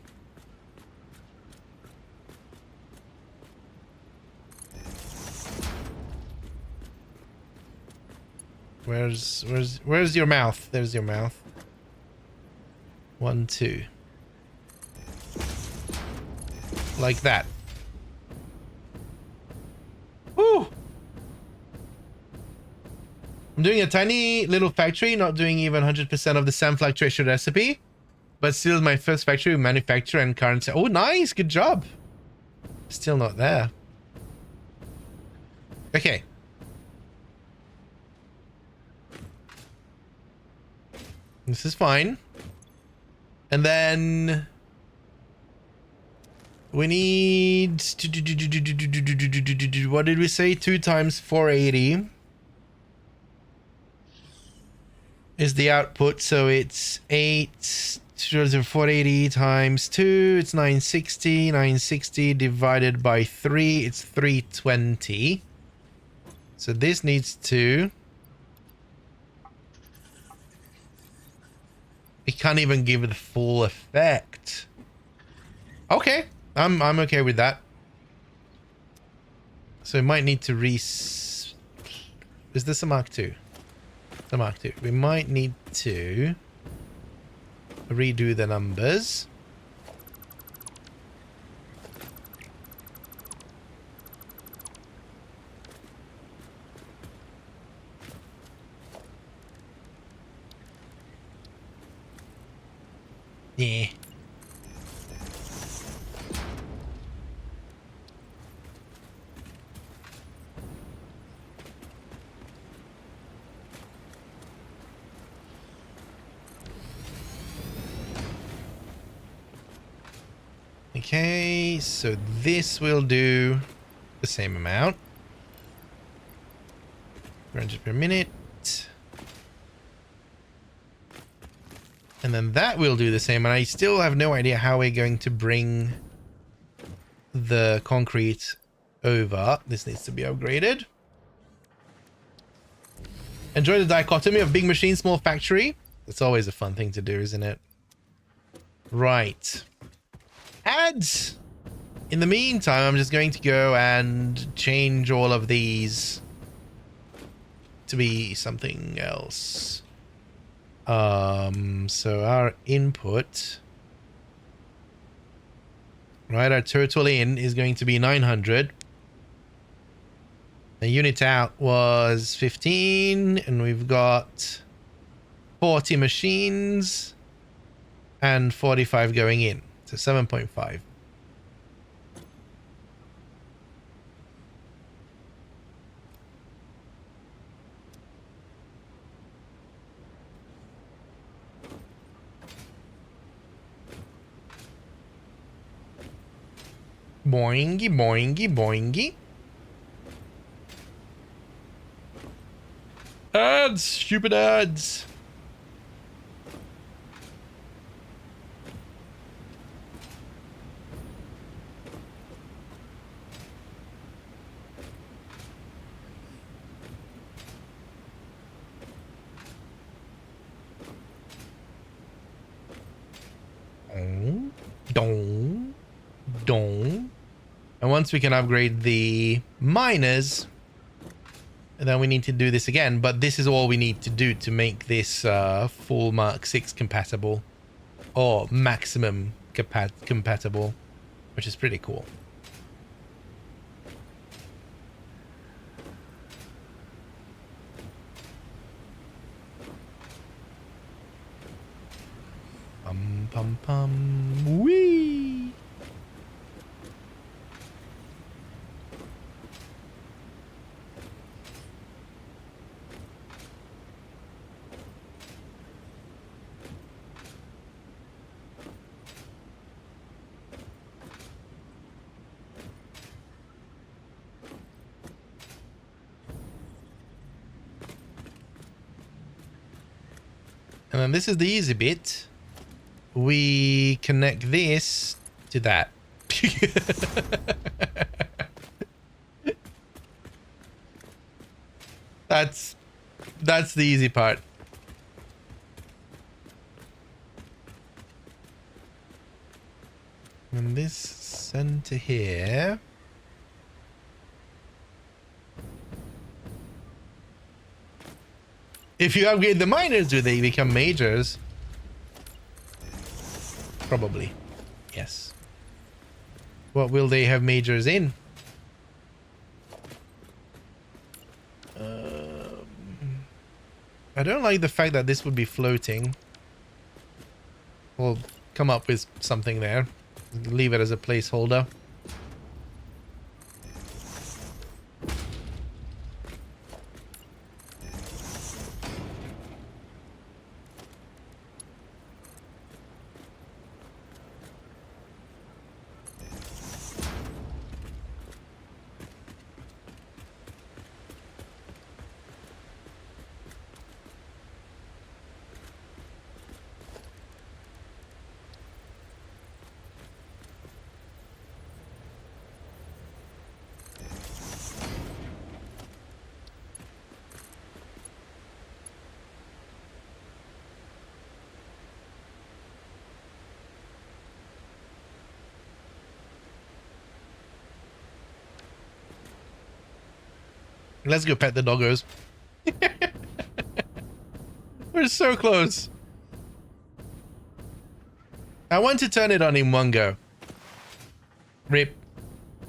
Where's your mouth? There's your mouth. 1, 2. Like that. Woo! I'm doing a tiny little factory, not doing even 100% of the sand fluctuation recipe, but still my first factory with manufacture and currency. Oh, nice. Good job. Still not there. Okay. This is fine. And then we need what did we say? 2 times 480 is the output, so it's 480 times 2, it's 960. 960 divided by 3, it's 320. So this needs to. It can't even give it the full effect. Okay, I'm okay with that. So we might need to Is this a Mark II? The Mark II. We might need to redo the numbers. Yeah. Okay, so this will do the same amount. 300 per minute. And then that will do the same. And I still have no idea how we're going to bring the concrete over. This needs to be upgraded. Enjoy the dichotomy of big machine, small factory. It's always a fun thing to do, isn't it? Right. Ads. In the meantime, I'm just going to go and change all of these to be something else. So our input, right, our total in is going to be 900. The unit out was 15, and we've got 40 machines and 45 going in, so 7.5. Boingy, boingy, boingy. Ads, stupid ads. Dong, dong. And once we can upgrade the miners, then we need to do this again. But this is all we need to do to make this full Mark 6 compatible, or maximum compatible, which is pretty cool. Pum pum pum wee. And then this is the easy bit. We connect this to that. That's the easy part. And this sent to here. If you upgrade the miners, do they become majors? Probably. Yes. What will they have majors in? I don't like the fact that this would be floating. We'll come up with something there. Leave it as a placeholder. Let's go pet the doggos. We're so close. I want to turn it on in one go. Rip.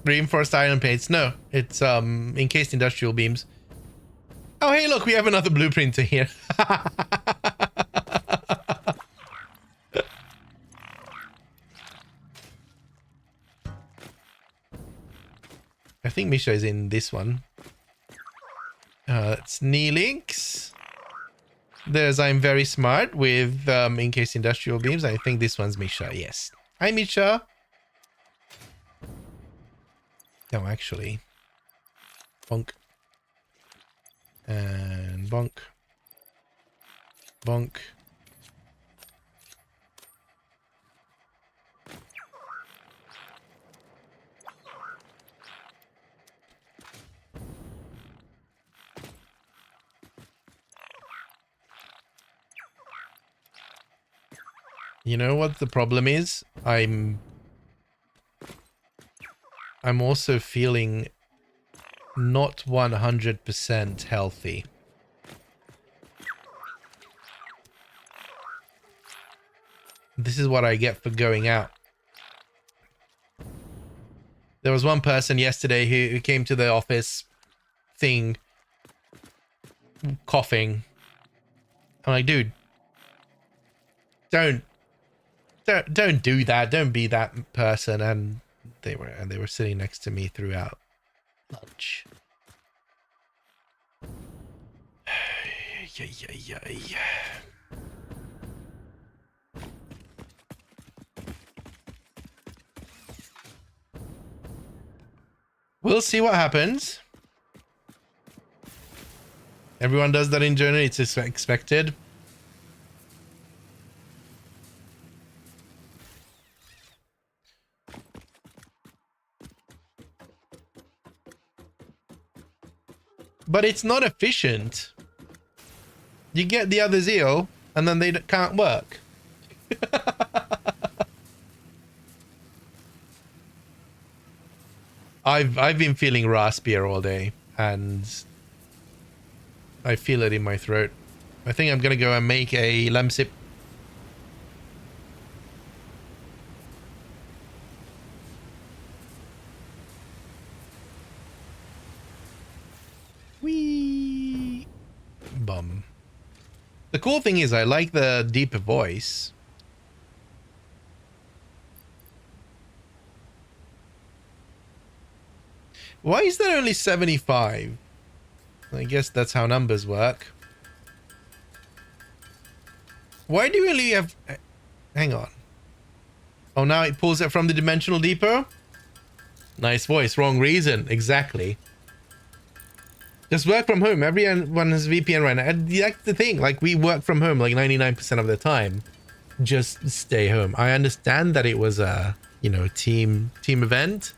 Reinforced iron plates. No, it's encased industrial beams. Oh, hey, look, we have another blueprinter here. I think Misha is in this one. It's Neelinks. There's I'm very smart with encased industrial beams. I think this one's Misha. Yes. Hi, Misha. No, actually. Bonk. And bonk. Bonk. You know what the problem is? I'm also feeling not 100% healthy. This is what I get for going out. There was one person yesterday who came to the office thing coughing. I'm like, dude, don't do that. Don't be that person. And they were sitting next to me throughout lunch. We'll see what happens. Everyone does that in Germany. It's just expected. But it's not efficient. You get the other zeal, and then they can't work. I've been feeling raspier all day, and I feel it in my throat. I think I'm gonna go and make a lemon sip. Wee bum. The cool thing is I like the deeper voice. Why is that only 75? I guess that's how numbers work. Why do we only have... Hang on. Oh, now it pulls it from the dimensional depot? Nice voice. Wrong reason. Exactly. Just work from home. Everyone has VPN right now. And that's the thing. Like, we work from home like 99% of the time. Just stay home. I understand that it was a, you know, team event.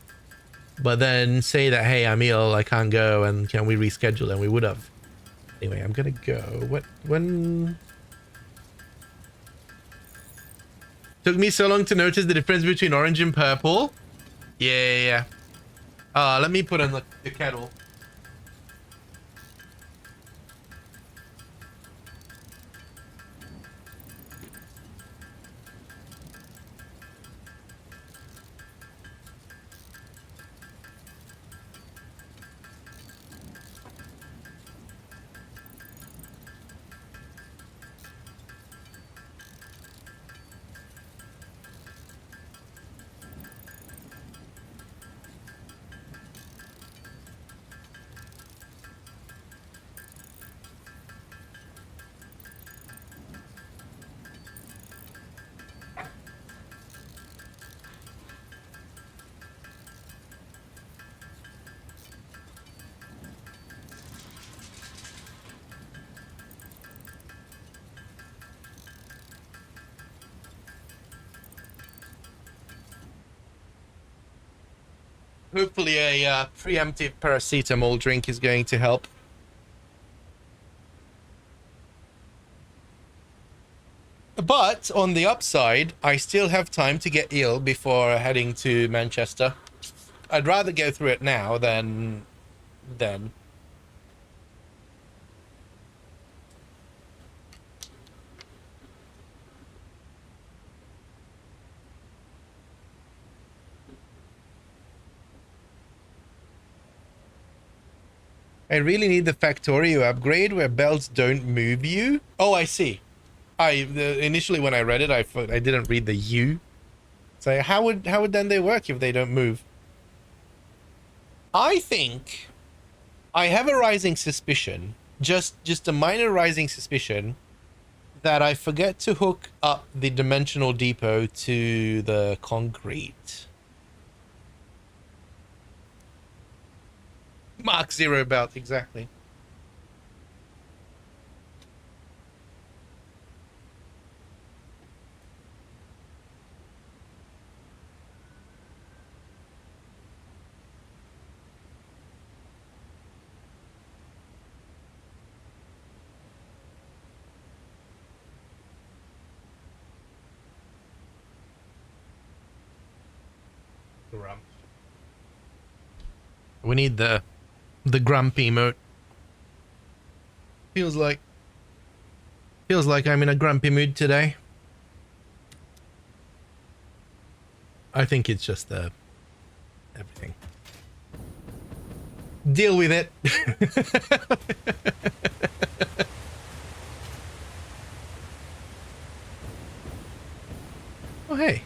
But then say that, hey, I'm ill, I can't go, and can we reschedule? And we would have. Anyway, I'm gonna go. When? Took me so long to notice the difference between orange and purple. Yeah. Let me put on the kettle. Hopefully a preemptive paracetamol drink is going to help. But on the upside, I still have time to get ill before heading to Manchester. I'd rather go through it now than then. I really need the Factorio upgrade where belts don't move you. Oh, I see. Initially when I read it, I didn't read the U. So how would then they work if they don't move? I think I have a rising suspicion, just a minor rising suspicion, that I forget to hook up the dimensional depot to the concrete. Mark 0 belt, exactly. We need the grumpy emote. Feels like I'm in a grumpy mood today. I think it's just everything. Deal with it. Oh, hey.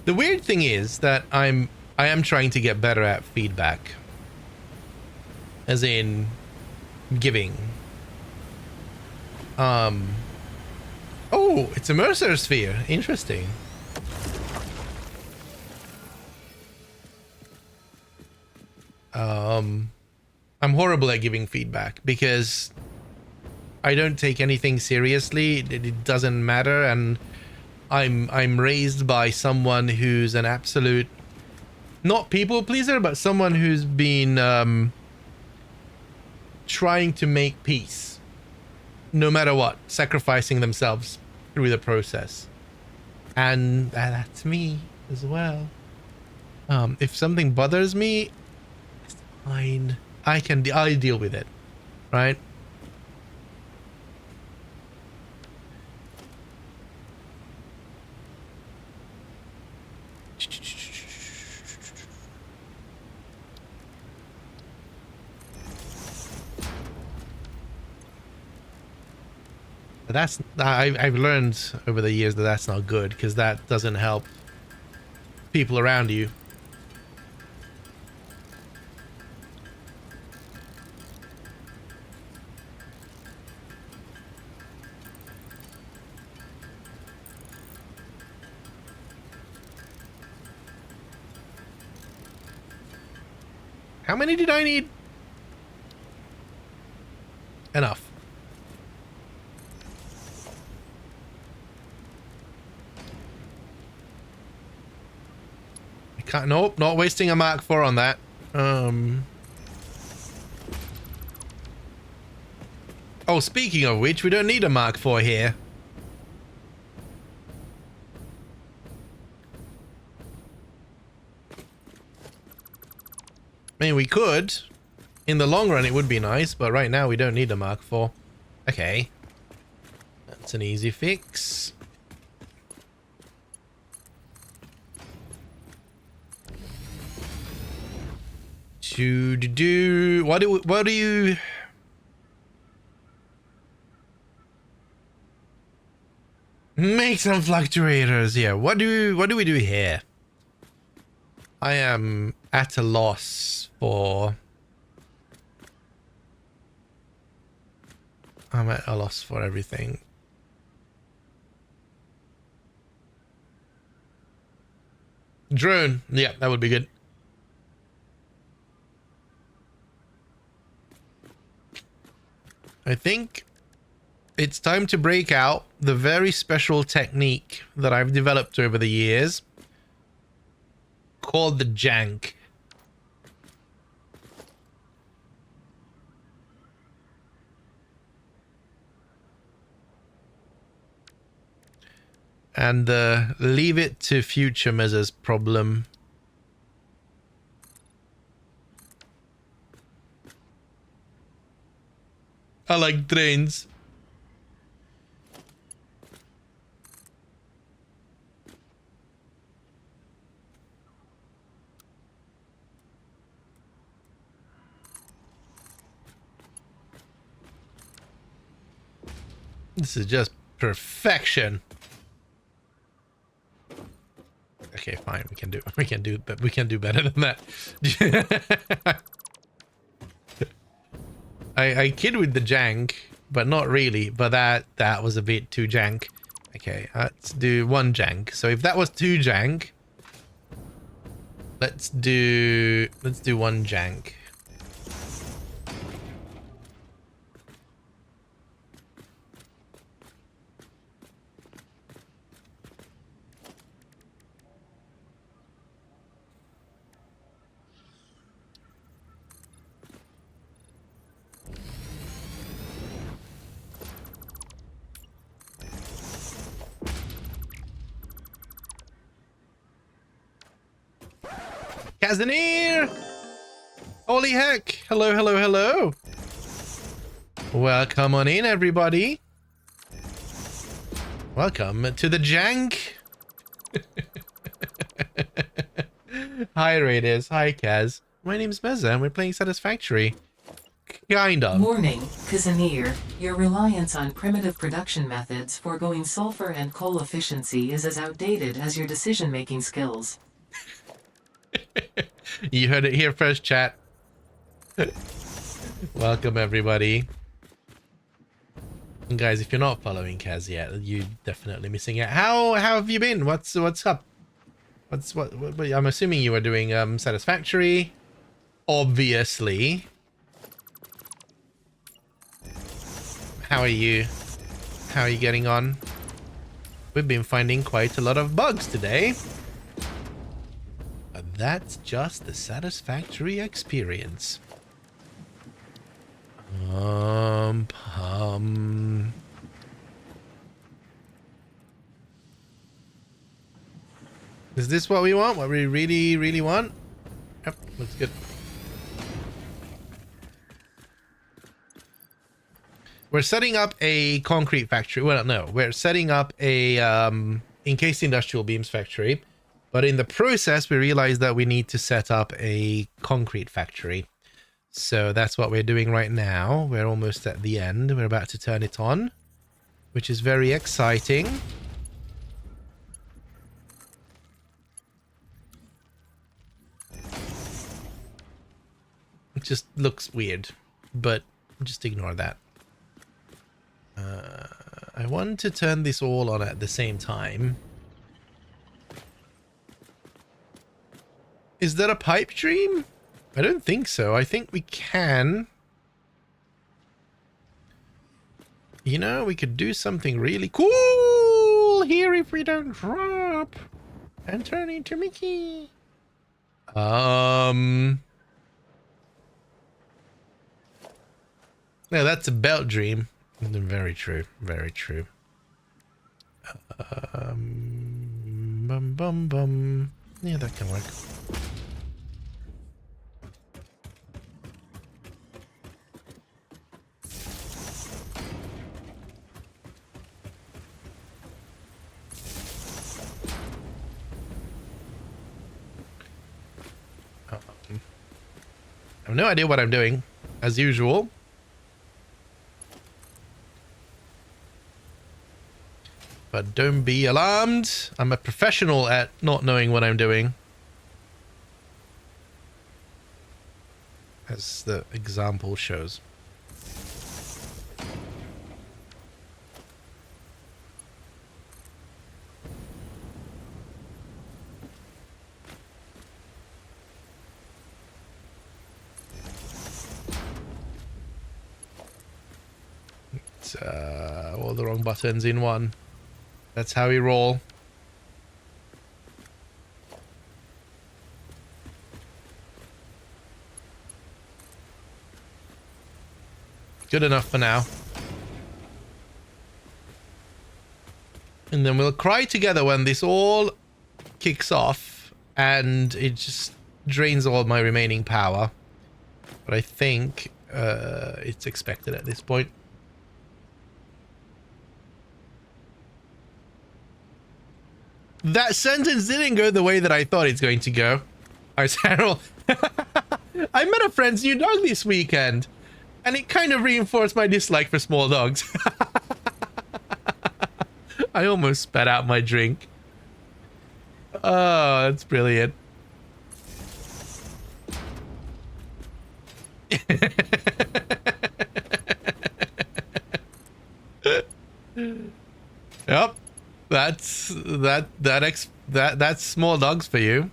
The weird thing is that I am trying to get better at feedback. As in giving. Oh, it's a Mercer sphere. Interesting. I'm horrible at giving feedback because I don't take anything seriously. It doesn't matter, and I'm raised by someone who's an absolute not people pleaser, but someone who's been trying to make peace, no matter what, sacrificing themselves through the process, and that's me as well. If something bothers me, it's fine. I deal with it, right? But that's I've learned over the years that that's not good, because that doesn't help people around you. How many did I need? Enough. I can't. Nope, not wasting a Mark IV on that. Oh, speaking of which, we don't need a Mark IV here. I mean, we could. In the long run, it would be nice, but right now we don't need a Mark IV. Okay. That's an easy fix. What do you... Make some fluctuators here. What do we do here? I am at a loss for... I'm at a loss for everything. Drone. Yeah, that would be good. I think it's time to break out the very special technique that I've developed over the years called the jank. And leave it to future measures problem. I like trains. This is just perfection. Okay, fine. We can do better than that. I kid with the jank, but not really. But that was a bit too jank. Okay, let's do one jank. So if that was two jank, let's do one jank. Casimir! Holy heck! Hello, hello, hello! Welcome on in, everybody! Welcome to the jank! Hi, Raiders. Hi, Kaz. My name's Meza, and we're playing Satisfactory. Kind of. Warning, Kazanir, your reliance on primitive production methods foregoing sulfur and coal efficiency is as outdated as your decision-making skills. You heard it here first, chat. Welcome, everybody. And guys, if you're not following Kaz yet, you're definitely missing out. How have you been? What's up? What I'm assuming you were doing Satisfactory, obviously. How are you? How are you getting on? We've been finding quite a lot of bugs today. But that's just the Satisfactory experience. Is this what we want? What we really want? Yep, looks good. We're setting up a concrete factory. Well, no, we're setting up a encased industrial beams factory. But in the process, we realized that we need to set up a concrete factory. So that's what we're doing right now. We're almost at the end. We're about to turn it on, which is very exciting. It just looks weird, but just ignore that. I want to turn this all on at the same time. Is that a pipe dream? I don't think so. I think we can. You know, we could do something really cool here if we don't drop and turn into Mickey. No, that's a belt dream. Very true. Very true. Yeah, that can work. I have no idea what I'm doing, as usual. But don't be alarmed. I'm a professional at not knowing what I'm doing. As the example shows. It's all the wrong buttons in one. That's how we roll. Good enough for now. And then we'll cry together when this all kicks off and it just drains all my remaining power. But I think it's expected at this point. That sentence didn't go the way that I thought it's going to go. Harold. I met a friend's new dog this weekend, and it kind of reinforced my dislike for small dogs. I almost spat out my drink. Oh, that's brilliant. Yep. That's small dogs for you.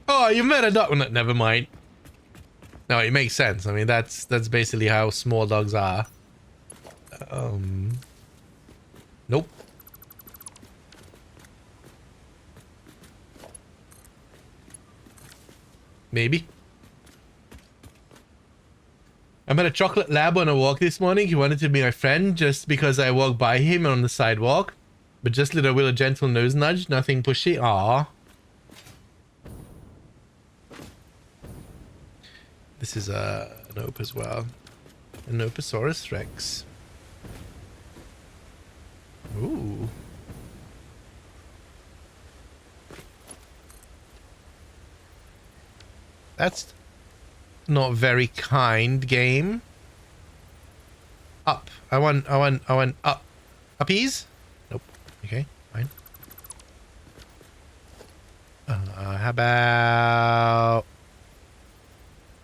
Oh, you met a dog. No, never mind. No, it makes sense. I mean, that's basically how small dogs are. Nope. Maybe. I met a chocolate lab on a walk this morning. He wanted to be my friend just because I walked by him on the sidewalk. But just little will a gentle nose nudge, nothing pushy. Aww. This is an ope as well. An Oposaurus Rex. Ooh. That's not very kind, game. Up. I want up. Uppies? Nope. Okay, fine. How about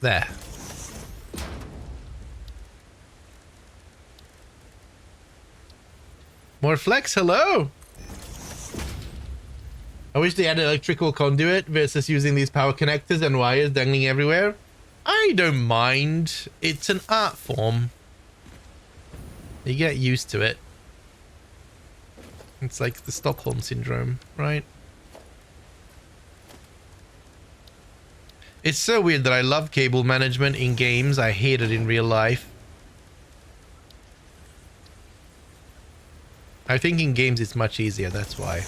there? More flex, hello. I wish they had electrical conduit versus using these power connectors and wires dangling everywhere. I don't mind. It's an art form. You get used to it. It's like the Stockholm syndrome, right? It's so weird that I love cable management in games. I hate it in real life. I think in games it's much easier, that's why.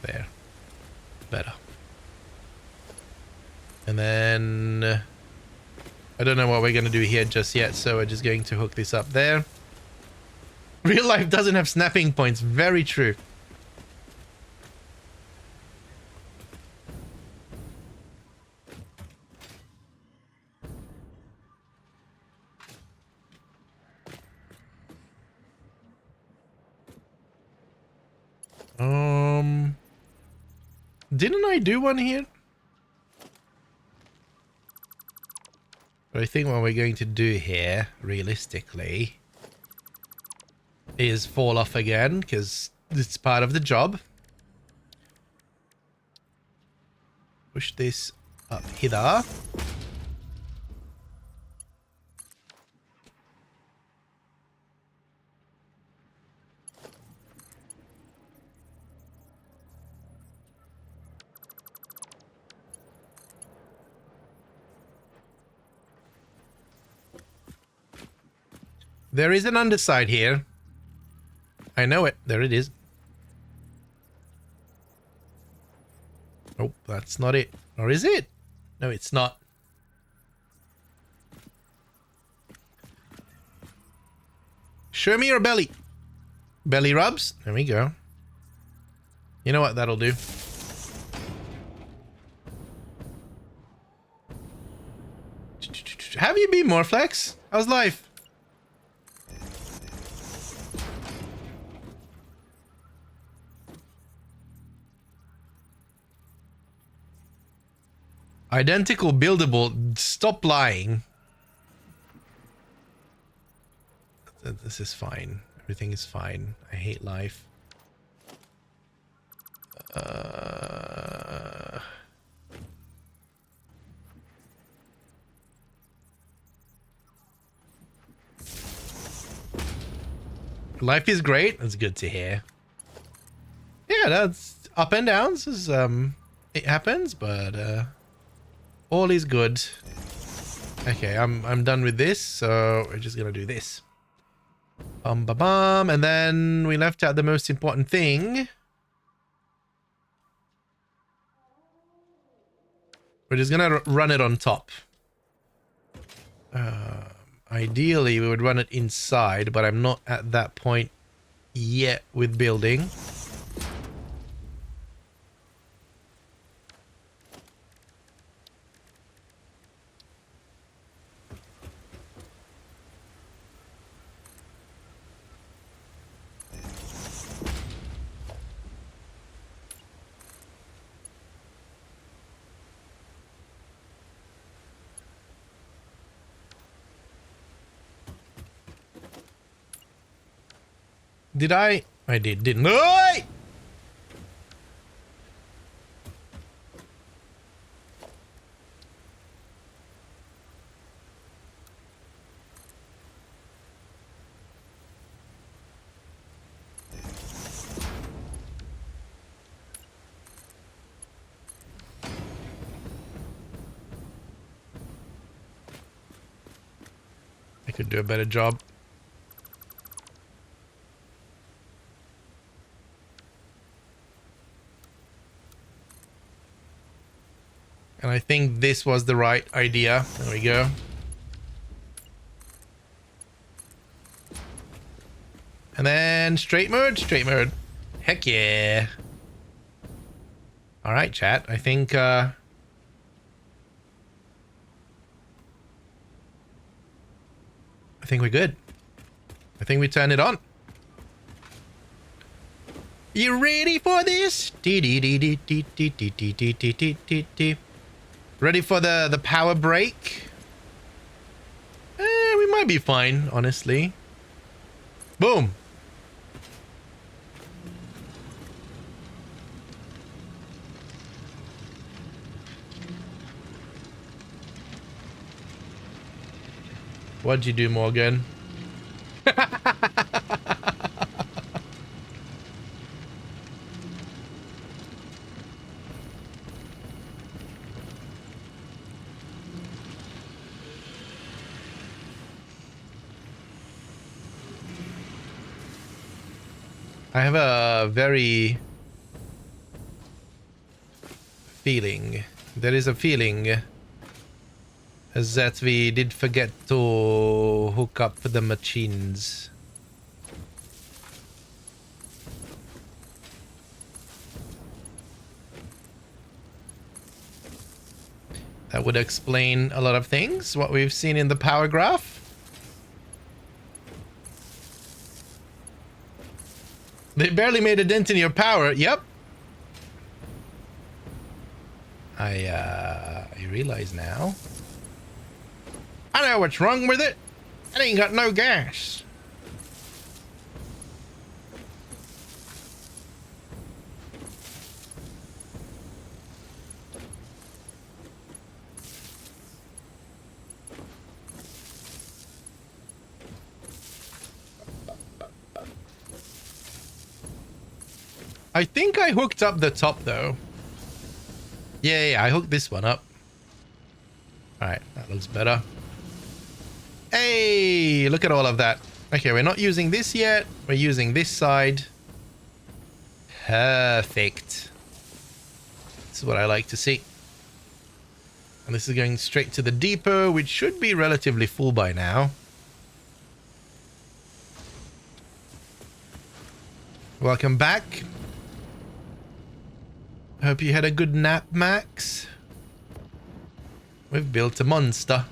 There. Better. And then... I don't know what we're going to do here just yet, so we're just going to hook this up there. Real life doesn't have snapping points. Very true. Didn't I do one here? But I think what we're going to do here, realistically, is fall off again, because it's part of the job. Push this up hither. There is an underside here. I know it. There it is. Oh, that's not it. Or is it? No, it's not. Show me your belly. Belly rubs. There we go. You know what? That'll do. Have you been more flex? How's life? Identical buildable. Stop lying. This is fine. Everything is fine. I hate life. Life is great. That's good to hear. Yeah, that's up and downs. Is it happens, but all is good. Okay, I'm done with this, so we're just gonna do this. Bum ba bum, and then we left out the most important thing. We're just gonna run it on top. Ideally, we would run it inside, but I'm not at that point yet with building. Did I? I did, didn't I? I could do a better job. And I think this was the right idea. There we go. And then straight mode, straight mode. Heck yeah. All right, chat. I think we're good. I think we turned it on. You ready for this? Ready for the power break? We might be fine, honestly. Boom. What'd you do, Morgan? I have a very feeling. There is a feeling that we did forget to hook up the machines. That would explain a lot of things, what we've seen in the power graph. They barely made a dent in your power. Yep. I realize now. I know what's wrong with it. It ain't got no gas. I think I hooked up the top though. Yeah, I hooked this one up. Alright, that looks better. Hey, look at all of that. Okay, we're not using this yet. We're using this side. Perfect. This is what I like to see. And this is going straight to the depot, which should be relatively full by now. Welcome back. Hope you had a good nap, Max. We've built a monster.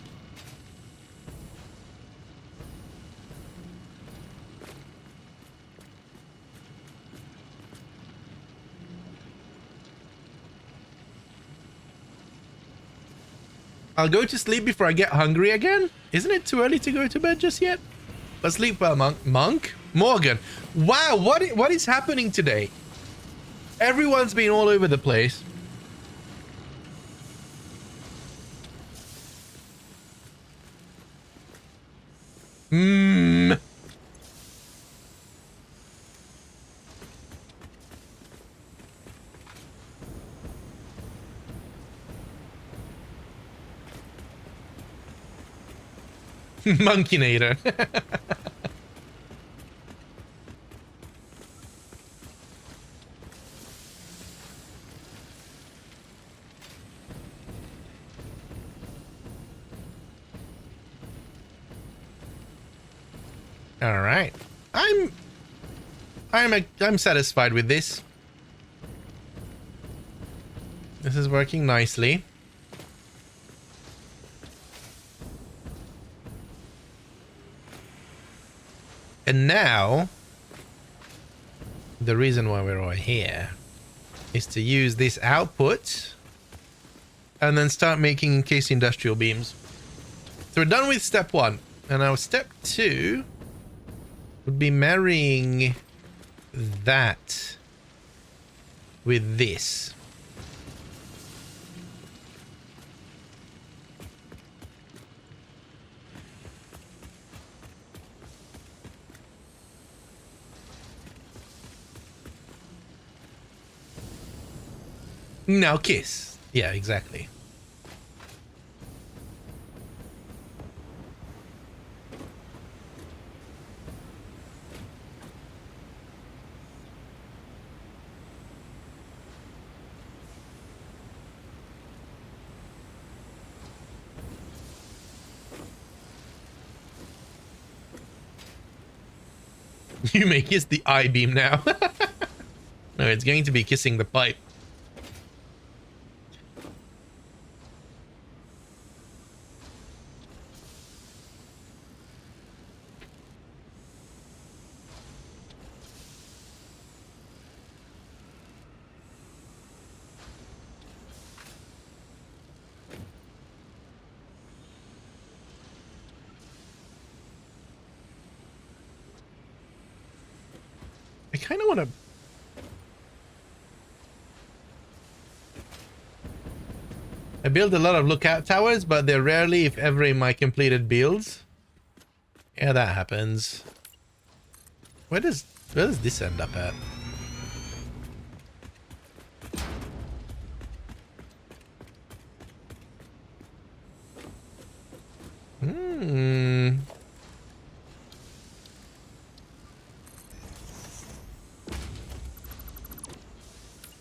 I'll go to sleep before I get hungry again. Isn't it too early to go to bed just yet? But sleep well, Monk. Morgan. Wow, what is happening today? Everyone's been all over the place. Monkeinator. All right. I'm satisfied with this. This is working nicely. And now, the reason why we're all here is to use this output and then start making case industrial beams. So we're done with step 1. And now step 2 would be marrying that with this. Now kiss. Yeah, exactly. You may kiss the I-beam now. No, it's going to be kissing the pipe. I kind of want to... I build a lot of lookout towers, but they're rarely, if ever, in my completed builds. Yeah, that happens. Where does this end up at? Hmm.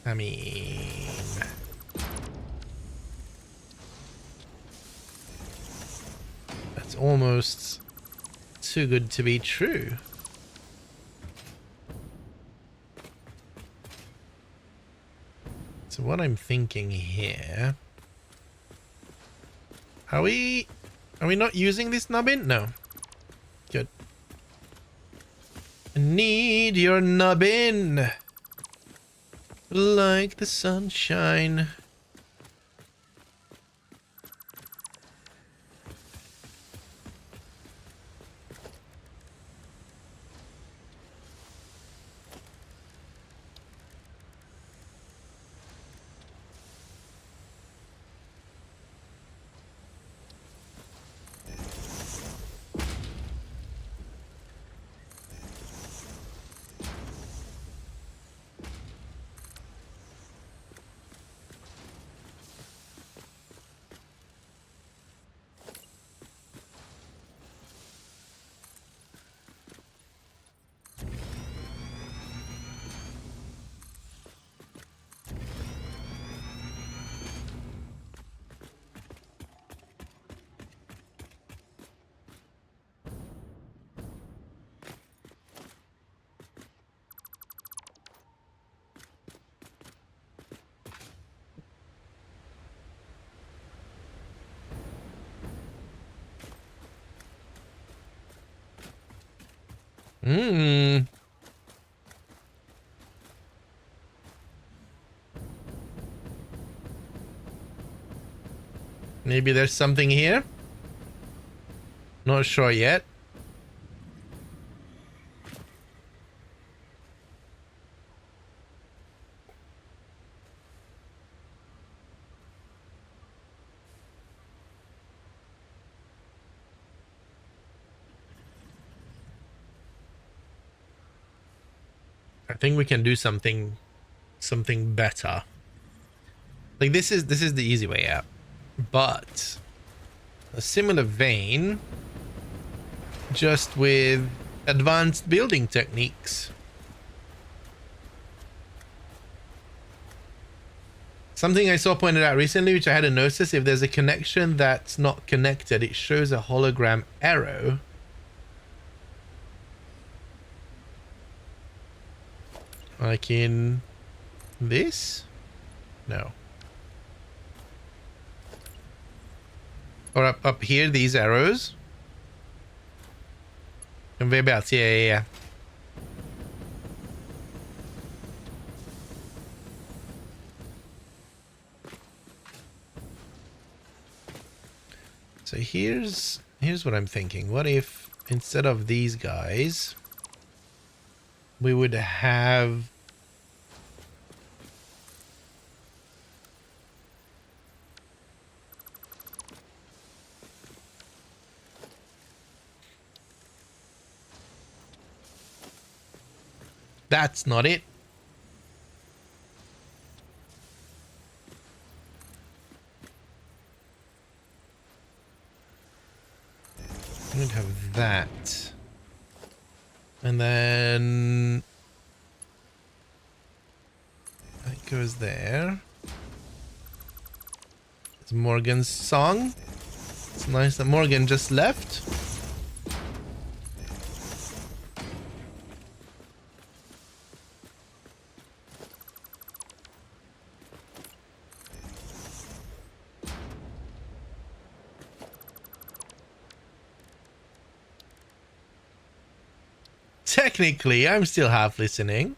I mean... That's almost too good to be true. So what I'm thinking here... Are we not using this nubbin? No. Good. I need your nubbin. Like the sunshine. Hmm. Maybe there's something here. Not sure yet. I think we can do something better. Like this is the easy way out. But a similar vein, just with advanced building techniques. Something I saw pointed out recently, which I hadn't noticed, if there's a connection that's not connected, it shows a hologram arrow. Like in this? No. Or up here, these arrows. Conveyor belts, yeah. So here's what I'm thinking. What if instead of these guys, we would have that's not it. We'd have that. And then that goes there. It's Morgan's song. It's nice that Morgan just left. Technically, I'm still half listening.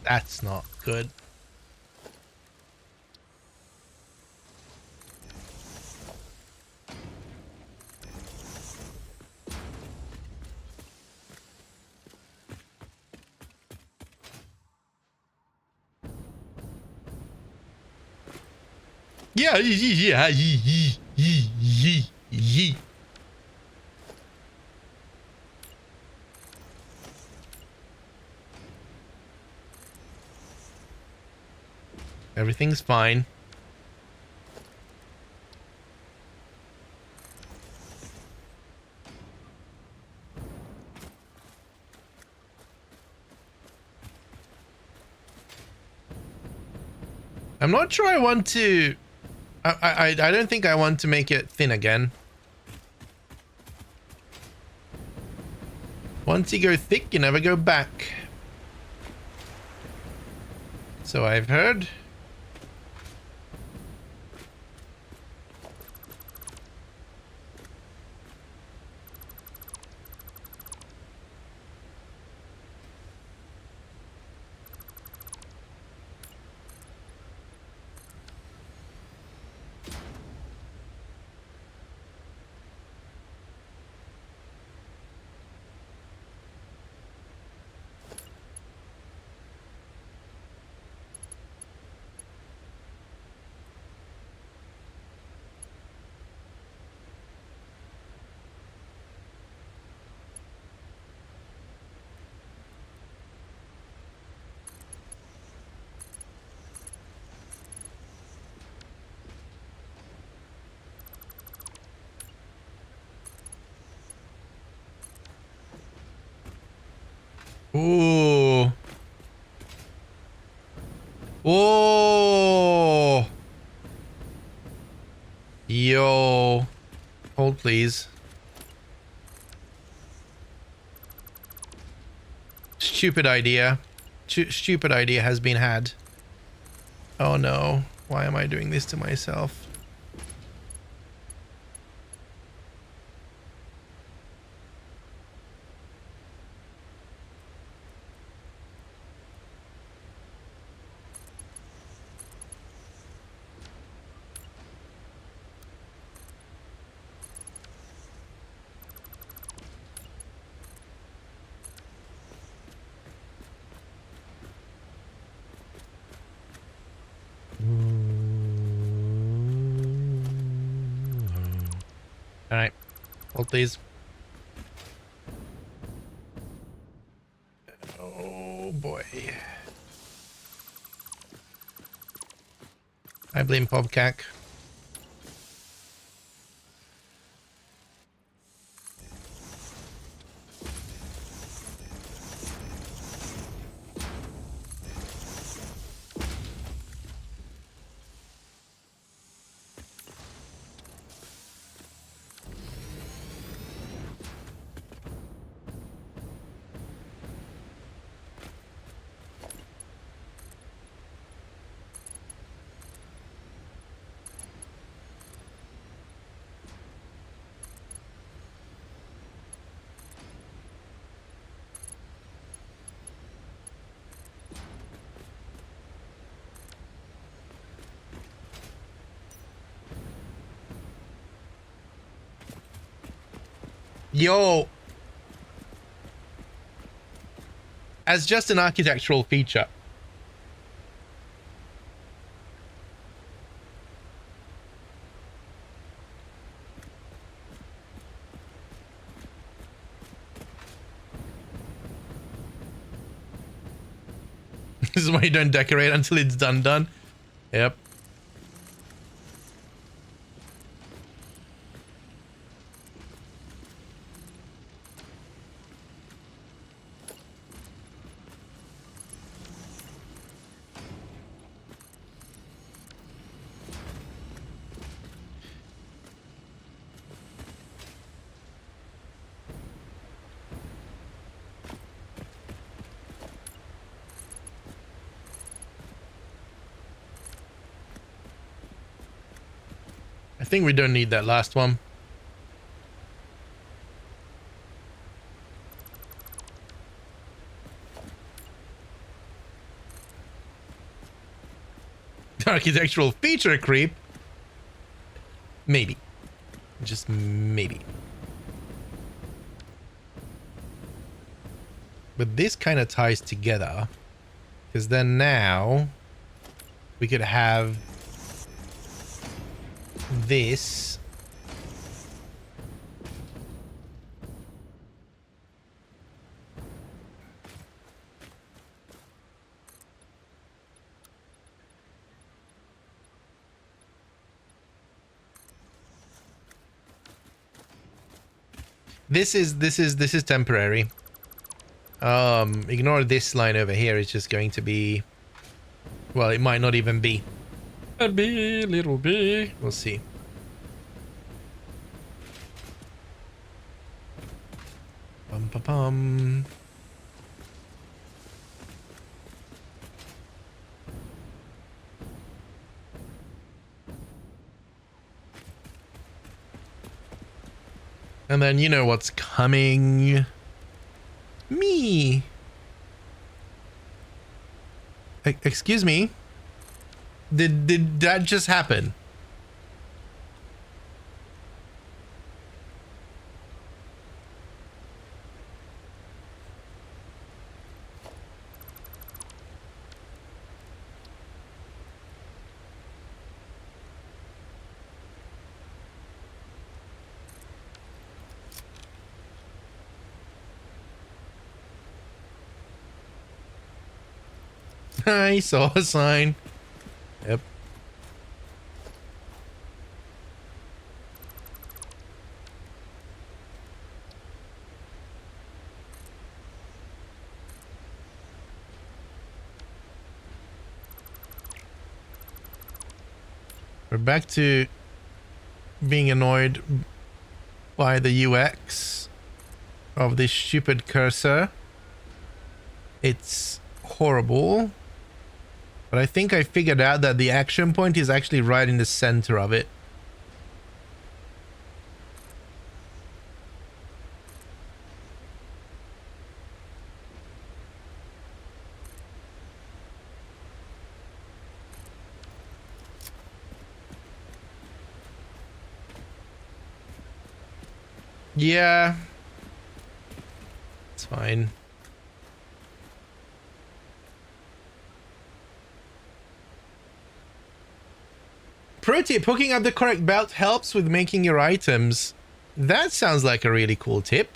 That's not good. Yeah, yeah, yeah. Everything's fine. I'm not sure I want to... I don't think I want to make it thin again. Once you go thick, you never go back. So I've heard. Ooh. Oh. Yo. Hold, please. Stupid idea. Stupid idea has been had. Oh no. Why am I doing this to myself? All right. Hold, please. Oh boy. I blame Pobcac. Yo. As just an architectural feature. This is why you don't decorate until it's done. Yep. I think we don't need that last one. architectural feature creep. Maybe. Just maybe. But this kind of ties together. Because then now we could have this. This is temporary. Ignore this line over here. It's just going to be, well, it might not even be. A B, little B. We'll see. Bum pa bum. And then you know what's coming. Me. Excuse me. Did that just happen? I saw a sign. Yep. We're back to being annoyed by the UX of this stupid cursor. It's horrible. But I think I figured out that the action point is actually right in the center of it. Yeah. It's fine. Pro tip, hooking up the correct belt helps with making your items. That sounds like a really cool tip.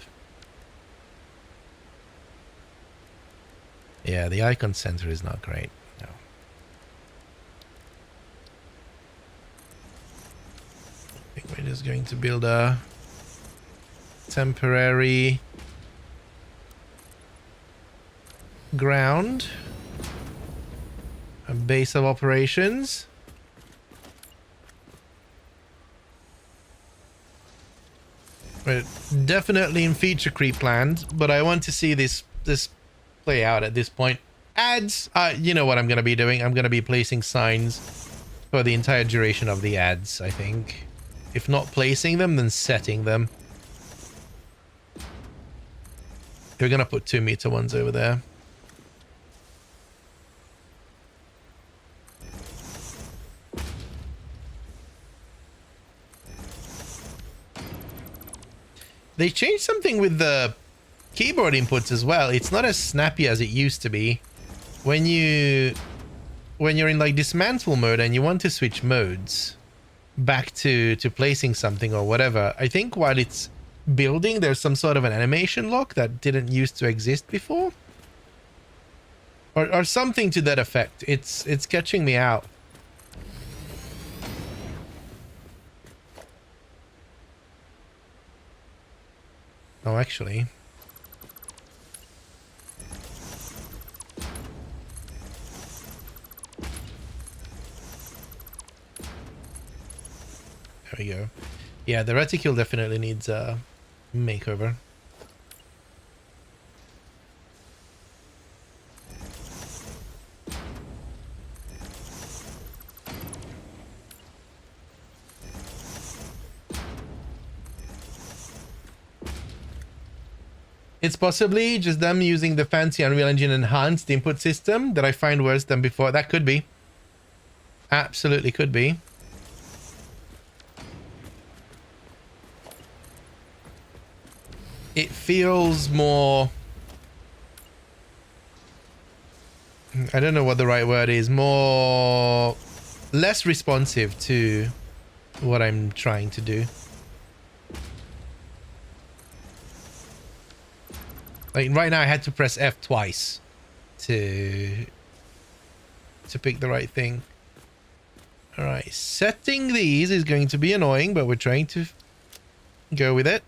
Yeah, the icon center is not great. No. I think we're just going to build a temporary ground, a base of operations. We're definitely in feature creep land, but I want to see this play out at this point. Ads, you know what I'm going to be doing. I'm going to be placing signs for the entire duration of the ads, I think. If not placing them, then setting them. We're going to put 2-meter ones over there. They changed something with the keyboard inputs as well. It's not as snappy as it used to be. When you're in like dismantle mode and you want to switch modes back to placing something or whatever, I think while it's building, there's some sort of an animation lock that didn't used to exist before. Or something to that effect. It's catching me out. Oh, actually. There we go. Yeah, the reticule definitely needs a makeover. It's possibly just them using the fancy Unreal Engine enhanced input system that I find worse than before. That could be. Absolutely could be. It feels more... I don't know what the right word is. More... less responsive to what I'm trying to do. Like right now I had to press F twice to pick the right thing. All right, setting these is going to be annoying, but we're trying to go with it.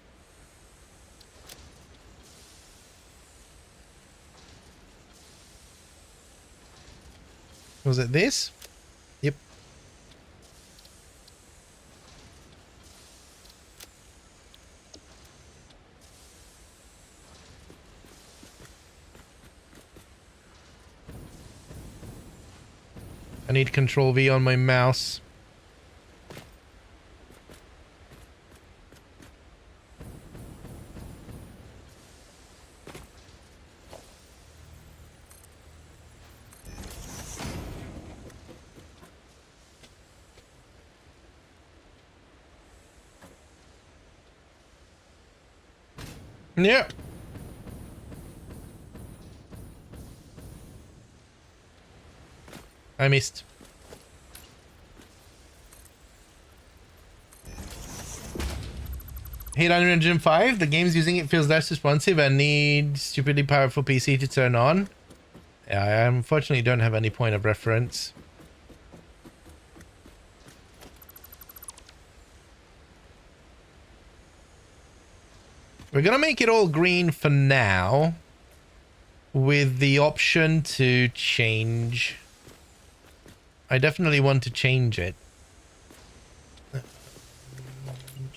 Was it this? Yep. I need Control V on my mouse. Yeah. I missed. Hate Unreal Engine 5. The game's using it feels less responsive and need stupidly powerful PC to turn on. Yeah, I unfortunately don't have any point of reference. We're gonna make it all green for now, with the option to change. I definitely want to change it.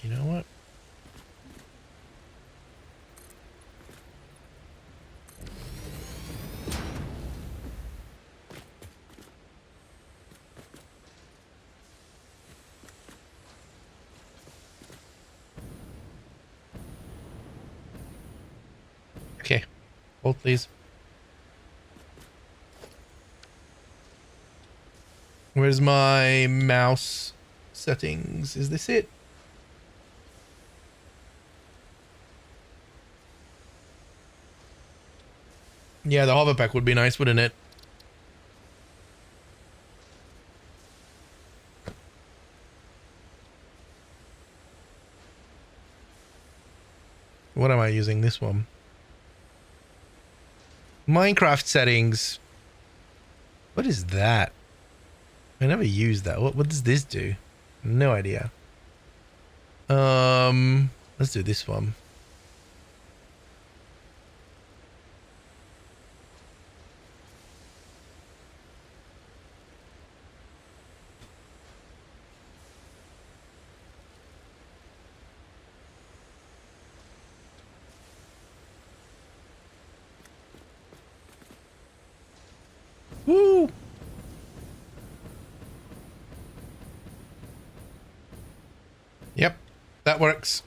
You know what? Okay, hold please. Where's my mouse settings? Is this it? Yeah, the hover pack would be nice, wouldn't it? What am I using this one? Minecraft settings. What is that? I never used that. What does this do? No idea. Let's do this one. Woo! Yep, that works.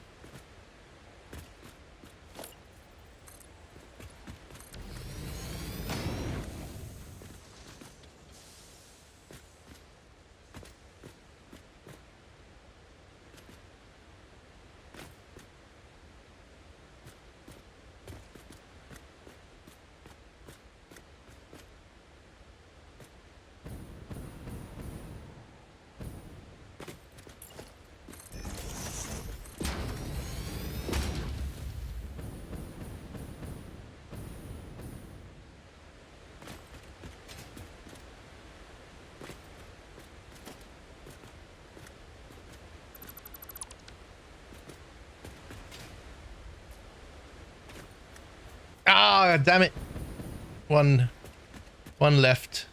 Ah, damn it. One left.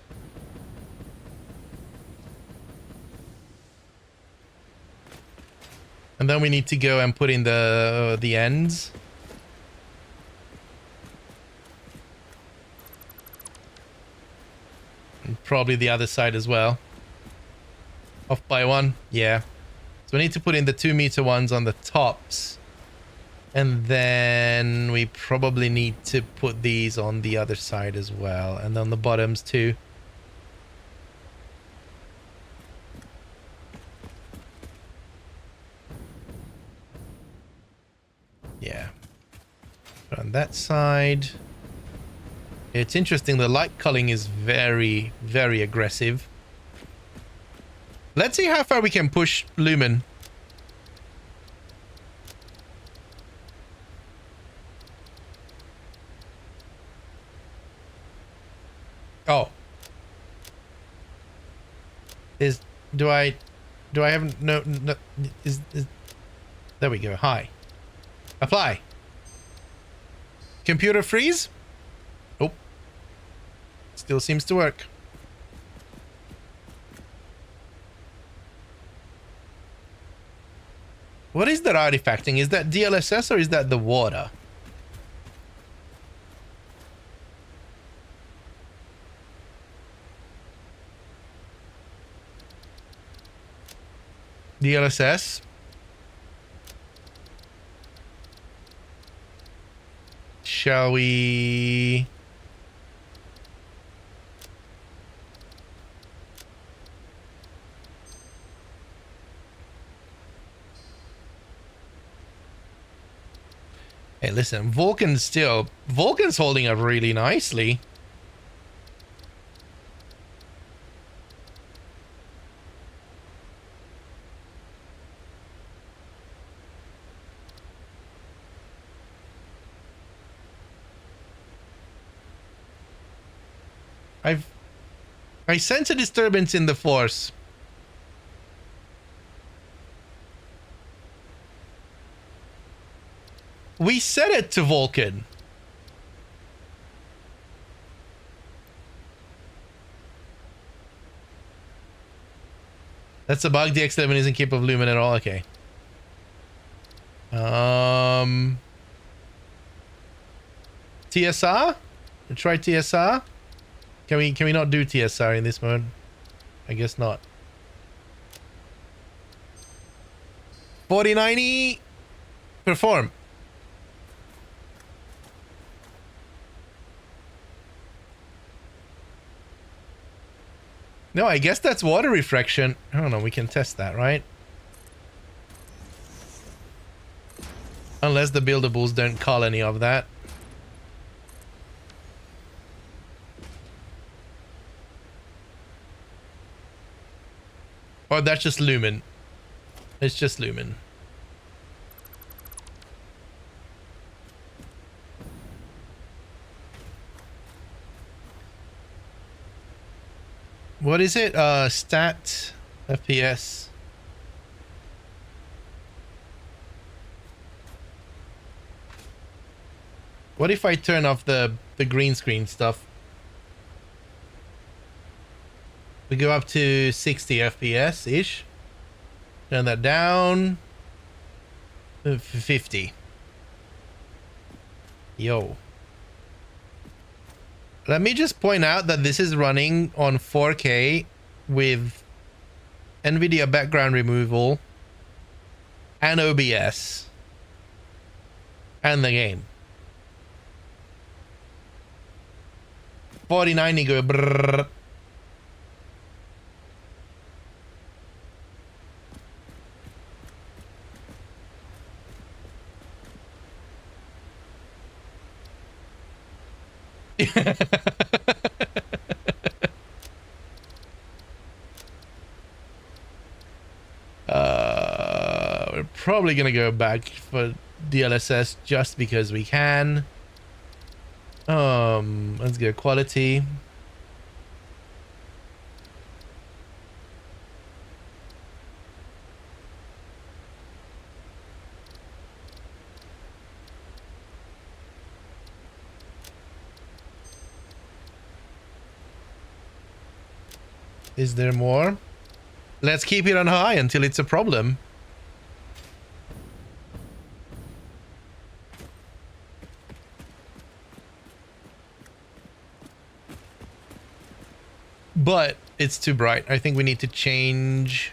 And then we need to go and put in the ends. And probably the other side as well. Off by one. Yeah. So we need to put in the 2-meter ones on the tops. And then we probably need to put these on the other side as well. And on the bottoms too. that side. It's interesting. The light culling is very, very aggressive. Let's see how far we can push lumen. Oh. Do I have no is there we go. Hi. Apply. Computer freeze? Oh. Still seems to work. What is that artifacting? Is that DLSS or is that the water? DLSS. Shall we? Hey, listen, Vulcan's holding up really nicely. I sense a disturbance in the force. We set it to Vulcan. That's a bug. The X11 isn't capable of lumen at all. Okay. TSR? Try TSR? Can we not do TSR in this mode? I guess not. 4090. Perform. No, I guess that's water refraction. I don't know, we can test that, right? Unless the buildables don't call any of that. Or that's just lumen. It's just lumen. What is it? Stat FPS. What if I turn off the green screen stuff? We go up to 60 FPS ish. Turn that down. 50. Yo. Let me just point out that this is running on 4K with NVIDIA background removal and OBS and the game. 4090 go brrrr. We're probably gonna go back for DLSS just because we can. Let's go quality. Is there more? Let's keep it on high until it's a problem. But it's too bright. I think we need to change.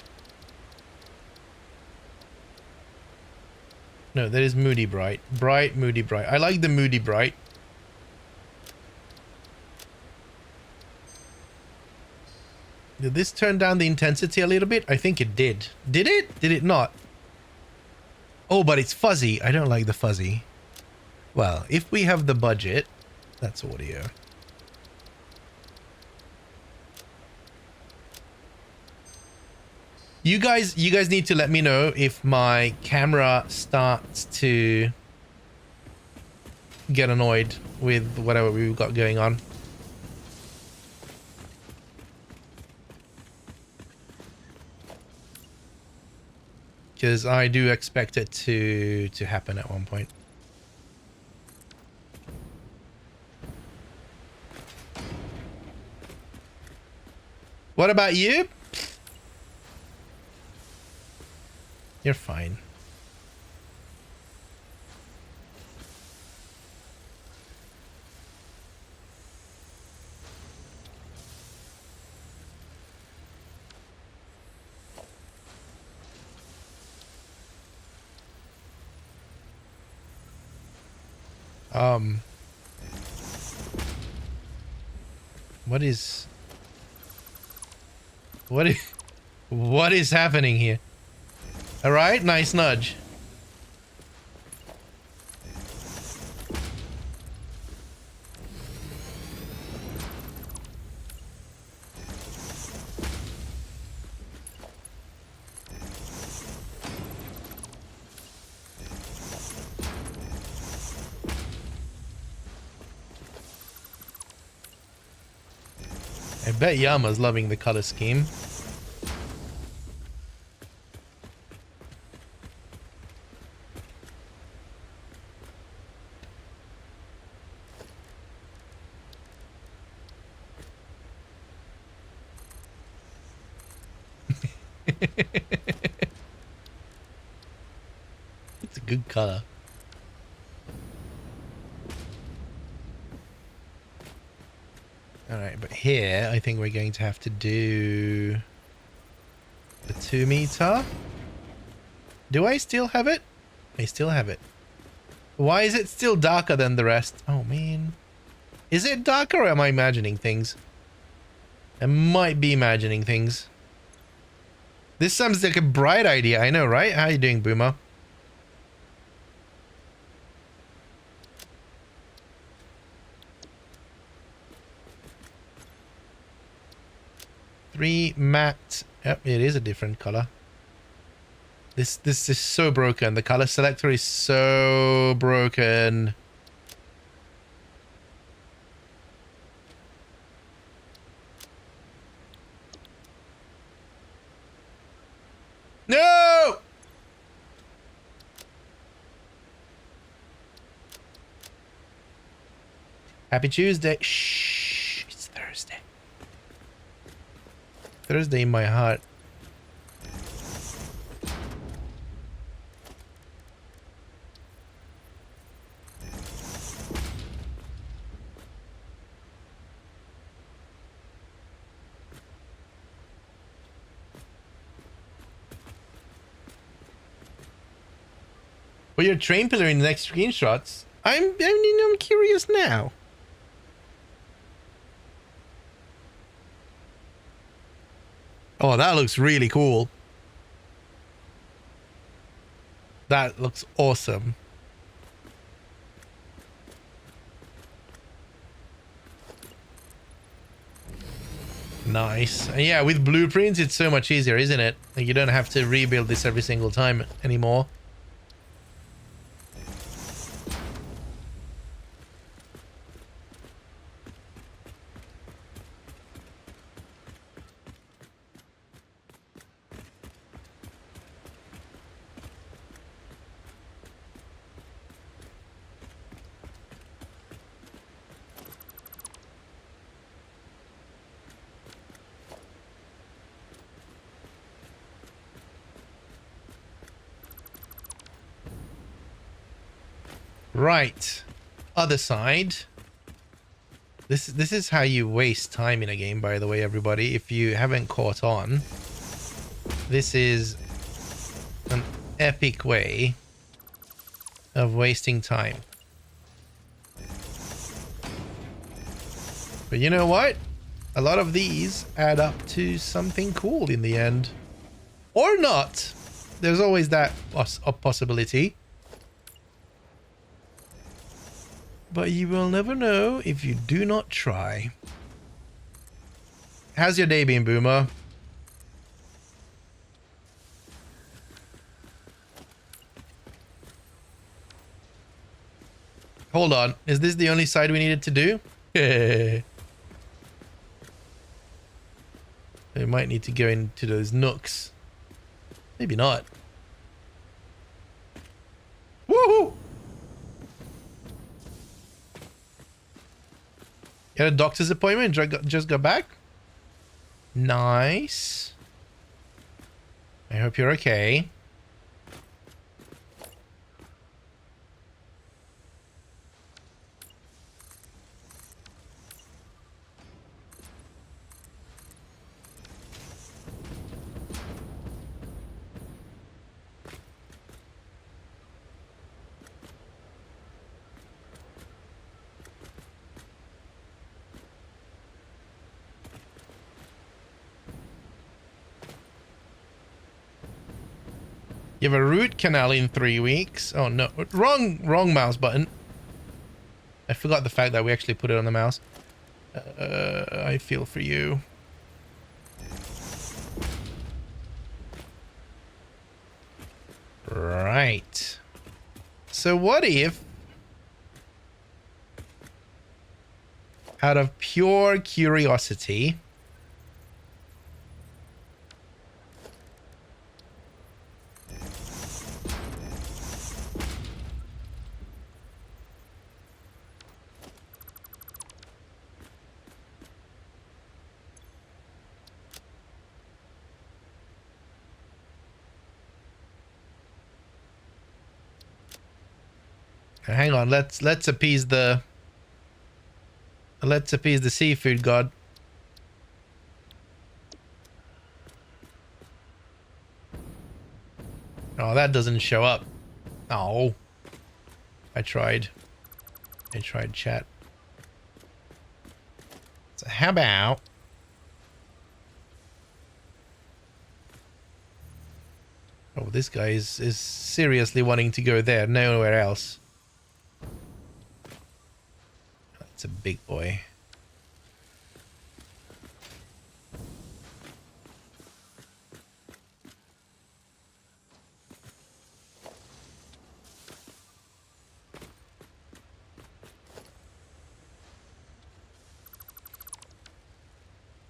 No, that is moody bright. Bright, moody bright. I like the moody bright. Did this turn down the intensity a little bit? I think it did. Did it? Did it not? Oh, but it's fuzzy. I don't like the fuzzy. Well, if we have the budget, that's audio. You guys need to let me know if my camera starts to get annoyed with whatever we've got going on. Because I do expect it to happen at one point. What about you? You're fine. What is happening here? All right, nice nudge. I bet Yama's loving the color scheme. It's a good color. All right, but here I think we're going to have to do the 2 meter. Do I still have it? I still have it. Why is it still darker than the rest? Oh man. Is it darker or am I imagining things? I might be imagining things. This sounds like a bright idea. I know, right? How you doing, Boomer? Three matte. Yep, it is a different color. This is so broken. The color selector is so broken. No! Happy Tuesday. Shh. It's Thursday. Thursday in my heart. For your train pillar in the next screenshots, I'm curious now. Oh, that looks really cool. That looks awesome. Nice. And yeah, with blueprints, it's so much easier, isn't it? Like, you don't have to rebuild this every single time anymore. Right. Other side. This is how you waste time in a game, by the way, everybody. If you haven't caught on, this is an epic way of wasting time. But you know what? A lot of these add up to something cool in the end. Or not. There's always that possibility. But you will never know if you do not try. How's your day been, Boomer? Hold on. Is this the only side we needed to do? We might need to go into those nooks. Maybe not. Woohoo! You had a doctor's appointment? Just got back? Nice. I hope you're okay. You have a root canal in 3 weeks. Oh no, wrong mouse button. I forgot the fact that we actually put it on the mouse. I feel for you. Right. So what if, out of pure curiosity, hang on, let's appease the seafood god. Oh, that doesn't show up. Oh. I tried chat. So how about oh, this guy is seriously wanting to go there, nowhere else. That's a big boy.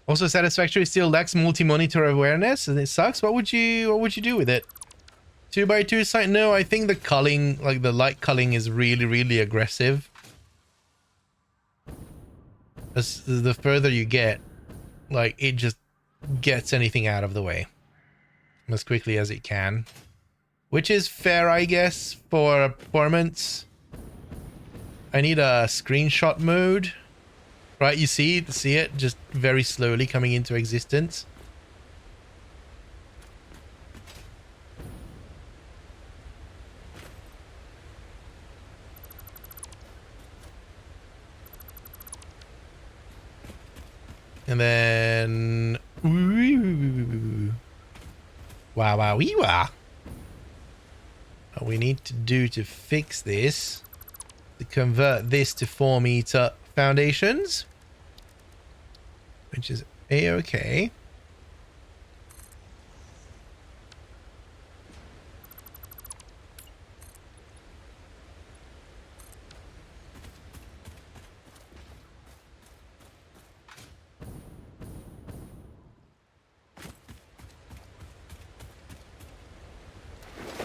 Also, Satisfactory still lacks multi-monitor awareness, and it sucks. What would you do with it? 2x2 sight? No, I think the culling, like the light culling, is really aggressive. As the further you get, like it just gets anything out of the way as quickly as it can, which is fair, I guess, for performance. I need a screenshot mode. Right, you see it just very slowly coming into existence. And then wow. What we need to do to fix this, to convert this to 4-meter foundations, which is a-okay.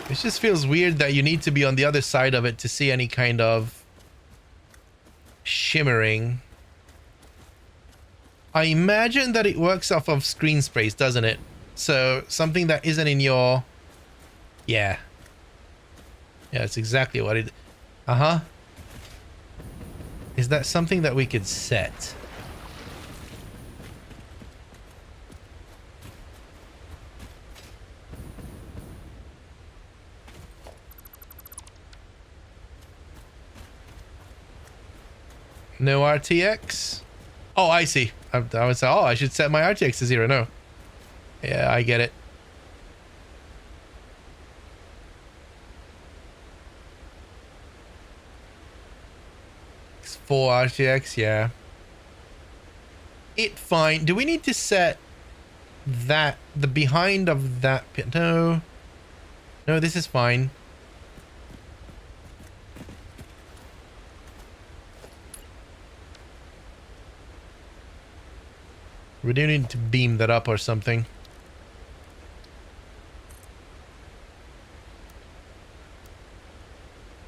It just feels weird that you need to be on the other side of it to see any kind of shimmering. I imagine that it works off of screen sprays, doesn't it? So something that isn't in your... Yeah, it's exactly what it... Is that something that we could set? No RTX? Oh, I see. I was oh, I should set my RTX to 0. No. Yeah, I get it. 4 RTX, yeah. It fine. Do we need to set that, the behind of that pit? No. No, this is fine. We do need to beam that up or something.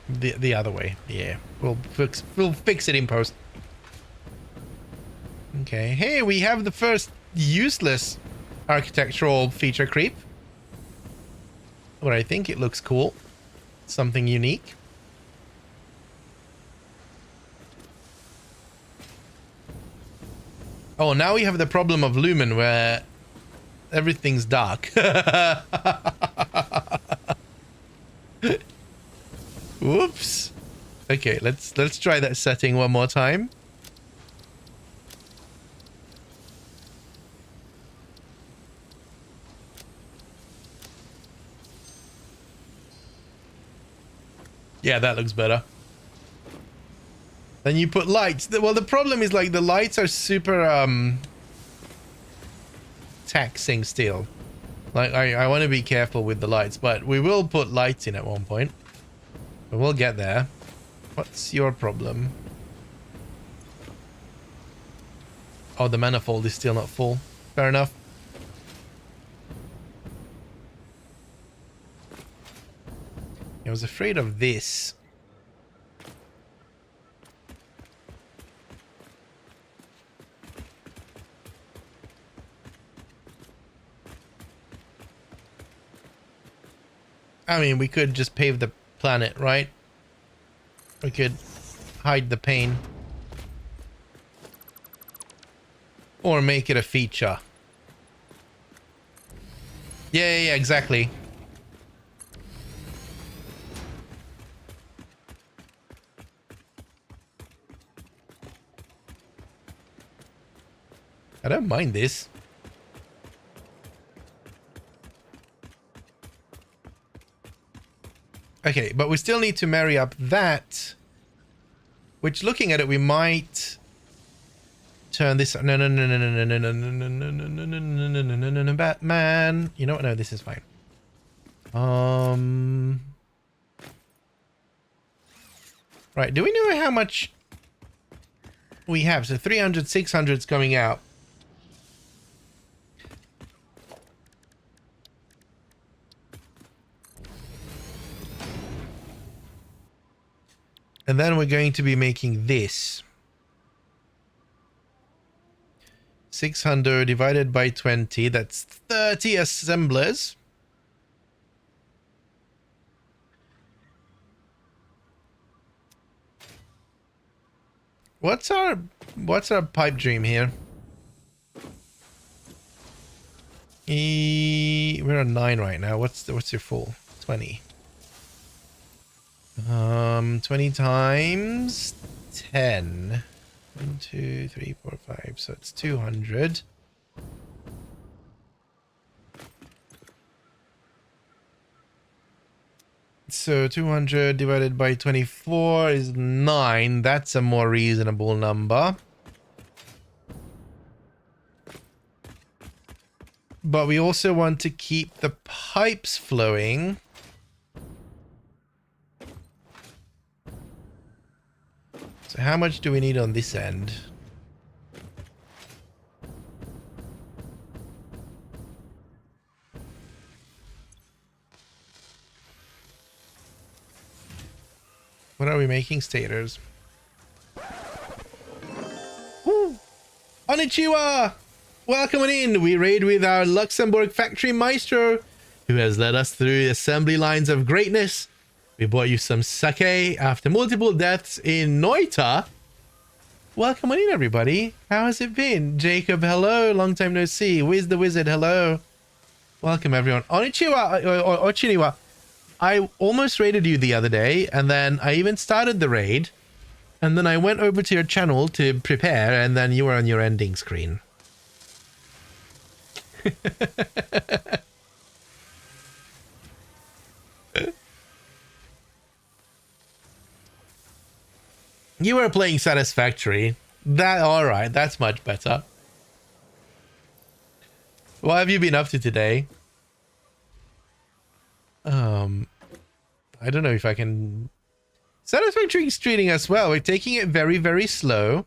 The other way. Yeah. We'll fix it in post. Okay. Hey, we have the first useless architectural feature creep. But I think it looks cool. Something unique. Oh, now we have the problem of Lumen where everything's dark. Whoops. Okay, let's try that setting one more time. Yeah, that looks better. Then you put lights. Well, the problem is like the lights are super taxing still. Like I want to be careful with the lights, but we will put lights in at one point. But we'll get there. What's your problem? Oh, the manifold is still not full. Fair enough. I was afraid of this. I mean, we could just pave the planet, right? We could hide the pain. Or make it a feature. Yeah, exactly. I don't mind this. Okay, but we still need to marry up that. Which, looking at it, we might turn this. No, Batman. You know what? No, this is fine. Right. Do we know how much we have? So 300, 600's coming out. And then we're going to be making this. 600 divided by 20. That's 30 assemblers. What's our pipe dream here? We're on 9 right now. What's your full? 20. 20 times 10. 1, 2, 3, 4, 5. So it's 200. So 200 divided by 24 is 9. That's a more reasonable number. But we also want to keep the pipes flowing. So how much do we need on this end? What are we making, stators? Woo! Konnichiwa! Welcome on in. We raid with our Luxembourg factory maestro, who has led us through assembly lines of greatness. We bought you some sake after multiple deaths in Noita. Welcome on in, everybody. How has it been? Jacob, hello. Long time no see. Wiz the Wizard, hello. Welcome, everyone. Konnichiwa, or Chiniwa. I almost raided you the other day, and then I even started the raid, and then I went over to your channel to prepare, and then you were on your ending screen. You were playing Satisfactory. That all right? That's much better. What have you been up to today? I don't know if I can. Satisfactory is treating us well. We're taking it very, very slow,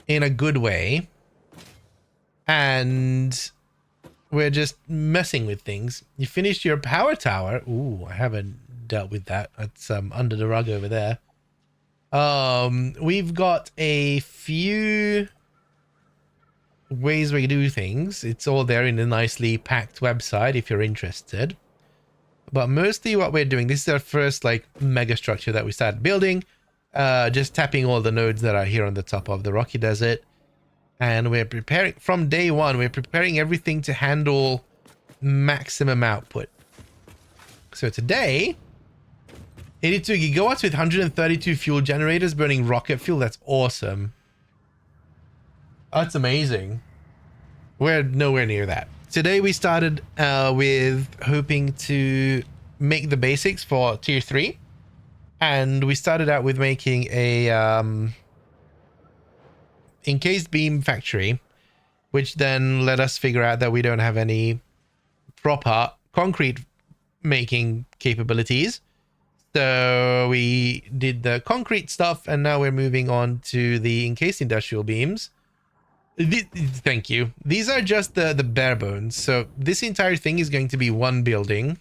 in a good way, and we're just messing with things. You finished your power tower. Ooh, I haven't dealt with that. That's under the rug over there. We've got a few ways we do things. It's all there in a nicely packed website if you're interested. But mostly what we're doing, this is our first like mega structure that we started building. Just tapping all the nodes that are here on the top of the rocky desert. And we're preparing, from day one, we're preparing everything to handle maximum output. So today, 82 gigawatts with 132 fuel generators burning rocket fuel. That's awesome. That's amazing. We're nowhere near that. Today we started with hoping to make the basics for tier 3. And we started out with making a encased beam factory, which then let us figure out that we don't have any proper concrete making capabilities. So we did the concrete stuff, and now we're moving on to the encased industrial beams. Thank you. These are just the bare bones. So this entire thing is going to be one building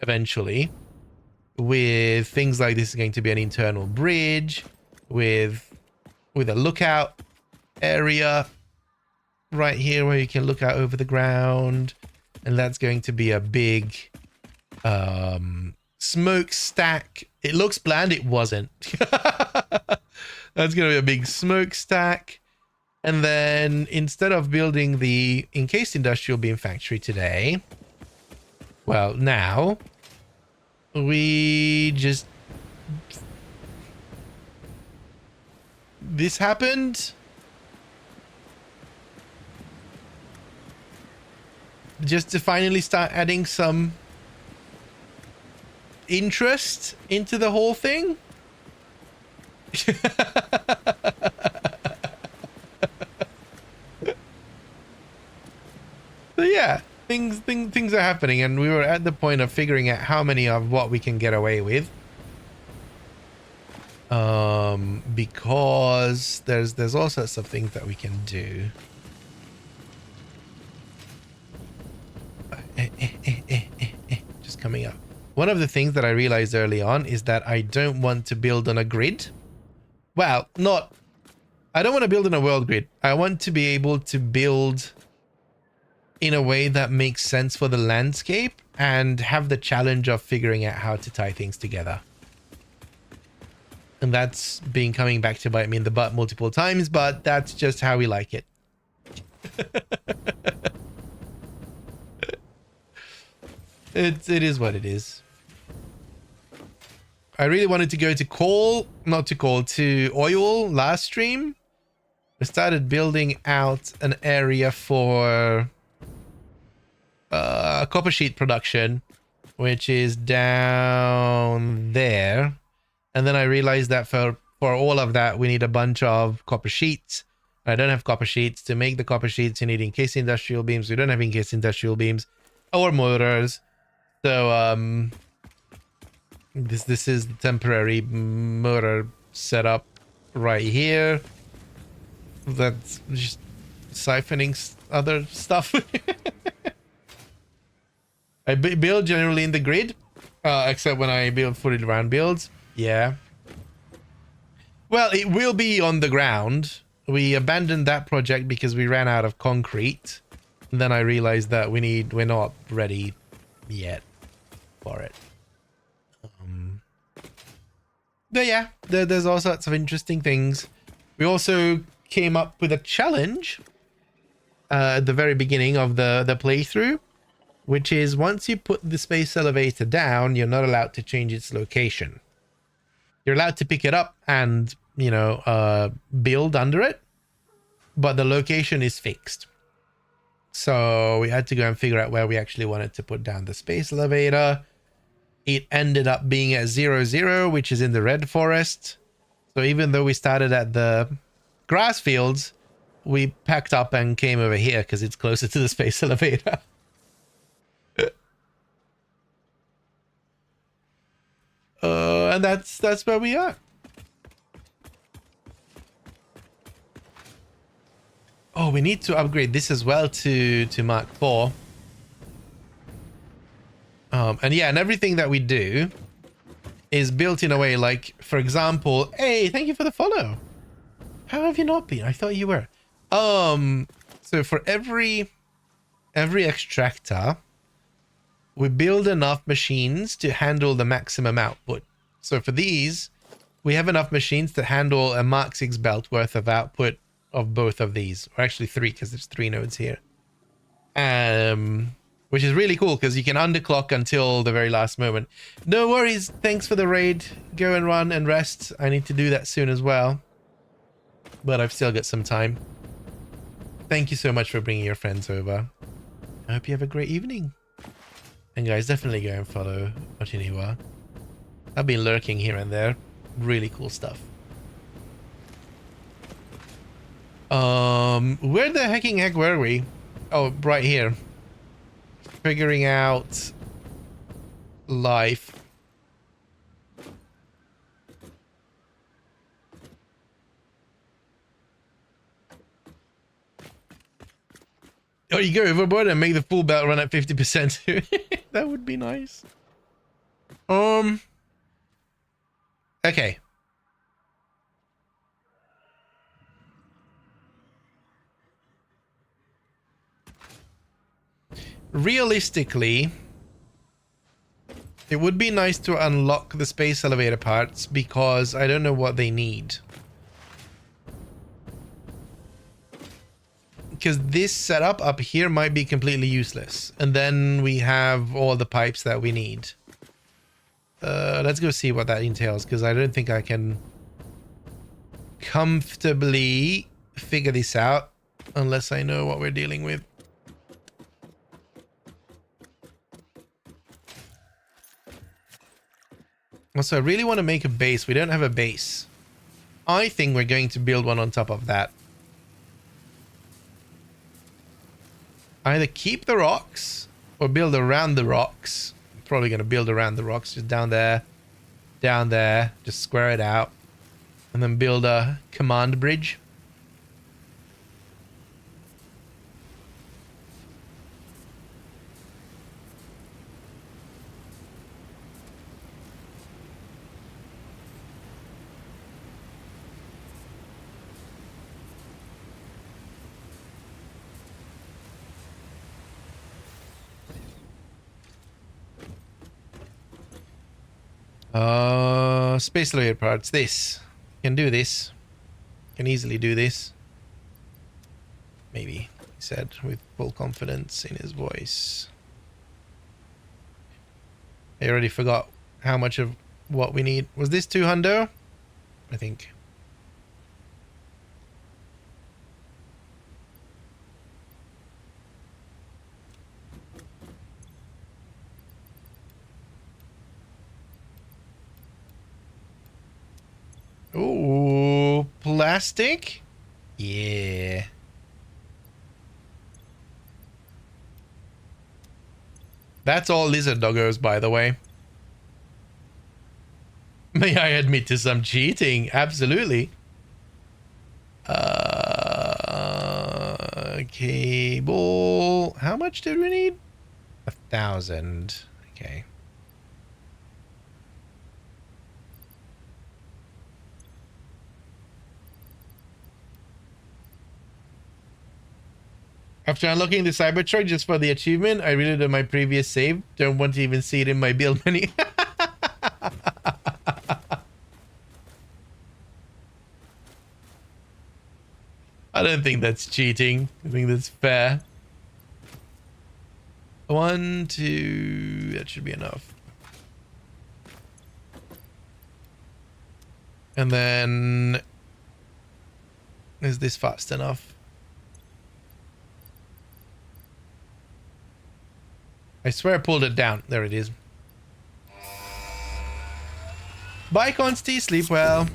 eventually, with things like this is going to be an internal bridge with a lookout area right here where you can look out over the ground, and that's going to be a big smokestack. It looks bland, it wasn't. That's gonna be a big smokestack. And then instead of building the encased industrial beam factory today, well, now we just, this happened. Just to finally start adding some interest into the whole thing. So yeah, things are happening, and we were at the point of figuring out how many of what we can get away with. Because there's all sorts of things that we can do. Just coming up. One of the things that I realized early on is that I don't want to build on a grid. Well, I don't want to build on a world grid. I want to be able to build in a way that makes sense for the landscape and have the challenge of figuring out how to tie things together. And that's been coming back to bite me in the butt multiple times, but that's just how we like it. It is what it is. I really wanted to go to oil last stream. We started building out an area for copper sheet production, which is down there. And then I realized that for all of that, we need a bunch of copper sheets. I don't have copper sheets. To make the copper sheets, you need encased industrial beams. We don't have encased industrial beams or motors. So this is the temporary motor setup right here. That's just siphoning other stuff. I build generally in the grid, except when I build footed round builds. Yeah. Well, it will be on the ground. We abandoned that project because we ran out of concrete. And then I realized that we're not ready yet for it. But yeah, there's all sorts of interesting things. We also came up with a challenge at the very beginning of the playthrough, which is once you put the space elevator down, you're not allowed to change its location. You're allowed to pick it up and, build under it, but the location is fixed. So we had to go and figure out where we actually wanted to put down the space elevator. It ended up being at 00, which is in the red forest. So even though we started at the grass fields, we packed up and came over here because it's closer to the space elevator. And that's where we are. Oh, we need to upgrade this as well to Mark IV. And yeah, and everything that we do is built in a way like, for example, hey, thank you for the follow. How have you not been? I thought you were. So for every extractor, we build enough machines to handle the maximum output. So for these, we have enough machines to handle a Mark 6 belt worth of output of both of these, or actually 3 because there's 3 nodes here. Which is really cool because you can underclock until the very last moment. No worries. Thanks for the raid. Go and run and rest. I need to do that soon as well, but I've still got some time. Thank you so much for bringing your friends over. I hope you have a great evening. And guys, definitely go and follow Otiniwa. I've been lurking here and there. Really cool stuff. Where the heck were we? Oh, right here. Figuring out life. Oh, you go overboard and make the full belt run at 50%. That would be nice. Okay. Realistically, it would be nice to unlock the space elevator parts because I don't know what they need. Because this setup up here might be completely useless. And then we have all the pipes that we need. Let's go see what that entails, because I don't think I can comfortably figure this out unless I know what we're dealing with. Also, I really want to make a base. We don't have a base. I think we're going to build one on top of that. Either keep the rocks or build around the rocks. I'm probably going to build around the rocks, just down there, just square it out, and then build a command bridge. Space elevator parts. This can do this. Can easily do this. Maybe, he said with full confidence in his voice. I already forgot how much of what we need. Was this 200? I think. Ooh, plastic? Yeah. That's all lizard doggos, by the way. May I admit to some cheating? Absolutely. Cable. How much did we need? 1,000. Okay. After unlocking the Cybertruck just for the achievement, I reloaded my previous save. Don't want to even see it in my build menu. I don't think that's cheating. I think that's fair. 1, 2... That should be enough. And then... Is this fast enough? I swear I pulled it down. There it is. Bye, Consti. Sleep well.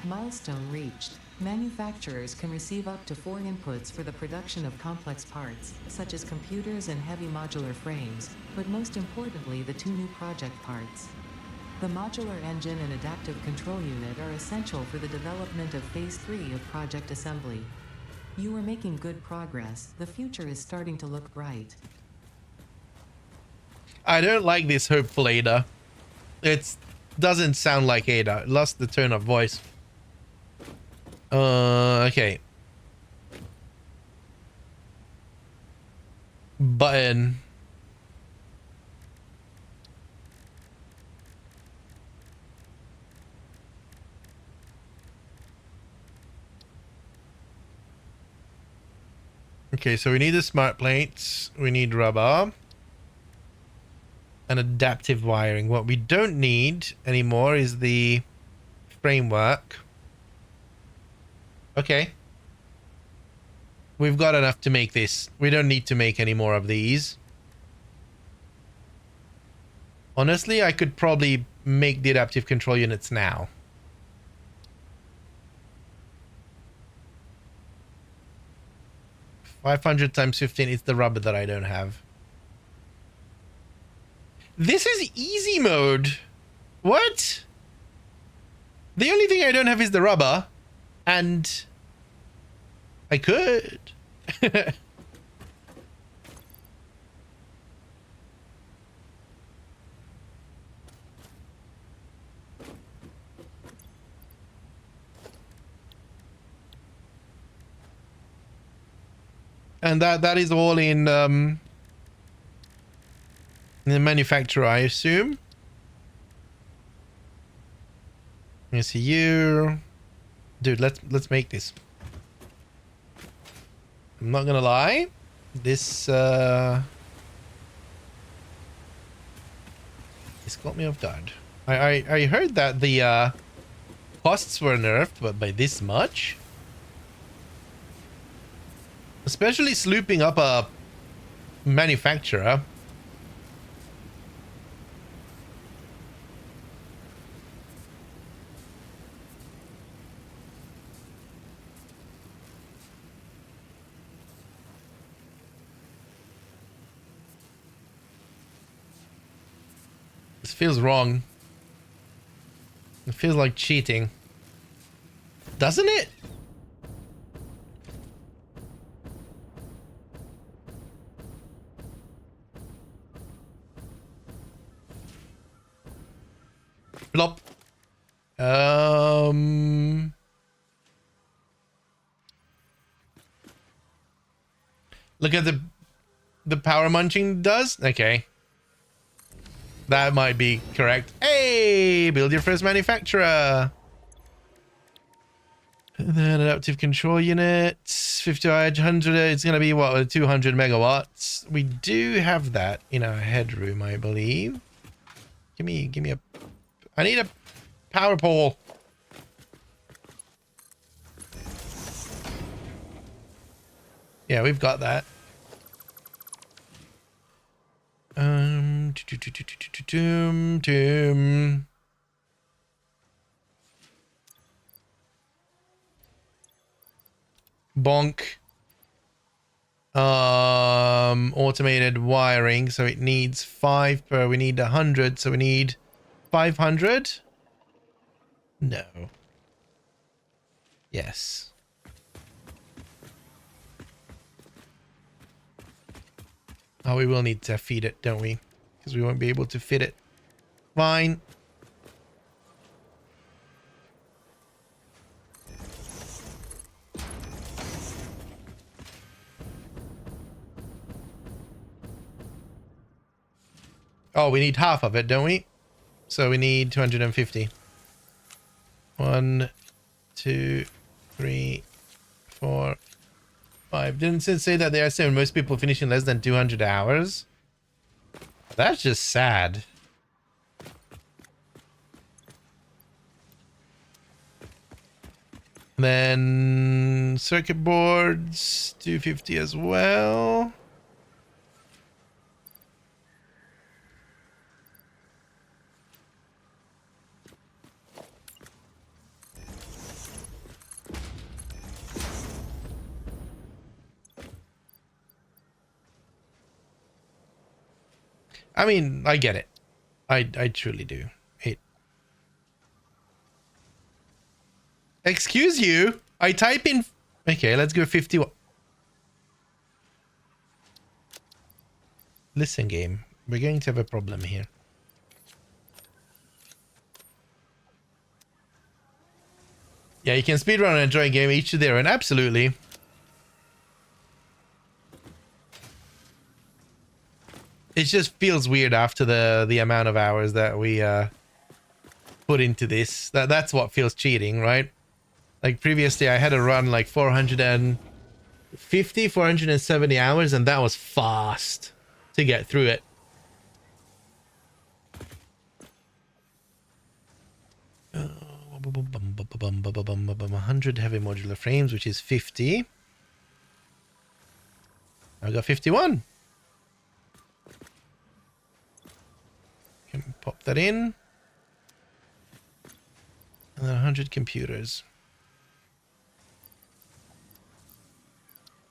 Milestone reached. Manufacturers can receive up to 4 inputs for the production of complex parts, such as computers and heavy modular frames, but most importantly the 2 new project parts. The modular engine and adaptive control unit are essential for the development of Phase 3 of Project Assembly. You are making good progress. The future is starting to look bright. I don't like this hopeful Ada. It doesn't sound like Ada. It lost the tone of voice. Okay. Button. Okay, so we need the smart plates. We need rubber. And adaptive wiring. What we don't need anymore is the framework. Okay. We've got enough to make this. We don't need to make any more of these. Honestly, I could probably make the adaptive control units now. $500 times 15 is the rubber that I don't have. This is easy mode. What? The only thing I don't have is the rubber. And I could. And that is all in the manufacturer, I assume. Let me see you. Dude, let's make this. I'm not gonna lie. This got me off guard. I heard that the costs were nerfed, but by this much? Especially slooping up a manufacturer. This feels wrong. It feels like cheating. Doesn't it? Plop. Look at the power munching does. Okay. That might be correct. Hey, build your first manufacturer. And then adaptive control units, 50 100. It's gonna be what, 200 megawatts. We do have that in our headroom, I believe. Give me a. I need a power pole. Yeah, we've got that. Bonk. Automated wiring, so it needs 5 per. We need 100, so we need 500. No. Yes. Oh, we will need to feed it, don't we? Because we won't be able to fit it. Fine. Oh, we need half of it, don't we? So we need 250. 1, 2, 3, 4, 5. Didn't it say that they are saying most people finish in less than 200 hours? That's just sad. Then circuit boards, 250 as well. I mean, I get it. I truly do. Excuse you. I type in. Okay, let's go 51. Listen, game. We're going to have a problem here. Yeah, you can speedrun and enjoy a game each to their own. Absolutely. It just feels weird after the amount of hours that we put into this. That's what feels cheating, right? Like previously I had to run like 470 hours, and that was fast to get through it. Uh, 100 heavy modular frames, which is 50. I got 51. Can pop that in. And then 100 computers.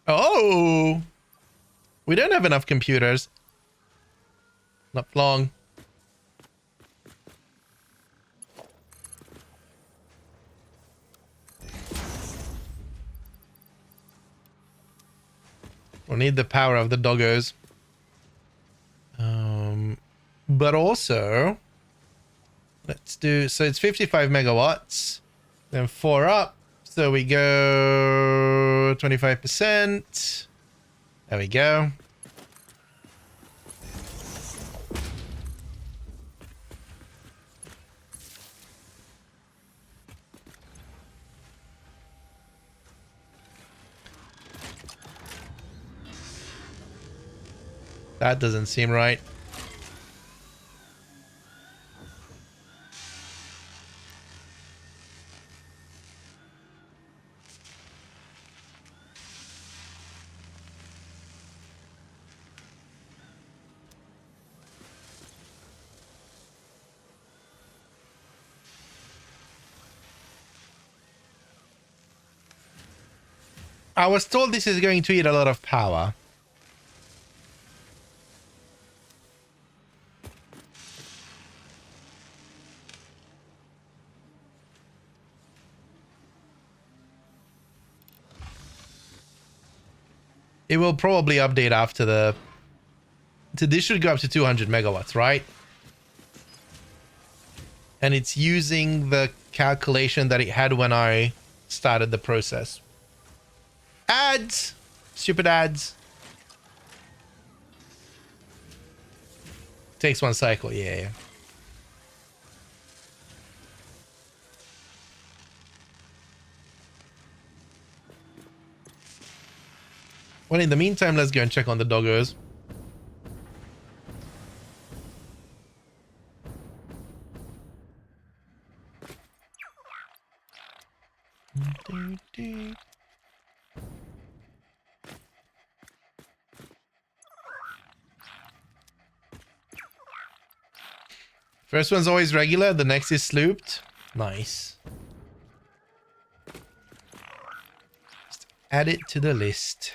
Oh! We don't have enough computers. Not long. We'll need the power of the doggos. But also, let's do, so it's 55 megawatts. Then 4 up. So we go 25%. There we go. That doesn't seem right. I was told this is going to eat a lot of power. It will probably update after the... So this should go up to 200 megawatts, right? And it's using the calculation that it had when I started the process. Ads! Stupid ads. Takes one cycle, yeah. Well, in the meantime, let's go and check on the doggos. First one's always regular, the next is slooped. Nice. Just add it to the list.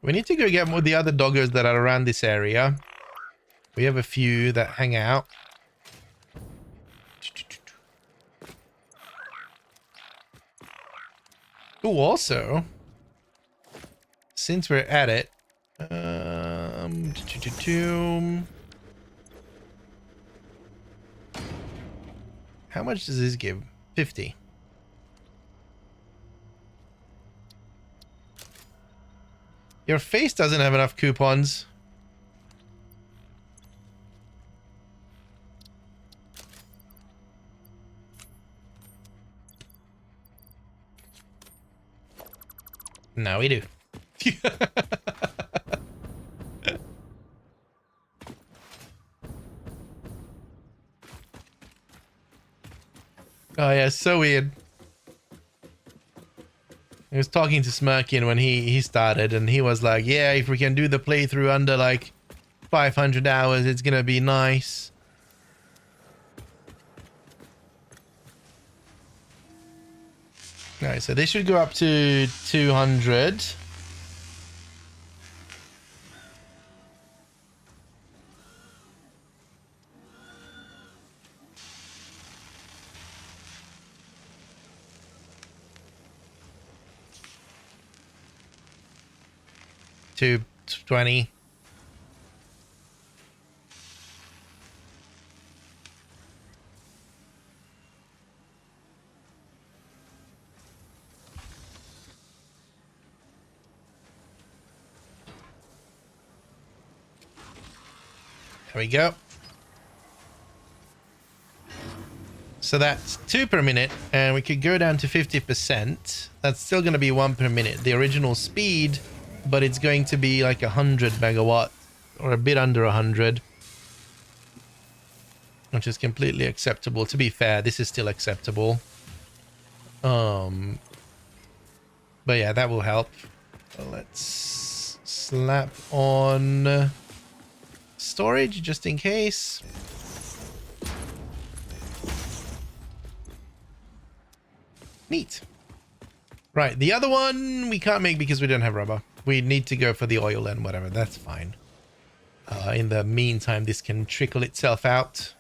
We need to go get more the other doggos that are around this area. We have a few that hang out. Oh, also, since we're at it, how much does this give? 50. Your face doesn't have enough coupons. Now we do. Oh yeah, so weird. was talking to Smirkin when he started, and he was like, yeah, if we can do the playthrough under like 500 hours, it's gonna be nice. Alright, so this should go up to 200. To 20. There we go. So that's 2 per minute, and we could go down to 50%. That's still going to be 1 per minute. The original speed, but it's going to be like 100 megawatt, or a bit under 100. Which is completely acceptable. To be fair, this is still acceptable. But yeah, that will help. Let's slap on storage just in case. Neat. Right, the other one we can't make because we don't have rubber. We need to go for the oil and whatever. That's fine. In the meantime, this can trickle itself out.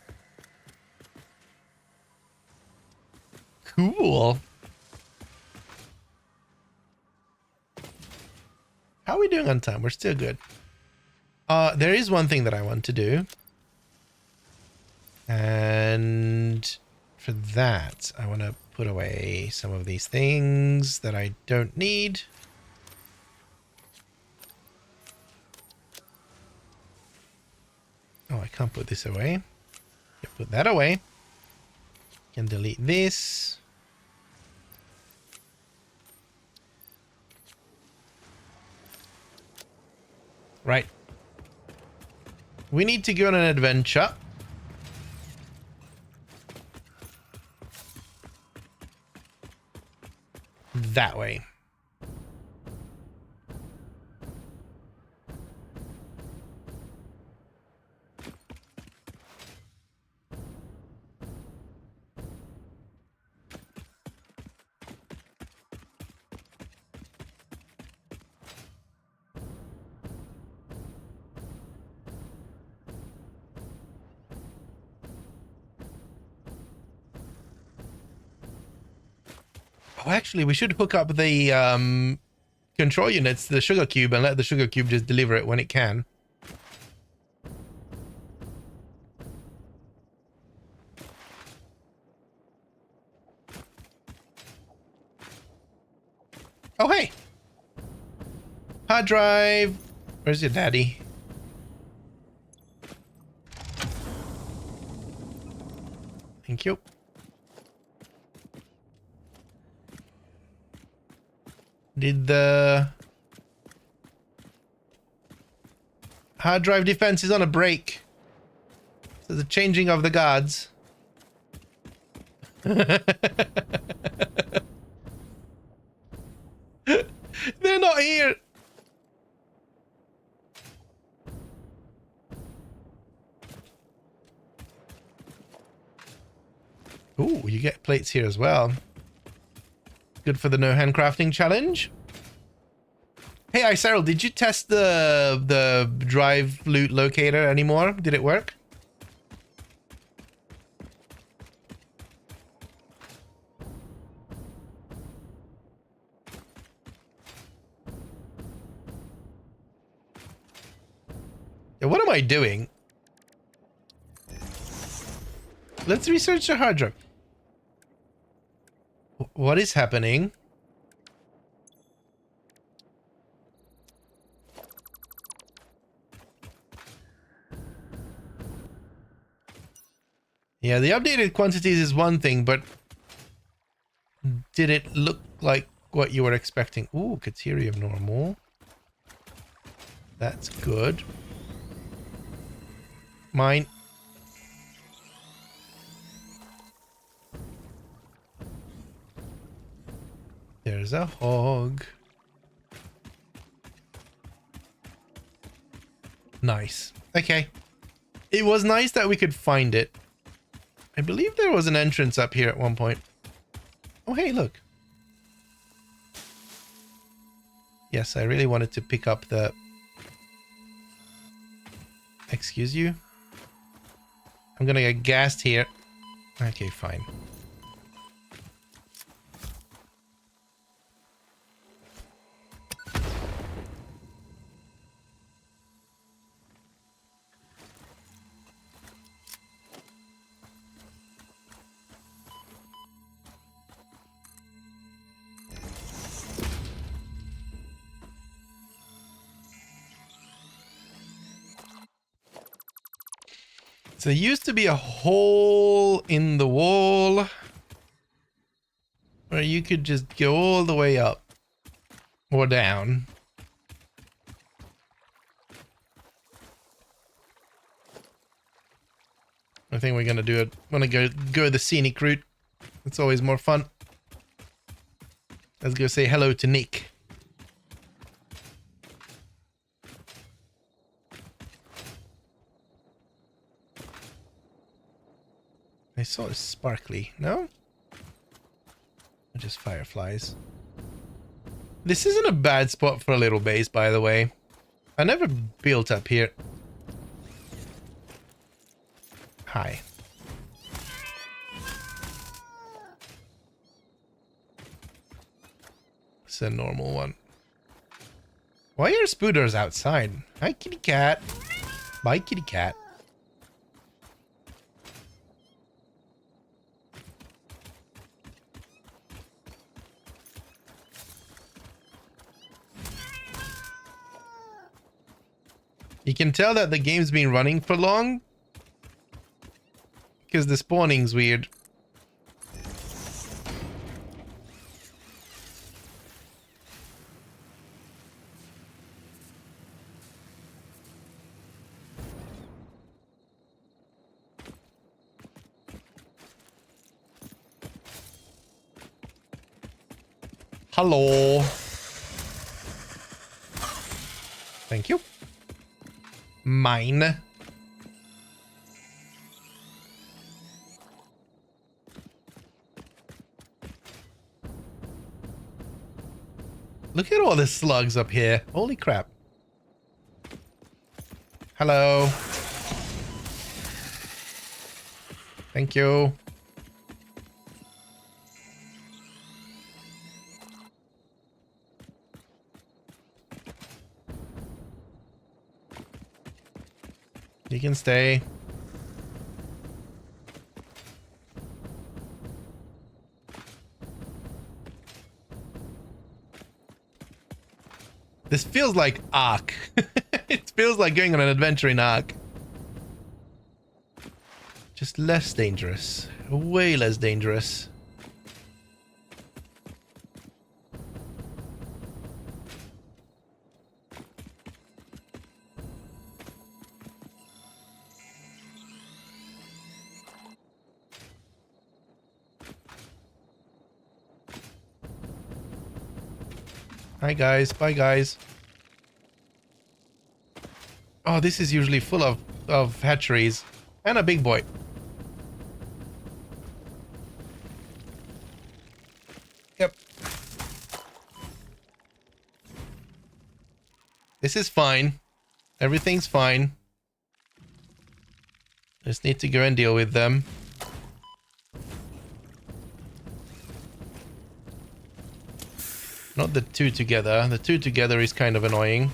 Cool. How are we doing on time? We're still good. There is one thing that I want to do. And for that, I want to put away some of these things that I don't need. Oh, I can't put this away. Can put that away. Can delete this. Right. We need to go on an adventure. That way. Oh, actually, we should hook up the control units to the sugar cube and let the sugar cube just deliver it when it can. Oh, hey! Hard drive! Where's your daddy? Thank you. Did the hard drive defense is on a break? So the changing of the guards. They're not here. Ooh, you get plates here as well. Good for the no handcrafting challenge. Hey, Cyril, did you test the drive loot locator anymore? Did it work? Yeah, what am I doing? Let's research the hard drive. What is happening? Yeah, the updated quantities is one thing, but did it look like what you were expecting? Ooh, Caterium normal. That's good. Mine. There's a hog. Nice. Okay. It was nice that we could find it. I believe there was an entrance up here at one point. Oh, hey, look. Yes, I really wanted to pick up the... Excuse you? I'm gonna get gassed here. Okay, fine. So there used to be a hole in the wall where you could just go all the way up or down. I think we're gonna do it. Wanna go the scenic route. It's always more fun. Let's go say hello to Nick. I saw a sparkly. No? Or just fireflies. This isn't a bad spot for a little base, by the way. I never built up here. Hi. It's a normal one. Why are spooters outside? Hi, kitty cat. Bye, kitty cat. You can tell that the game's been running for long because the spawning's weird. Hello. Thank you. Mine. Look at all the slugs up here. Holy crap. Hello. Thank you. You can stay. This feels like Ark. It feels like going on an adventure in Ark. Just less dangerous. Way less dangerous. Hi guys, bye guys. Oh, this is usually full of hatcheries. And a big boy. Yep. This is fine. Everything's fine. Just need to go and deal with them. Not the two together. The two together is kind of annoying.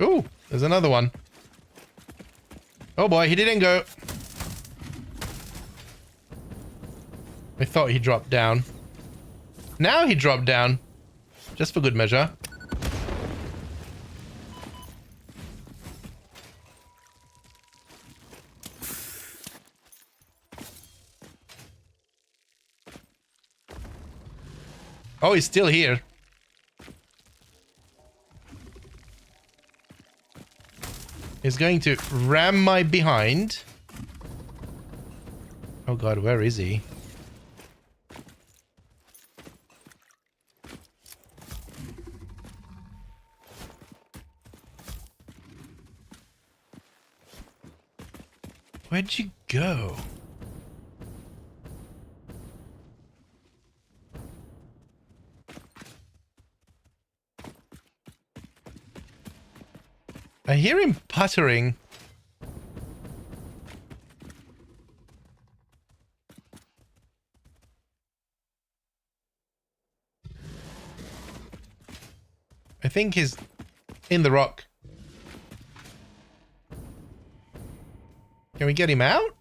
Ooh, there's another one. Oh boy, he didn't go. I thought he dropped down. Now he dropped down. Just for good measure. Oh, he's still here. He's going to ram my behind. Oh god, where is he? Where'd you go? I hear him puttering. I think he's in the rock. Can we get him out?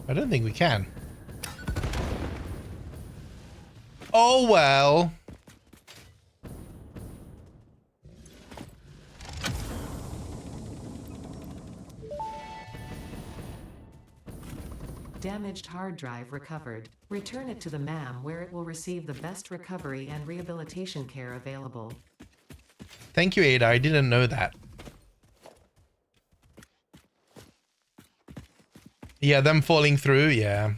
I don't think we can. Oh well. Damaged hard drive recovered. Return it to the MAM where it will receive the best recovery and rehabilitation care available. Thank you, Ada. I didn't know that. Yeah, them falling through, yeah.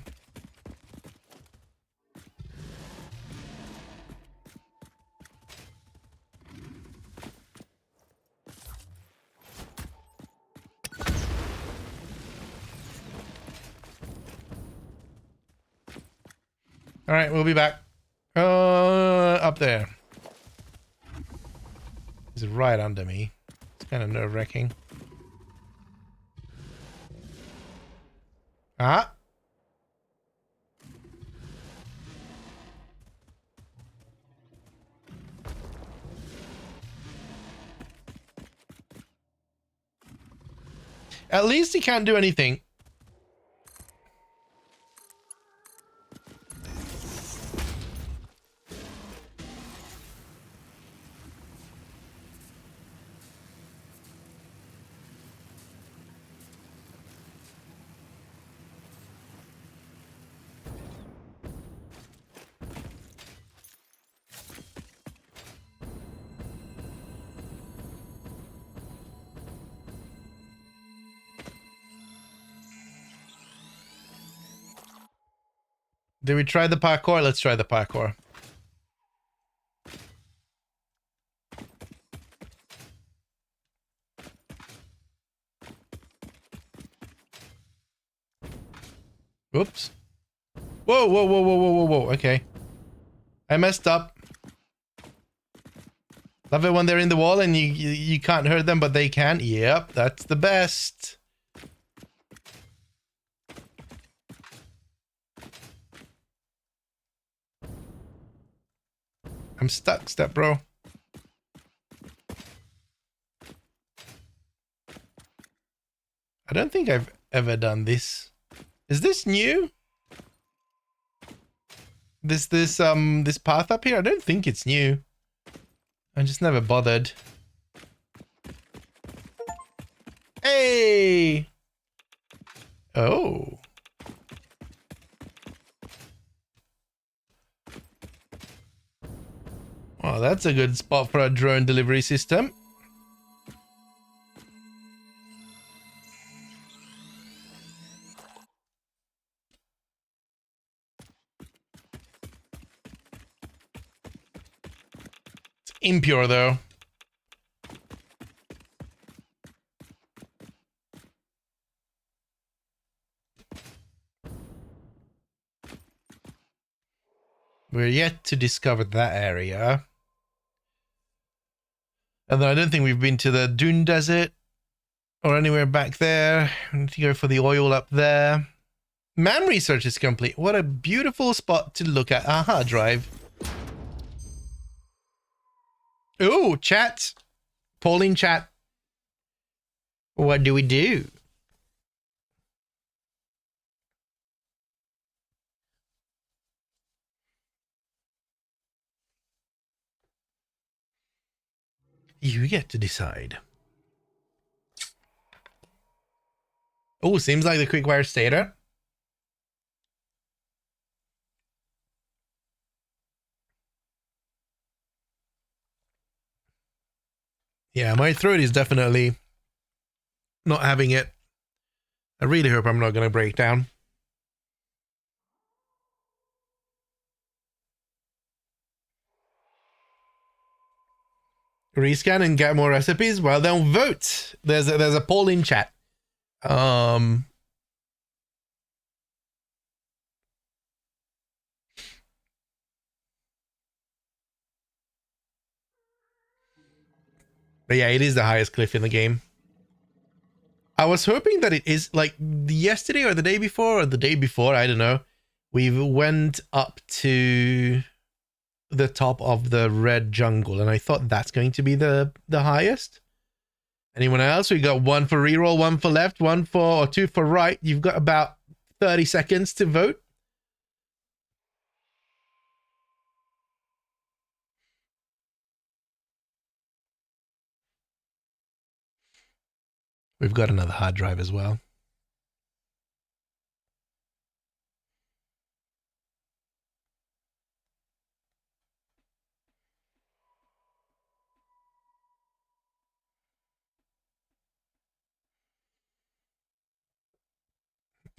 All right, we'll be back. Up there. He's right under me. It's kind of nerve-wracking. Ah. At least he can't do anything. Did we try the parkour? Let's try the parkour. Oops. Whoa, whoa, whoa, whoa, whoa, whoa, whoa. Okay. I messed up. Love it when they're in the wall and you can't hurt them, but they can. Yep, that's the best. I'm stuck, step bro. I don't think I've ever done this. Is this new? This path up here? I don't think it's new. I just never bothered. Hey! Oh. Well, that's a good spot for a drone delivery system. It's impure though. We're yet to discover that area. And then I don't think we've been to the Dune Desert or anywhere back there. We need to go for the oil up there. Man research is complete. What a beautiful spot to look at. Aha, drive. Ooh, chat. Polling chat. What do we do? You get to decide. Oh, seems like the quick-wire stator. Yeah, my throat is definitely not having it. I really hope I'm not going to break down. Rescan and get more recipes? Well, then vote. There's a poll in chat. But yeah, it is the highest cliff in the game. I was hoping that it is like yesterday or the day before or the day before, I don't know. We went up to the top of the red jungle and I thought that's going to be the highest. Anyone else? We got one for reroll, one for left, one for or two for right. You've got about 30 seconds to vote. We've got another hard drive as well.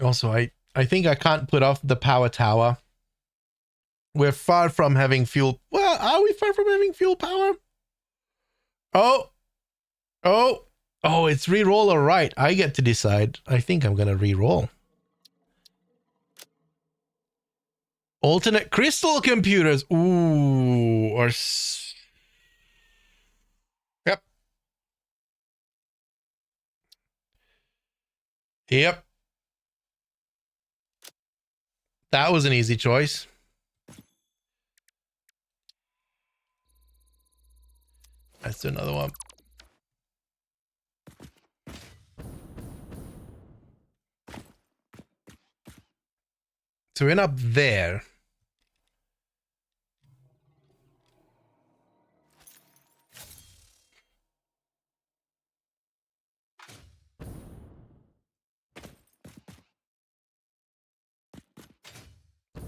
Also, I think I can't put off the power tower. We're far from having fuel. Well, are we far from having fuel power? Oh, it's reroll or right. I get to decide. I think I'm going to reroll. Alternate crystal computers. Ooh, or... Yep. Yep. That was an easy choice. Let's do another one. So we're up there.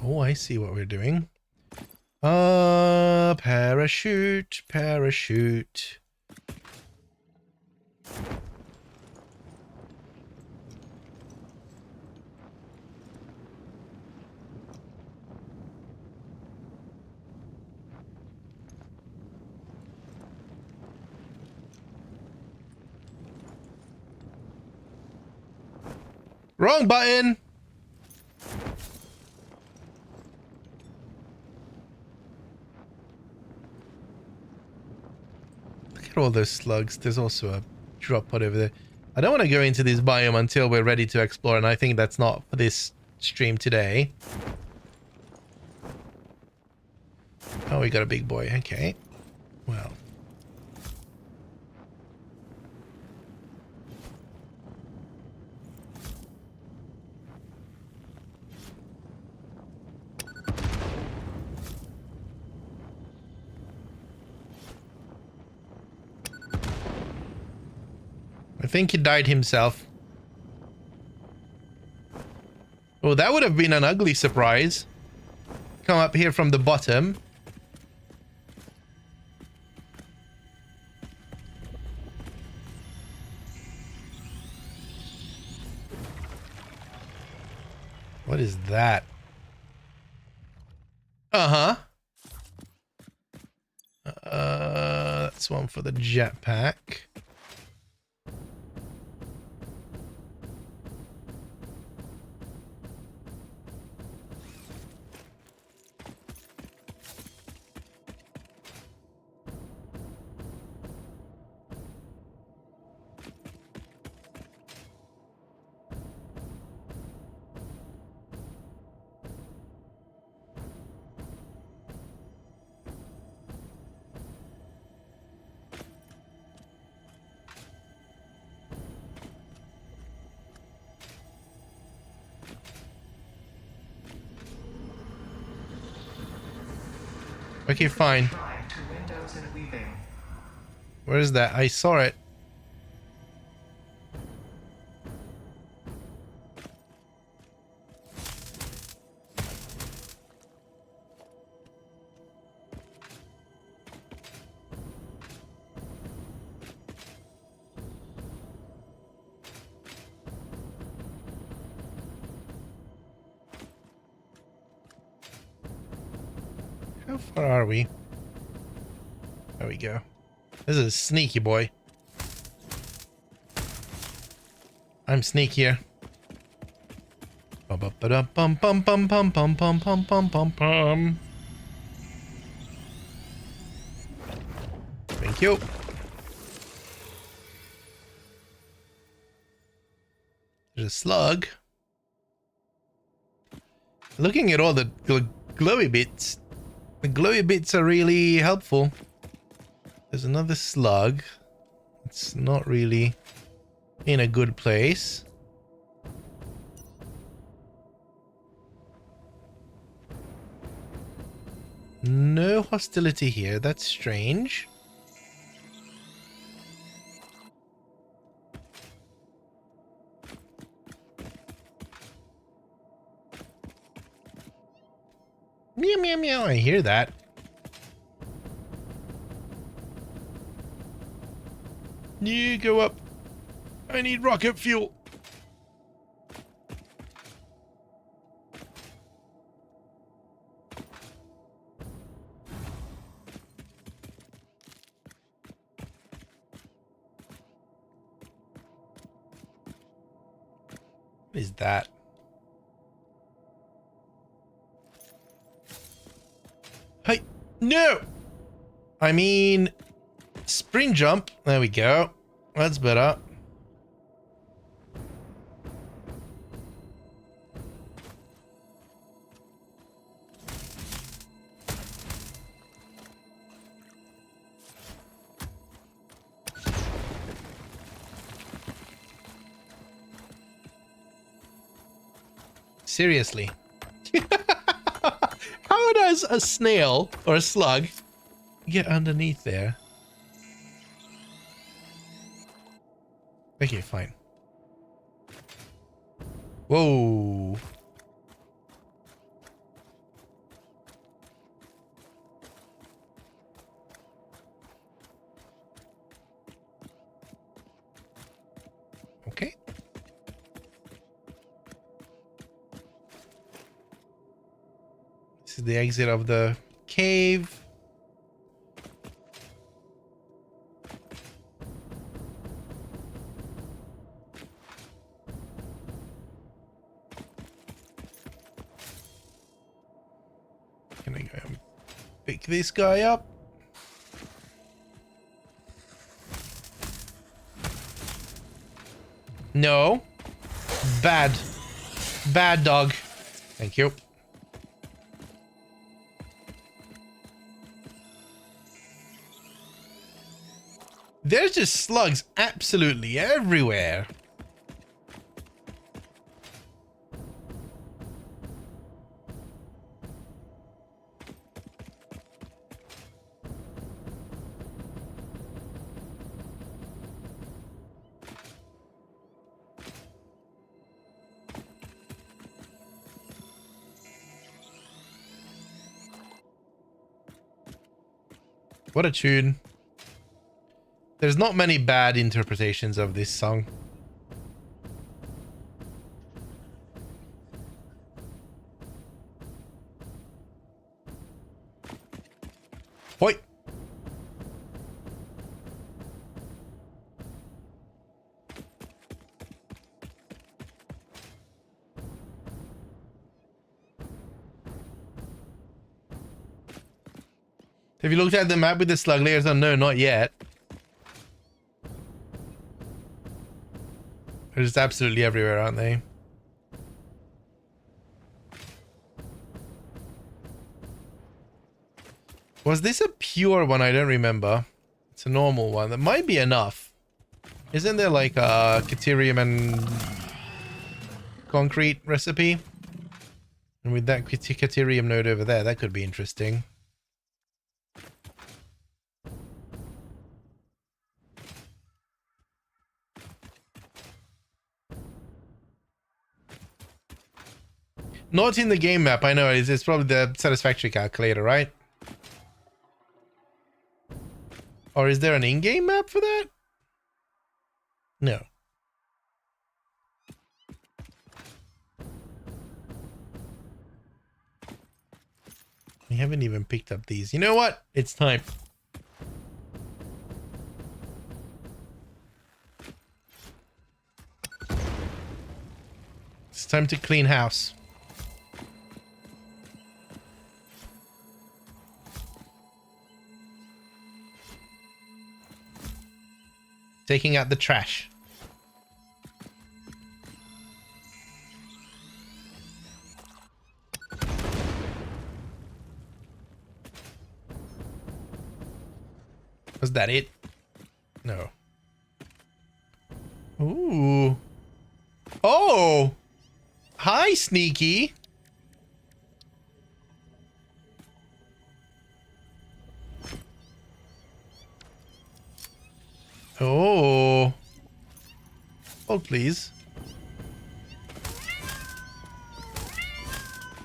Oh, I see what we're doing. Parachute, parachute. Wrong button. Look at all those slugs. There's also a drop pod over there. I don't want to go into this biome until we're ready to explore, and I think that's not for this stream today. Oh, we got a big boy. Okay. Well. I think he died himself. Oh, that would have been an ugly surprise. Come up here from the bottom. What is that? Uh-huh. That's one for the jetpack. Okay, fine. Where is that? I saw it. How far are we? There we go. This is a sneaky boy. I'm sneakier. Bum bum bum bum bum bum bum bum bum bum bum bum. Thank you. There's a slug. Looking at all the glowy bits. The glowy bits are really helpful. There's another slug. It's not really in a good place. No hostility here. That's strange. Meow, meow, meow. I hear that. You go up. I need rocket fuel. What is that? Hey, no! I mean, spring jump. There we go. That's better. Seriously. How does a snail or a slug get underneath there? Okay, fine. Whoa. Okay. This is the exit of the cave. Can I go and pick this guy up? No. Bad. Bad dog. Thank you. There's just slugs absolutely everywhere. What a tune. There's not many bad interpretations of this song. Hoi! Have you looked at the map with the slug layers on? No, not yet. They're just absolutely everywhere, aren't they? Was this a pure one? I don't remember. It's a normal one. That might be enough. Isn't there like a Caterium and concrete recipe? And with that Caterium node over there, that could be interesting. Not in the game map, I know. It's probably the satisfactory calculator, right? Or is there an in-game map for that? No. haven't even picked up these. You know what? It's time. It's time to clean house. Taking out the trash. Was that it? No. Ooh. Oh! Hi, Sneaky. Oh. Hold, please.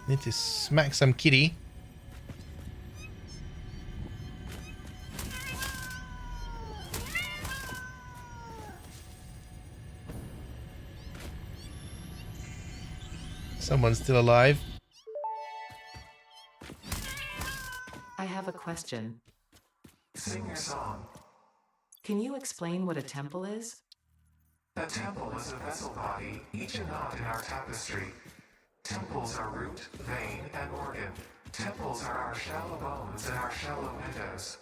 Need to smack some kitty. Someone's still alive. I have a question. Sing your song. Can you explain what a temple is? A temple is a vessel body, each a knot in our tapestry. Temples are root, vein, and organ. Temples are our shallow bones and our shallow windows.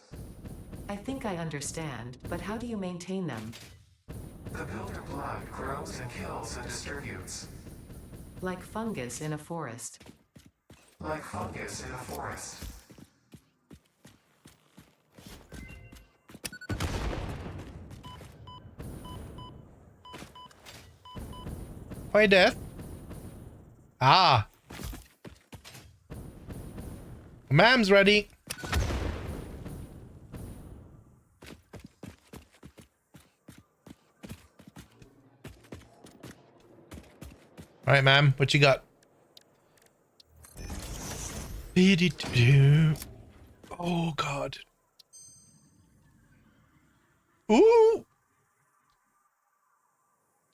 I think I understand, but how do you maintain them? The builder blood grows and kills and distributes. Like fungus in a forest. Like fungus in a forest. Hi, Death. Ah. Ma'am's ready. All right, ma'am. What you got? Oh, God. Ooh.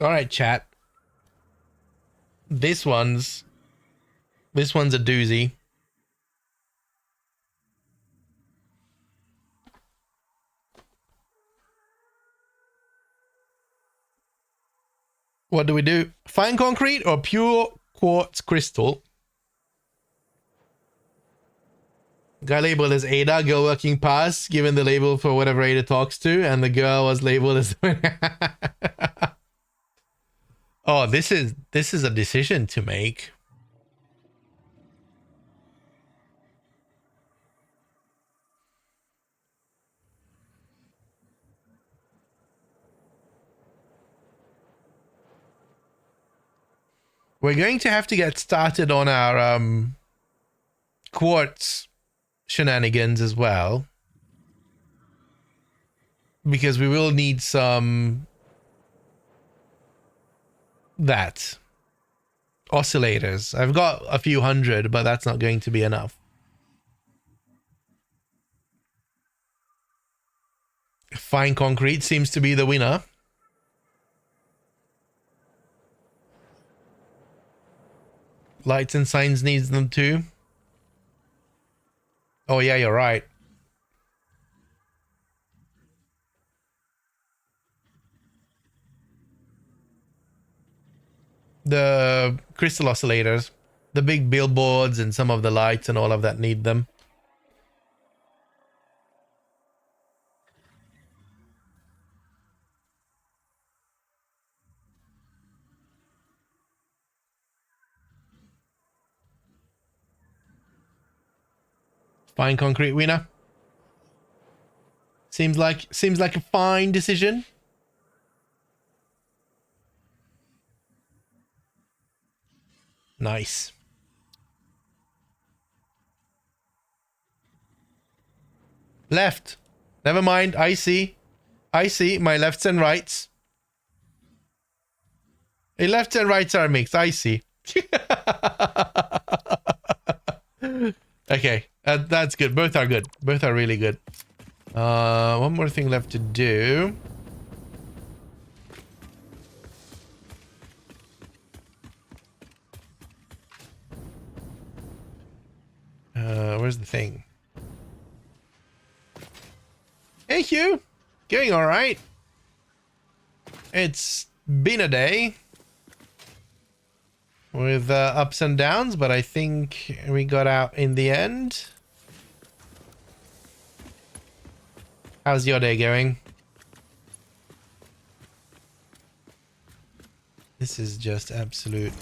All right, chat. This one's a doozy. What do we do? Fine concrete or pure quartz crystal? Guy labeled as Ada, girl working pass, given the label for whatever Ada talks to, and the girl was labeled as Oh, this is a decision to make. We're going to have to get started on our quartz shenanigans as well, because we will need some oscillators. I've got a few hundred, but that's not going to be enough. Fine concrete seems to be the winner. Lights and signs needs them too. Oh yeah, you're right. The crystal oscillators, the big billboards and some of the lights and all of that need them. Fine concrete winner. Seems like a fine decision. Nice. Left. Never mind. I see my lefts and rights. Hey, lefts and rights are mixed. I see. Okay, that's good. Both are good. Both are really good. One more thing left to do. Where's the thing? Hey, Hugh. Going all right. It's been a day with ups and downs, but I think we got out in the end. How's your day going? This is just absolute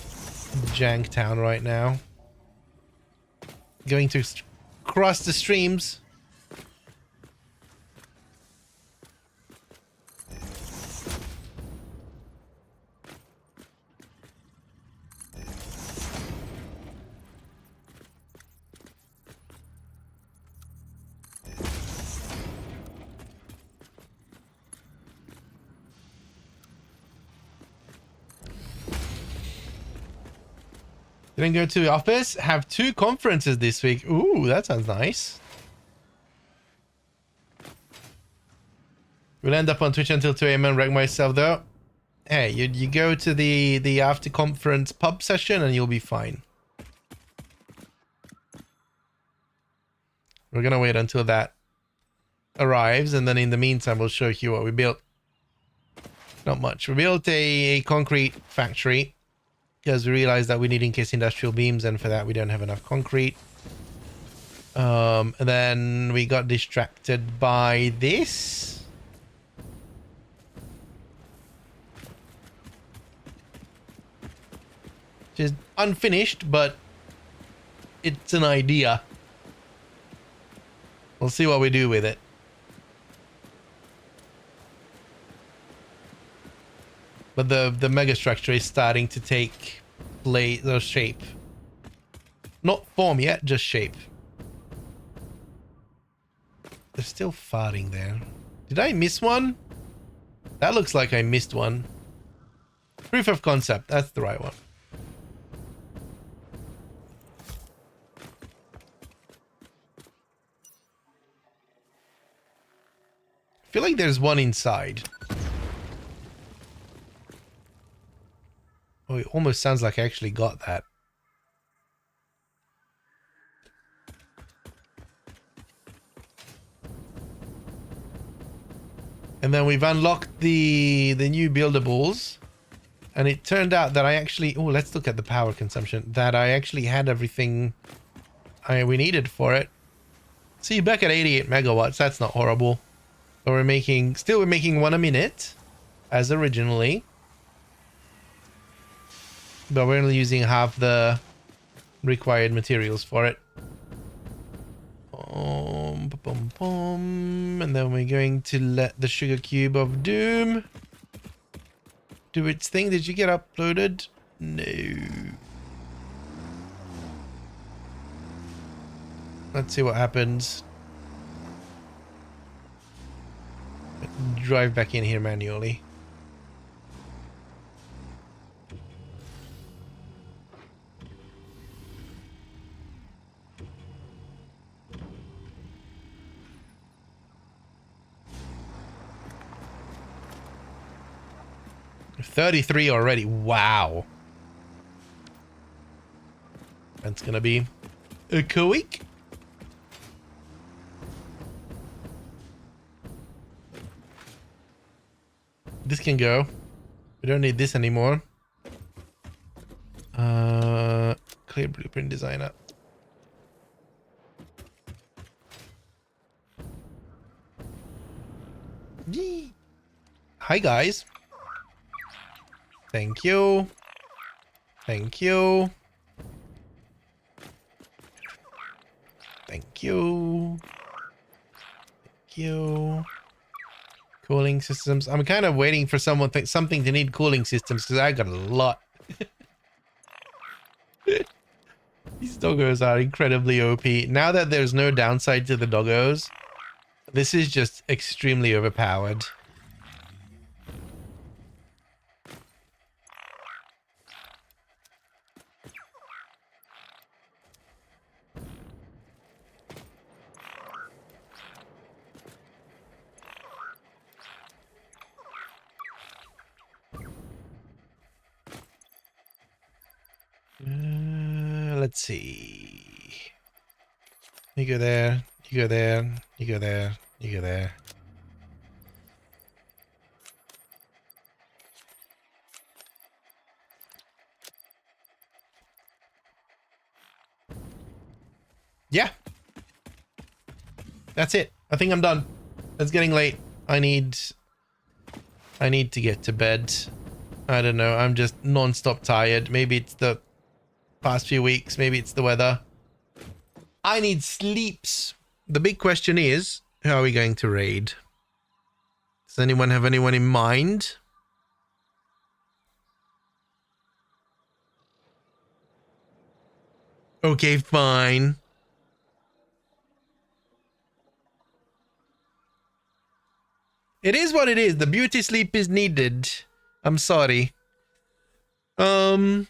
jank town right now. Going to cross the streams. Didn't go to the office. Have 2 conferences this week. Ooh, that sounds nice. We'll end up on Twitch until 2 a.m. and wreck myself though. Hey, you go to the after conference pub session and you'll be fine. We're gonna wait until that arrives, and then in the meantime we'll show you what we built. Not much. We built a concrete factory because we realized that we need encased industrial beams, and for that we don't have enough concrete. And then we got distracted by this. Which is unfinished, but it's an idea. We'll see what we do with it. But the mega structure is starting to take shape. Not form yet, just shape. They're still farting there. Did I miss one? That looks like I missed one. Proof of concept, that's the right one. I feel like there's one inside. Oh, it almost sounds like I actually got that. And then we've unlocked the new buildables. And it turned out that I actually... Oh, let's look at the power consumption. That I actually had everything we needed for it. See, back at 88 megawatts. That's not horrible. But we're making... Still, we're making 1 a minute. As originally. But we're only using half the required materials for it. And then we're going to let the sugar cube of doom do its thing. Did you get uploaded? No. Let's see what happens. Drive back in here manually. $33 already. Wow. That's gonna be a quick. This can go. We don't need this anymore. Clear blueprint designer. Yee. Hi guys. Thank you. Thank you. Thank you. Thank you. Cooling systems. I'm kind of waiting for something to need cooling systems because I got a lot. These doggos are incredibly OP. Now that there's no downside to the doggos, this is just extremely overpowered. Let's see. You go there. You go there. You go there. You go there. Yeah. That's it. I think I'm done. It's getting late. I need to get to bed. I don't know. I'm just non-stop tired. Maybe it's the past few weeks. Maybe it's the weather. I need sleeps. The big question is, how are we going to raid? Does anyone have anyone in mind? Okay, fine. It is what it is. The beauty sleep is needed. I'm sorry. Go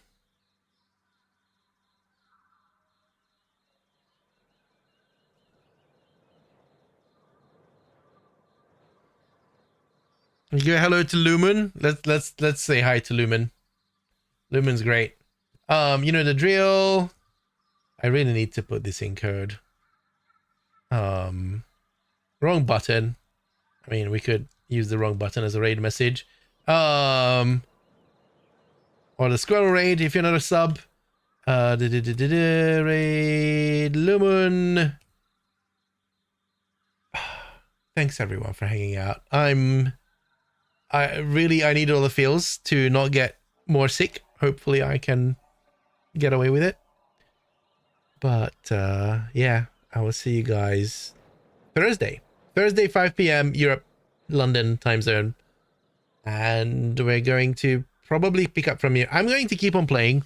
hello to Lumen. Let's say hi to Lumen. Lumen's great. You know the drill. I really need to put this in code. Wrong button. I mean, we could use the wrong button as a raid message. Or the squirrel raid if you're not a sub. Raid Lumen. Thanks everyone for hanging out. I need all the feels to not get more sick. Hopefully I can get away with it. But yeah, I will see you guys Thursday 5 p.m. Europe, London time zone, and we're going to probably pick up from here. I'm going to keep on playing.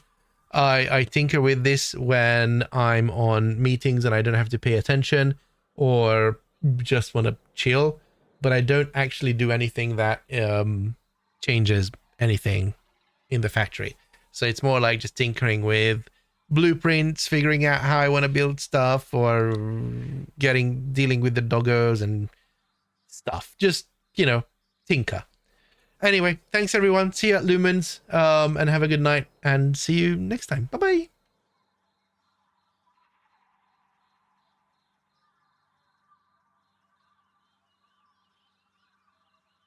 I tinker with this when I'm on meetings and I don't have to pay attention or just want to chill, but I don't actually do anything that changes anything in the factory. So it's more like just tinkering with blueprints, figuring out how I want to build stuff, or dealing with the doggos and stuff. Just, tinker. Anyway, thanks everyone. See you at Lumens, and have a good night, and see you next time. Bye-bye.